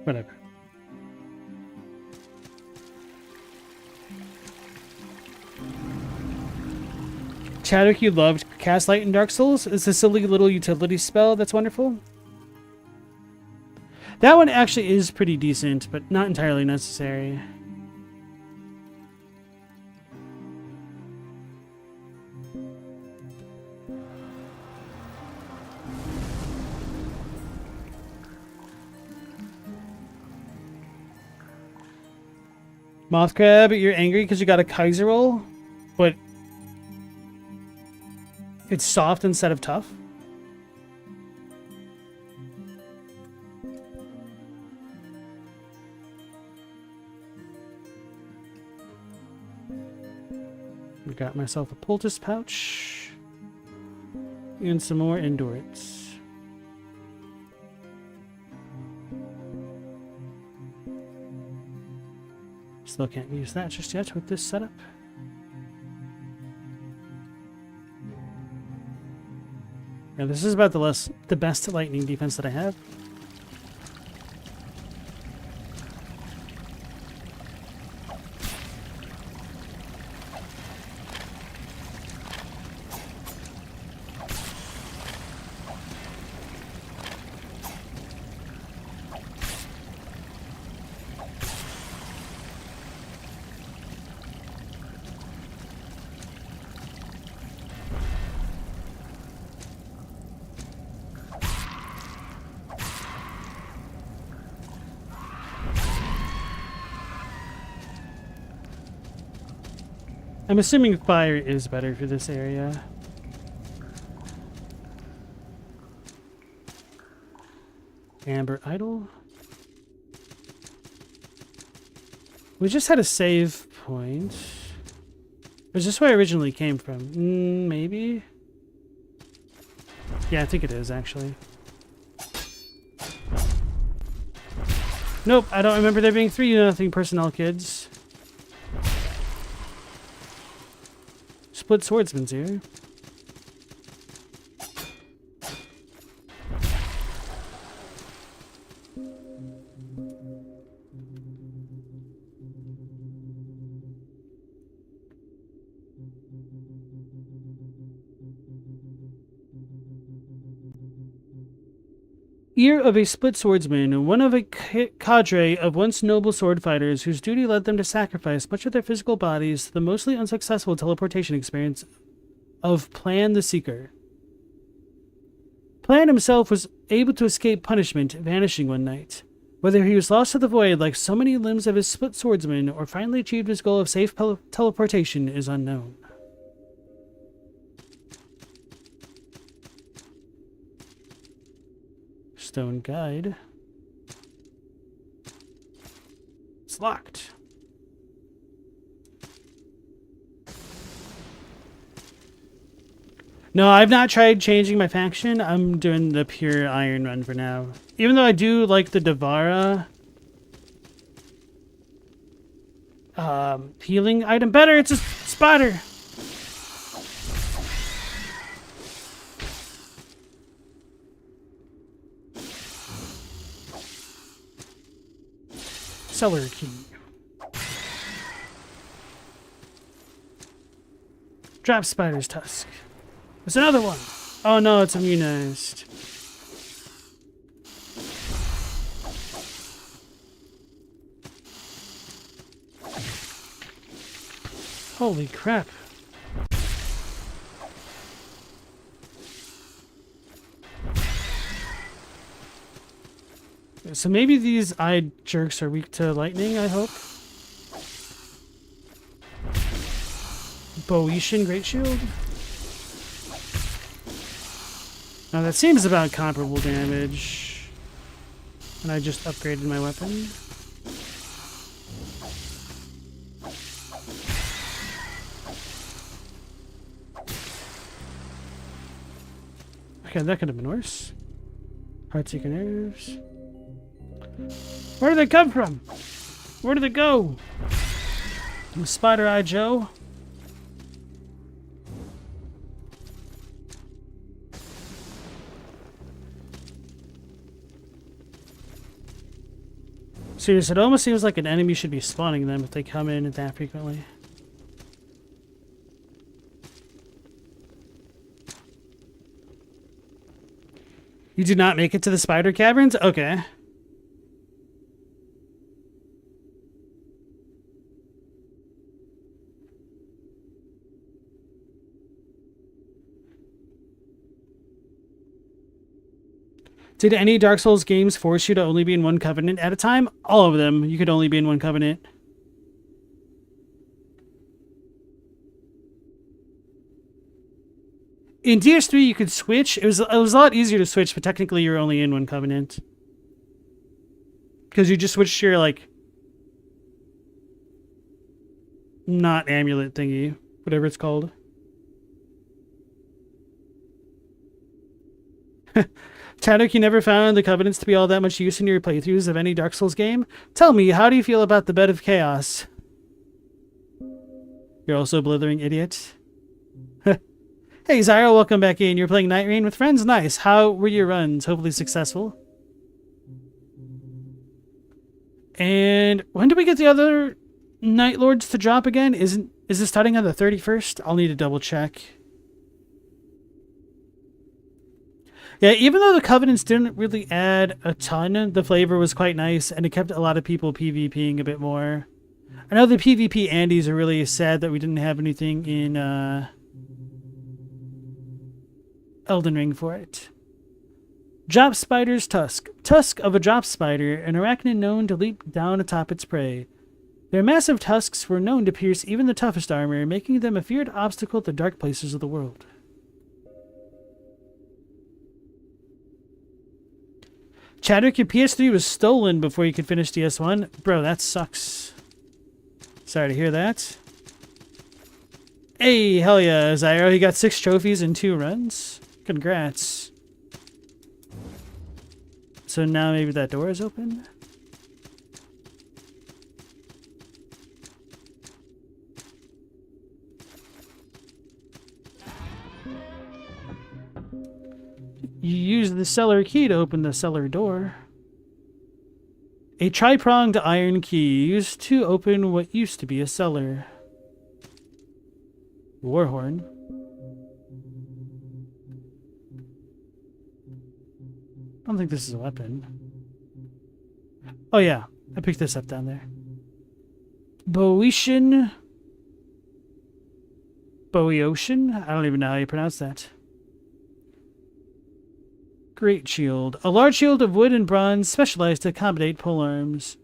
Whatever. Chadwick, you loved Cast Light in Dark Souls. It's a silly little utility spell that's wonderful. That one actually is pretty decent, but not entirely necessary. Moth Crab, you're angry because you got a Kaiser roll, but it's soft instead of tough. I got myself a poultice pouch and some more endurance. Still can't use that just yet with this setup. Yeah, this is about the best lightning defense that I have. I'm assuming fire is better for this area. Amber Idol. We just had a save point. Is this where I originally came from? Maybe? Yeah, I think it is, actually. Nope, I don't remember there being 3-0 personnel, kids. Split swordsman's here. Ear of a split swordsman, one of a cadre of once noble sword fighters whose duty led them to sacrifice much of their physical bodies to the mostly unsuccessful teleportation experience of Plan the Seeker. Plan himself was able to escape punishment, vanishing one night. Whether he was lost to the void like so many limbs of his split swordsman or finally achieved his goal of safe teleportation is unknown. Stone guide. It's locked. No, I've not tried changing my faction. I'm doing the pure iron run for now. Even though I do like the Devara healing item better, it's a spider. Cellar key. Drop spider's tusk. There's another one. Oh no, it's immunized. Holy crap. So maybe these eye jerks are weak to lightning, I hope. Boeotian Great Shield? Now that seems about comparable damage. And I just upgraded my weapon. Okay, that could have been worse. Heartseeker nerves. Where did they come from? Where did they go? Spider Eye Joe. Seriously, it almost seems like an enemy should be spawning them if they come in that frequently. You did not make it to the spider caverns? Okay. Did any Dark Souls games force you to only be in one covenant at a time? All of them. You could only be in one covenant. In DS3, you could switch. It was a lot easier to switch, but technically you're only in one covenant. Because you just switched your, like, not amulet thingy. Whatever it's called. Tadok, you never found the covenants to be all that much use in your playthroughs of any Dark Souls game? Tell me, how do you feel about the Bed of Chaos? You're also a blithering idiot. Hey, Zyro, welcome back in. You're playing Night Rain with friends? Nice. How were your runs? Hopefully successful. And when do we get the other Night Lords to drop again? Is it starting on the 31st? I'll need to double check. Yeah, even though the Covenants didn't really add a ton, the flavor was quite nice, and it kept a lot of people PvPing a bit more. I know the PvP Andes are really sad that we didn't have anything in Elden Ring for it. Drop Spider's Tusk. Tusk of a drop spider, an arachnid known to leap down atop its prey. Their massive tusks were known to pierce even the toughest armor, making them a feared obstacle to dark places of the world. Chadwick, your PS3 was stolen before you could finish DS1. Bro, that sucks. Sorry to hear that. Hey, hell yeah, Zyro. He got 6 trophies in 2 runs. Congrats. So now maybe that door is open? You use the cellar key to open the cellar door. A tri-pronged iron key used to open what used to be a cellar. Warhorn. I don't think this is a weapon. Oh yeah, I picked this up down there. Boeotian. I don't even know how you pronounce that. Great shield. A large shield of wood and bronze specialized to accommodate polearms.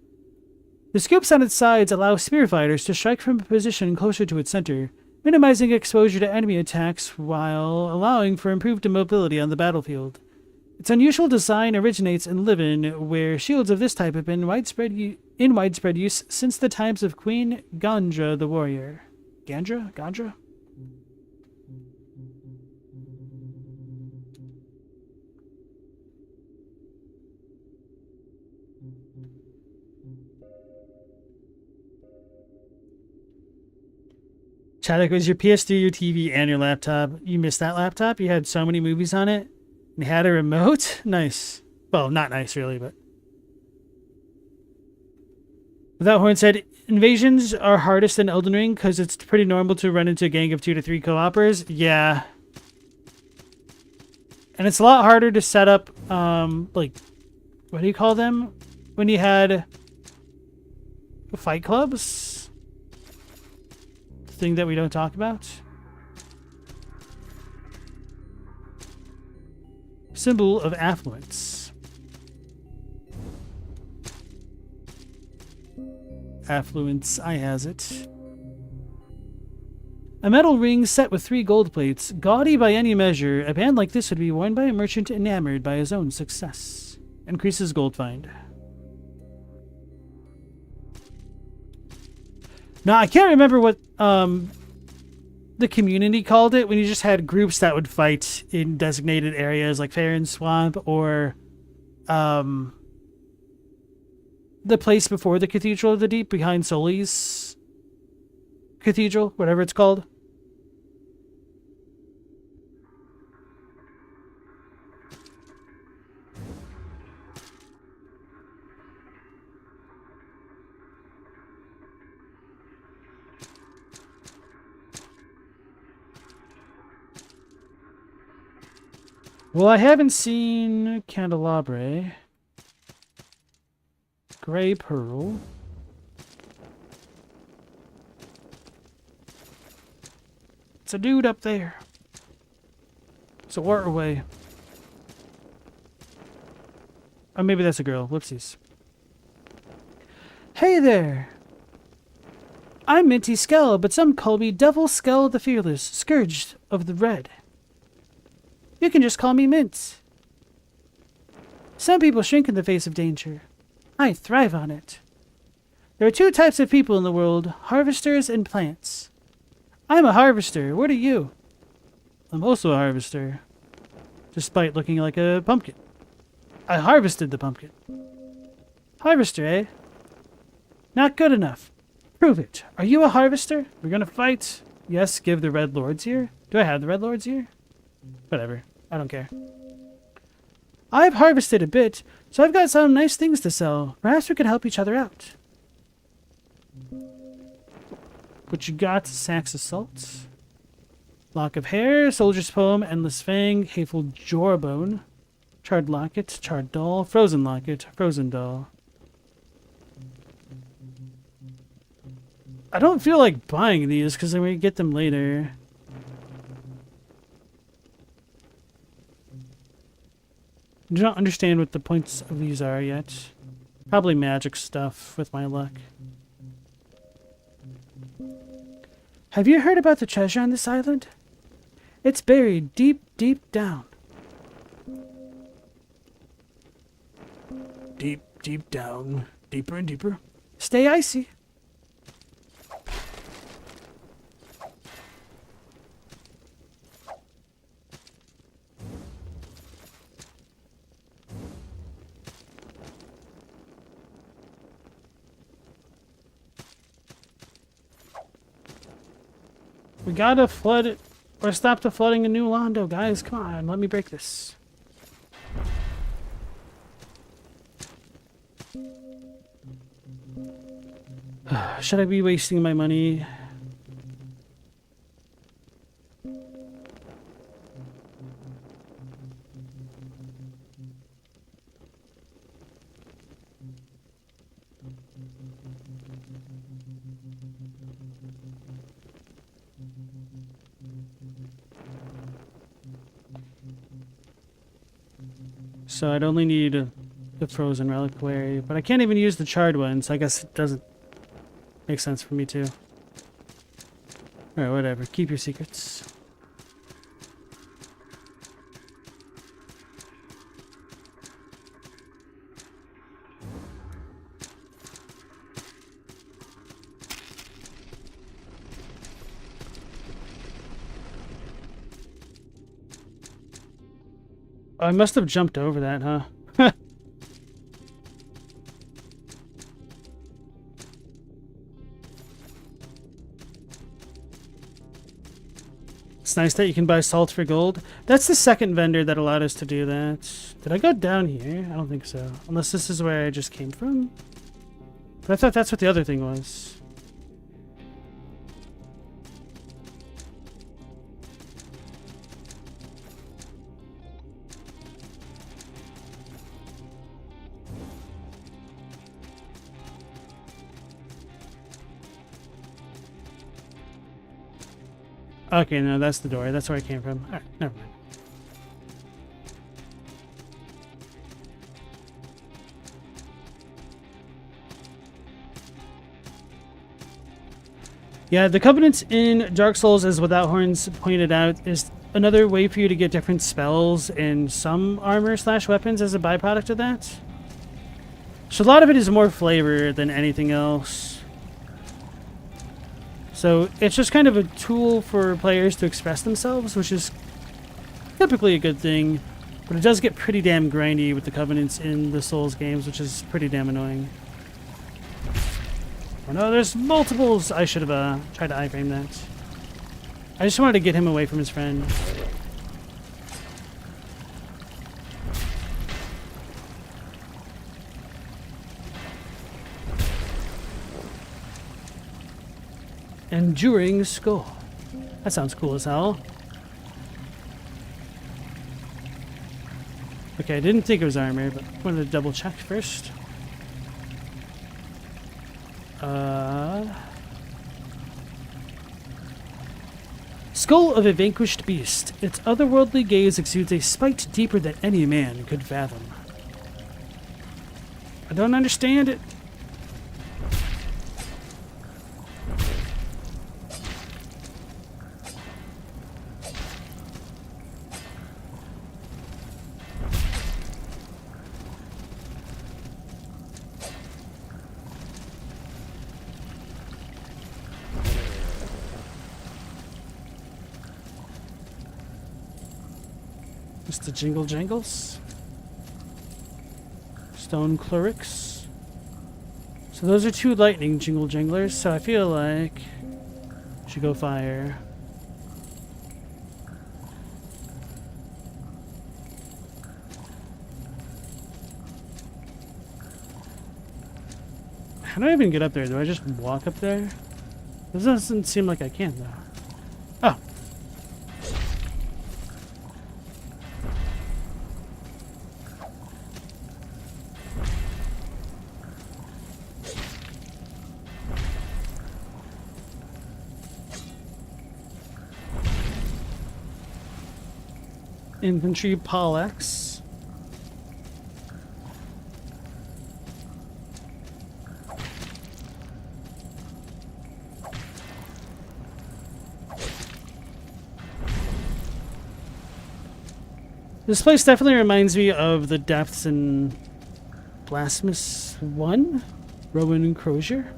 The scoops on its sides allow spear fighters to strike from a position closer to its center, minimizing exposure to enemy attacks while allowing for improved mobility on the battlefield. Its unusual design originates in Livin, where shields of this type have been in widespread use since the times of Queen Gandra the warrior. Gandra? Chadwick, was your PS3, your TV, and your laptop? You missed that laptop? You had so many movies on it? And you had a remote? Nice. Well, not nice, really, but... Without Horn said, invasions are hardest in Elden Ring because it's pretty normal to run into a gang of 2 to 3 co-opers. Yeah. And it's a lot harder to set up, like, what do you call them? When you had fight clubs? Thing that we don't talk about. Symbol of affluence. Affluence, I has it. A metal ring set with 3 gold plates, gaudy by any measure. A band like this would be worn by a merchant enamored by his own success. Increases gold find. Now, I can't remember what the community called it when you just had groups that would fight in designated areas like Fair and Swamp or the place before the Cathedral of the Deep behind Sully's Cathedral, whatever it's called. Well, I haven't seen Candelabre. Gray Pearl. It's a dude up there. It's a waterway. Oh, maybe that's a girl. Whoopsies. Hey there! I'm Minty Skell, but some call me Devil Skell the Fearless, Scourge of the Red. You can just call me Mint. Some people shrink in the face of danger. I thrive on it. There are two types of people in the world, harvesters and plants. I'm a harvester. What are you? I'm also a harvester, despite looking like a pumpkin. I harvested the pumpkin. Harvester, eh? Not good enough. Prove it. Are you a harvester? We're gonna fight. Yes, give the Red Lord's here. Do I have the Red Lord's here? Whatever. I don't care. I've harvested a bit, so I've got some nice things to sell. Perhaps we could help each other out. What you got? Sacks of salt. Lock of hair, soldier's poem, endless fang, hateful jawbone. Charred locket, charred doll, frozen locket, frozen doll. I don't feel like buying these because I'm going to get them later. I do not understand what the points of these are yet. Probably magic stuff with my luck. Have you heard about the treasure on this island? It's buried deep, deep down. Deep, deep down. Deeper and deeper. Stay icy. We gotta flood it, or stop the flooding in New Londo, guys. Come on, let me break this. Should I be wasting my money? So I'd only need the frozen reliquary, but I can't even use the charred one, so I guess it doesn't make sense for me to. Alright, whatever. Keep your secrets. I must have jumped over that, huh? It's nice that you can buy salt for gold. That's the second vendor that allowed us to do that. Did I go down here? I don't think so. Unless this is where I just came from. But I thought that's what the other thing was. Okay, no, that's the door. That's where I came from. Alright, never mind. Yeah, the Covenants in Dark Souls, as Without Horns pointed out, is another way for you to get different spells and some armor / weapons as a byproduct of that. So a lot of it is more flavor than anything else. So it's just kind of a tool for players to express themselves, which is typically a good thing. But it does get pretty damn grindy with the Covenants in the Souls games, which is pretty damn annoying. Oh no, there's multiples! I should have tried to iframe that. I just wanted to get him away from his friend. Enduring Skull. That sounds cool as hell. Okay, I didn't think it was armor, but I wanted to double check first. Skull of a vanquished beast. Its otherworldly gaze exudes a spite deeper than any man could fathom. I don't understand it. Mr. Jingle Jangles. Stone Clerics. So those are 2 lightning jingle janglers, so I feel like I should go fire. How do I even get up there? Do I just walk up there? This doesn't seem like I can, though. Oh. Infantry Poleaxe. This place definitely reminds me of the depths in Blasphemous 1, Rowan and Crozier.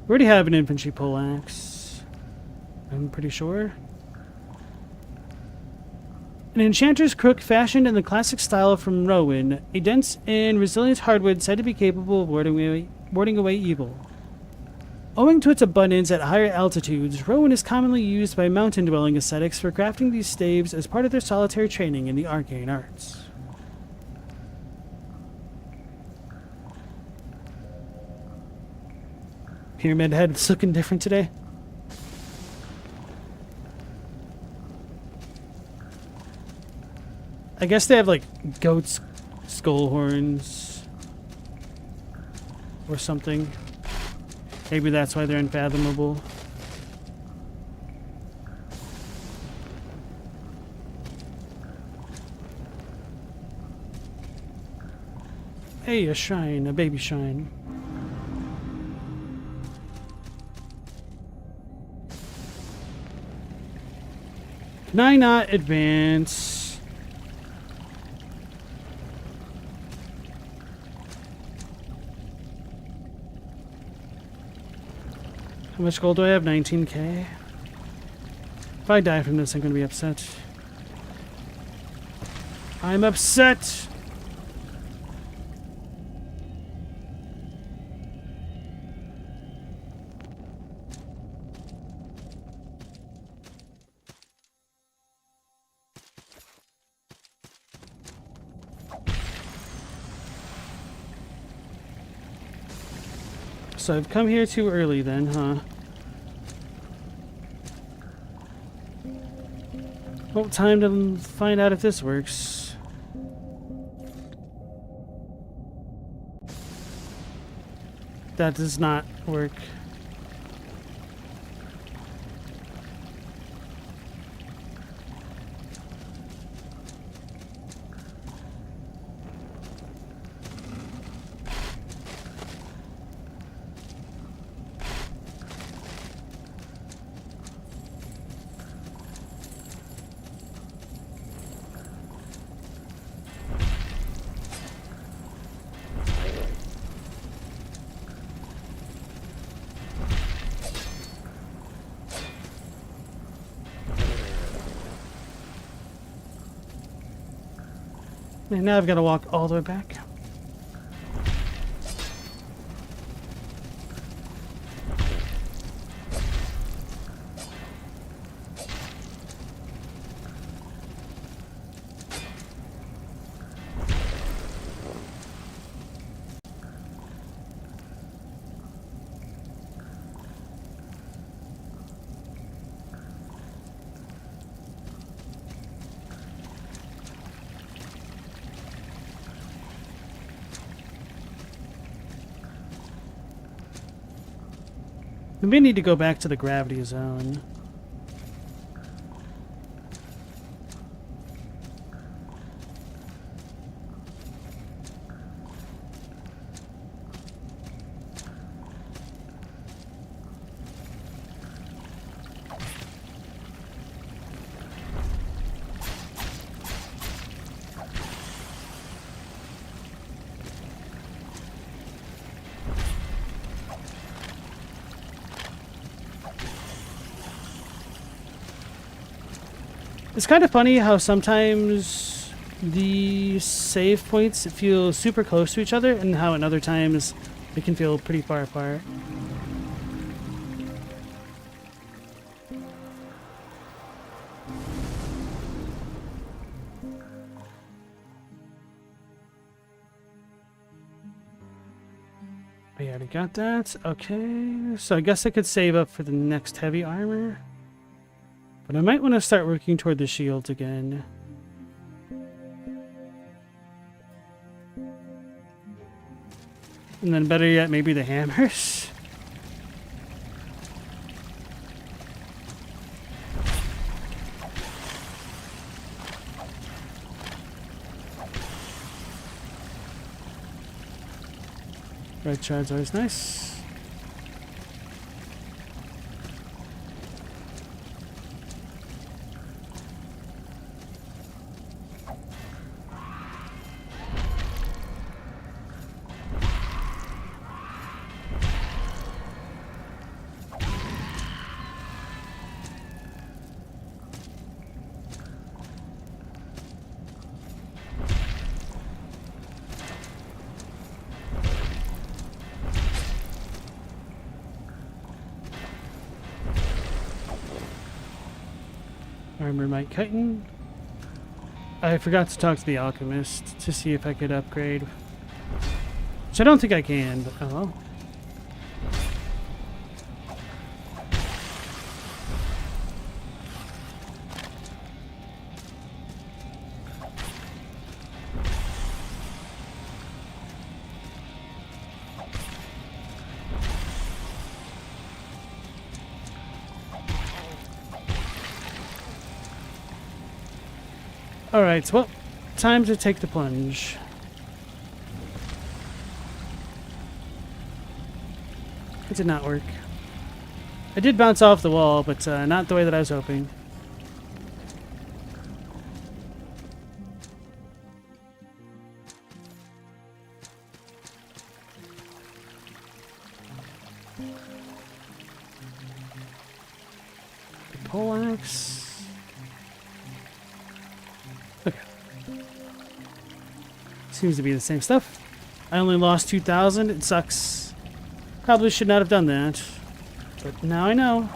We already have an infantry poleaxe, I'm pretty sure. An enchanter's crook fashioned in the classic style from Rowan, a dense and resilient hardwood said to be capable of warding away evil. Owing to its abundance at higher altitudes, Rowan is commonly used by mountain-dwelling ascetics for crafting these staves as part of their solitary training in the arcane arts. Pyramid Head's looking different today. I guess they have like goats' skull horns or something. Maybe that's why they're unfathomable. Hey, a shrine, a baby shrine. Can I not advance? How much gold do I have? 19k. If I die from this, I'm going to be upset. I'm upset! So I've come here too early then, huh? Well, time to find out if this works. That does not work. And now I've got to walk all the way back. We may need to go back to the gravity zone. It's kind of funny how sometimes the save points feel super close to each other and how in other times they can feel pretty far apart. I already got that. Okay, so I guess I could save up for the next heavy armor. But I might want to start working toward the shields again. And then better yet, maybe the hammers. Red shard's always nice. Armor might chitin. I forgot to talk to the alchemist to see if I could upgrade. Which I don't think I can, but oh well. Alright, well, time to take the plunge. It did not work. I did bounce off the wall, but not the way that I was hoping. The poleaxe. Okay. Seems to be the same stuff. I only lost 2,000. It sucks. Probably should not have done that. But now I know.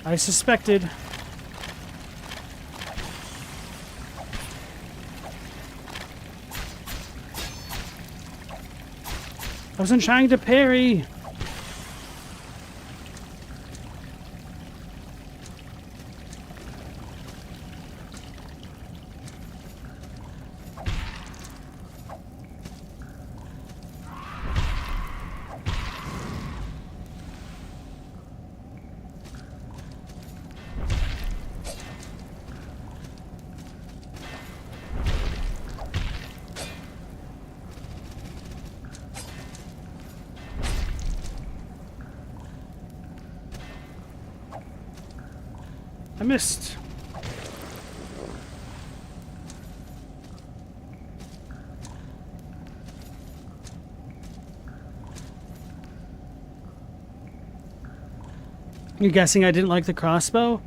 I suspected. I wasn't trying to parry. I missed. You're guessing I didn't like the crossbow?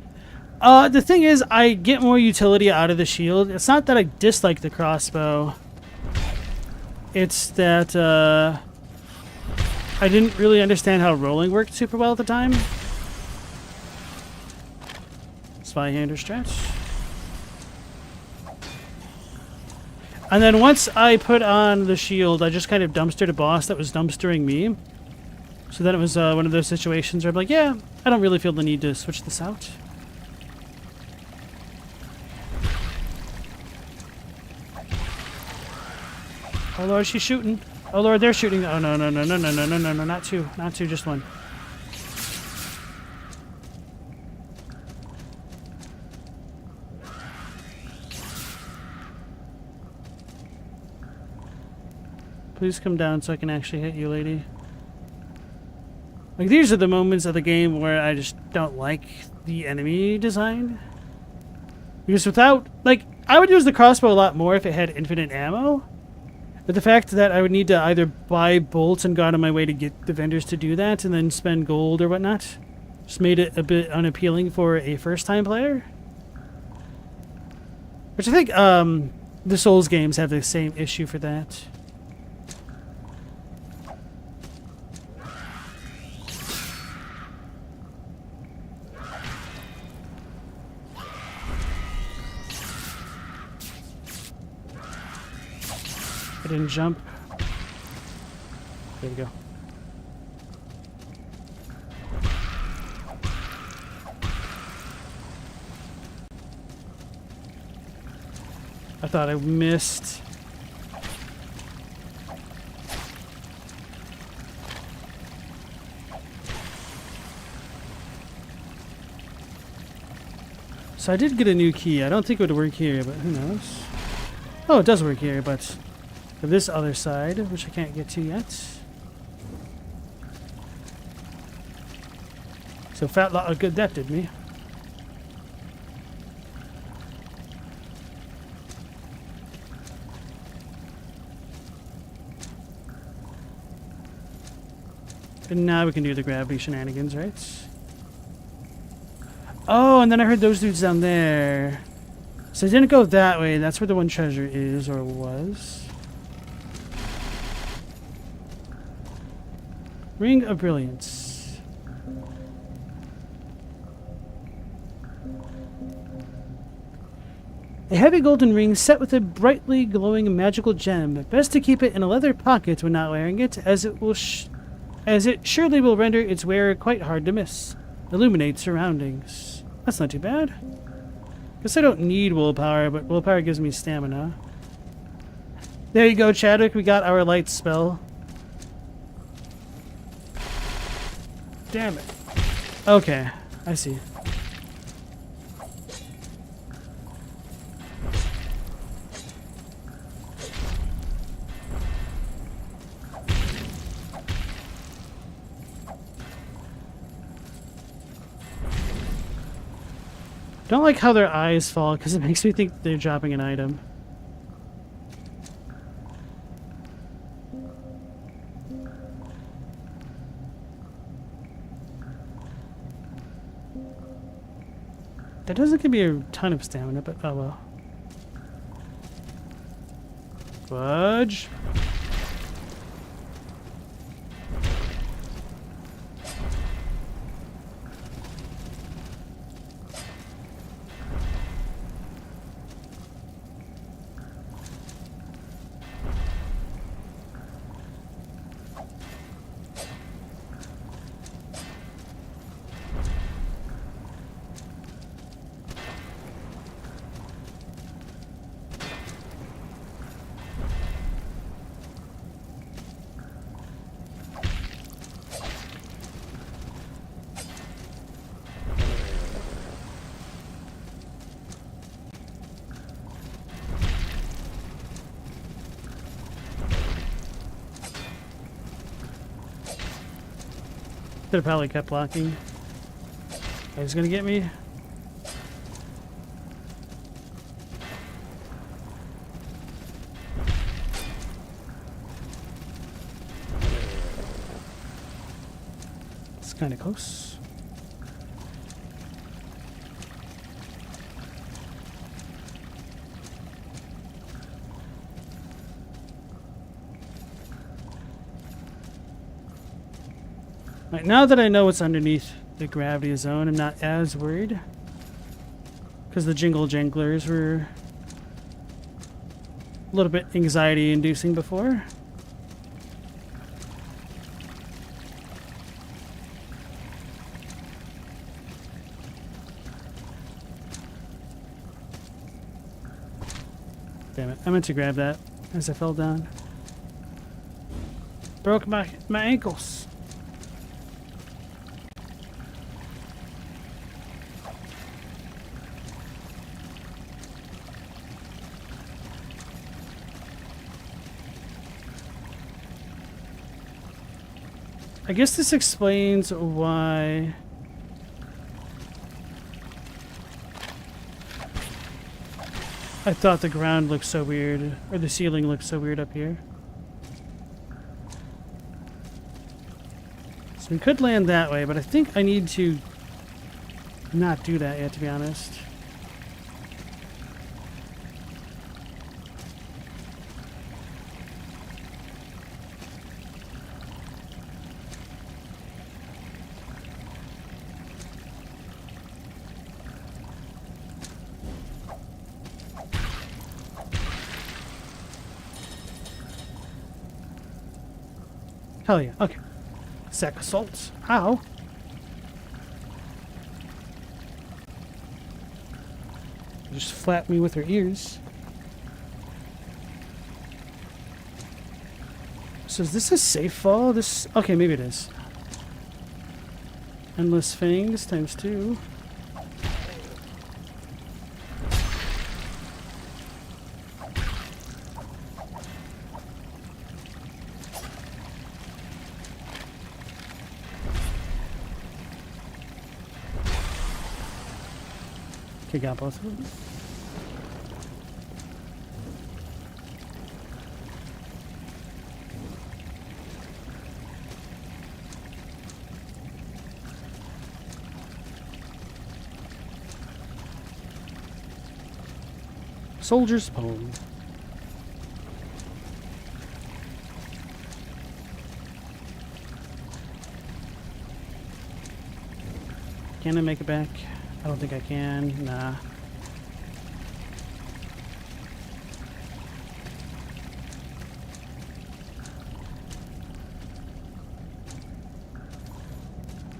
The thing is, I get more utility out of the shield. It's not that I dislike the crossbow. It's that, I didn't really understand how rolling worked super well at the time. Spy-hander stretch. And then once I put on the shield, I just kind of dumpstered a boss that was dumpstering me. So then it was one of those situations where I'm like, yeah, I don't really feel the need to switch this out. Oh lord, she's shooting. Oh lord, they're shooting. Oh no, no, no, no, no, no, no, no, no, not two. Not two, just one. Please come down so I can actually hit you, lady. Like, these are the moments of the game where I just don't like the enemy design. Because without, like, I would use the crossbow a lot more if it had infinite ammo. But the fact that I would need to either buy bolts and go out of my way to get the vendors to do that and then spend gold or whatnot just made it a bit unappealing for a first-time player. Which I think the Souls games have the same issue for that. I didn't jump. There we go. I thought I missed. So I did get a new key. I don't think it would work here, but who knows? Oh, it does work here, but for this other side, which I can't get to yet. So fat lot of good that did me. And now we can do the gravity shenanigans, right? Oh, and then I heard those dudes down there. So I didn't go that way. That's where the one treasure is, or was. Ring of Brilliance. A heavy golden ring set with a brightly glowing magical gem. Best to keep it in a leather pocket when not wearing it, as it surely will render its wearer quite hard to miss. Illuminate surroundings. That's not too bad. Guess I don't need willpower, but willpower gives me stamina. There you go, Chadwick. We got our light spell. Damn it. Okay, I see. Don't like how their eyes fall because it makes me think they're dropping an item. That doesn't give me a ton of stamina, but oh well. Fudge. Could have probably kept blocking. He's gonna get me. It's kind of close. Right, now that I know what's underneath the gravity zone, I'm not as worried. Because the jingle janglers were a little bit anxiety inducing before. Damn it, I meant to grab that as I fell down. Broke my ankles. I guess this explains why I thought the ground looked so weird, or the ceiling looked so weird up here. So we could land that way, but I think I need to not do that yet, to be honest. Hell yeah. Okay. Sack of salt. Ow. Just flap me with her ears. So is this a safe fall? This... Okay, maybe it is. Endless fangs times 2. Okay, got both of them. Soldier's Poem. Can I make it back? I don't think I can. Nah.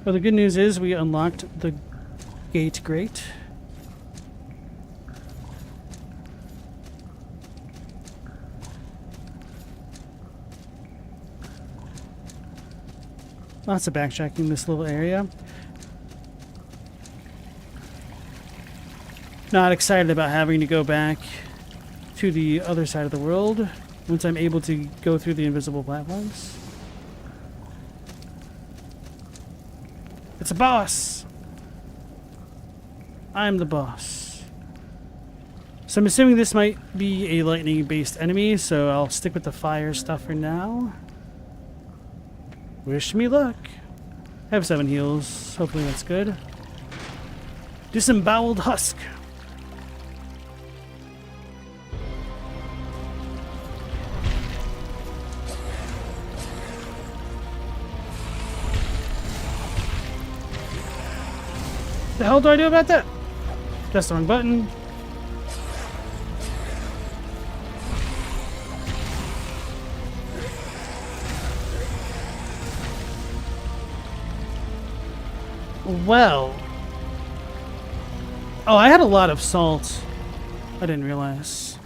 Well, the good news is we unlocked the gate grate. Lots of backtracking this little area. Not excited about having to go back to the other side of the world once I'm able to go through the invisible platforms. It's a boss! I'm the boss. So I'm assuming this might be a lightning-based enemy, so I'll stick with the fire stuff for now. Wish me luck. I have 7 heals. Hopefully that's good. Disemboweled husk. The hell do I do about that? Press the wrong button. Well. Oh, I had a lot of salt. I didn't realize.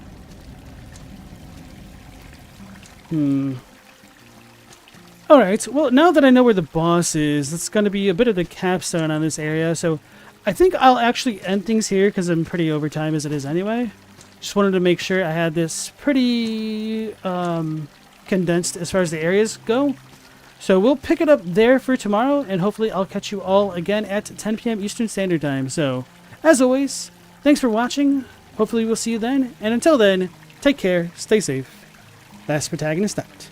Alright, well, now that I know where the boss is, that's going to be a bit of the capstone on this area, so I think I'll actually end things here because I'm pretty over time as it is anyway. Just wanted to make sure I had this pretty condensed as far as the areas go. So we'll pick it up there for tomorrow, and hopefully I'll catch you all again at 10 p.m. Eastern Standard Time. So, as always, thanks for watching. Hopefully we'll see you then, and until then, take care, stay safe. LastProtagonist out.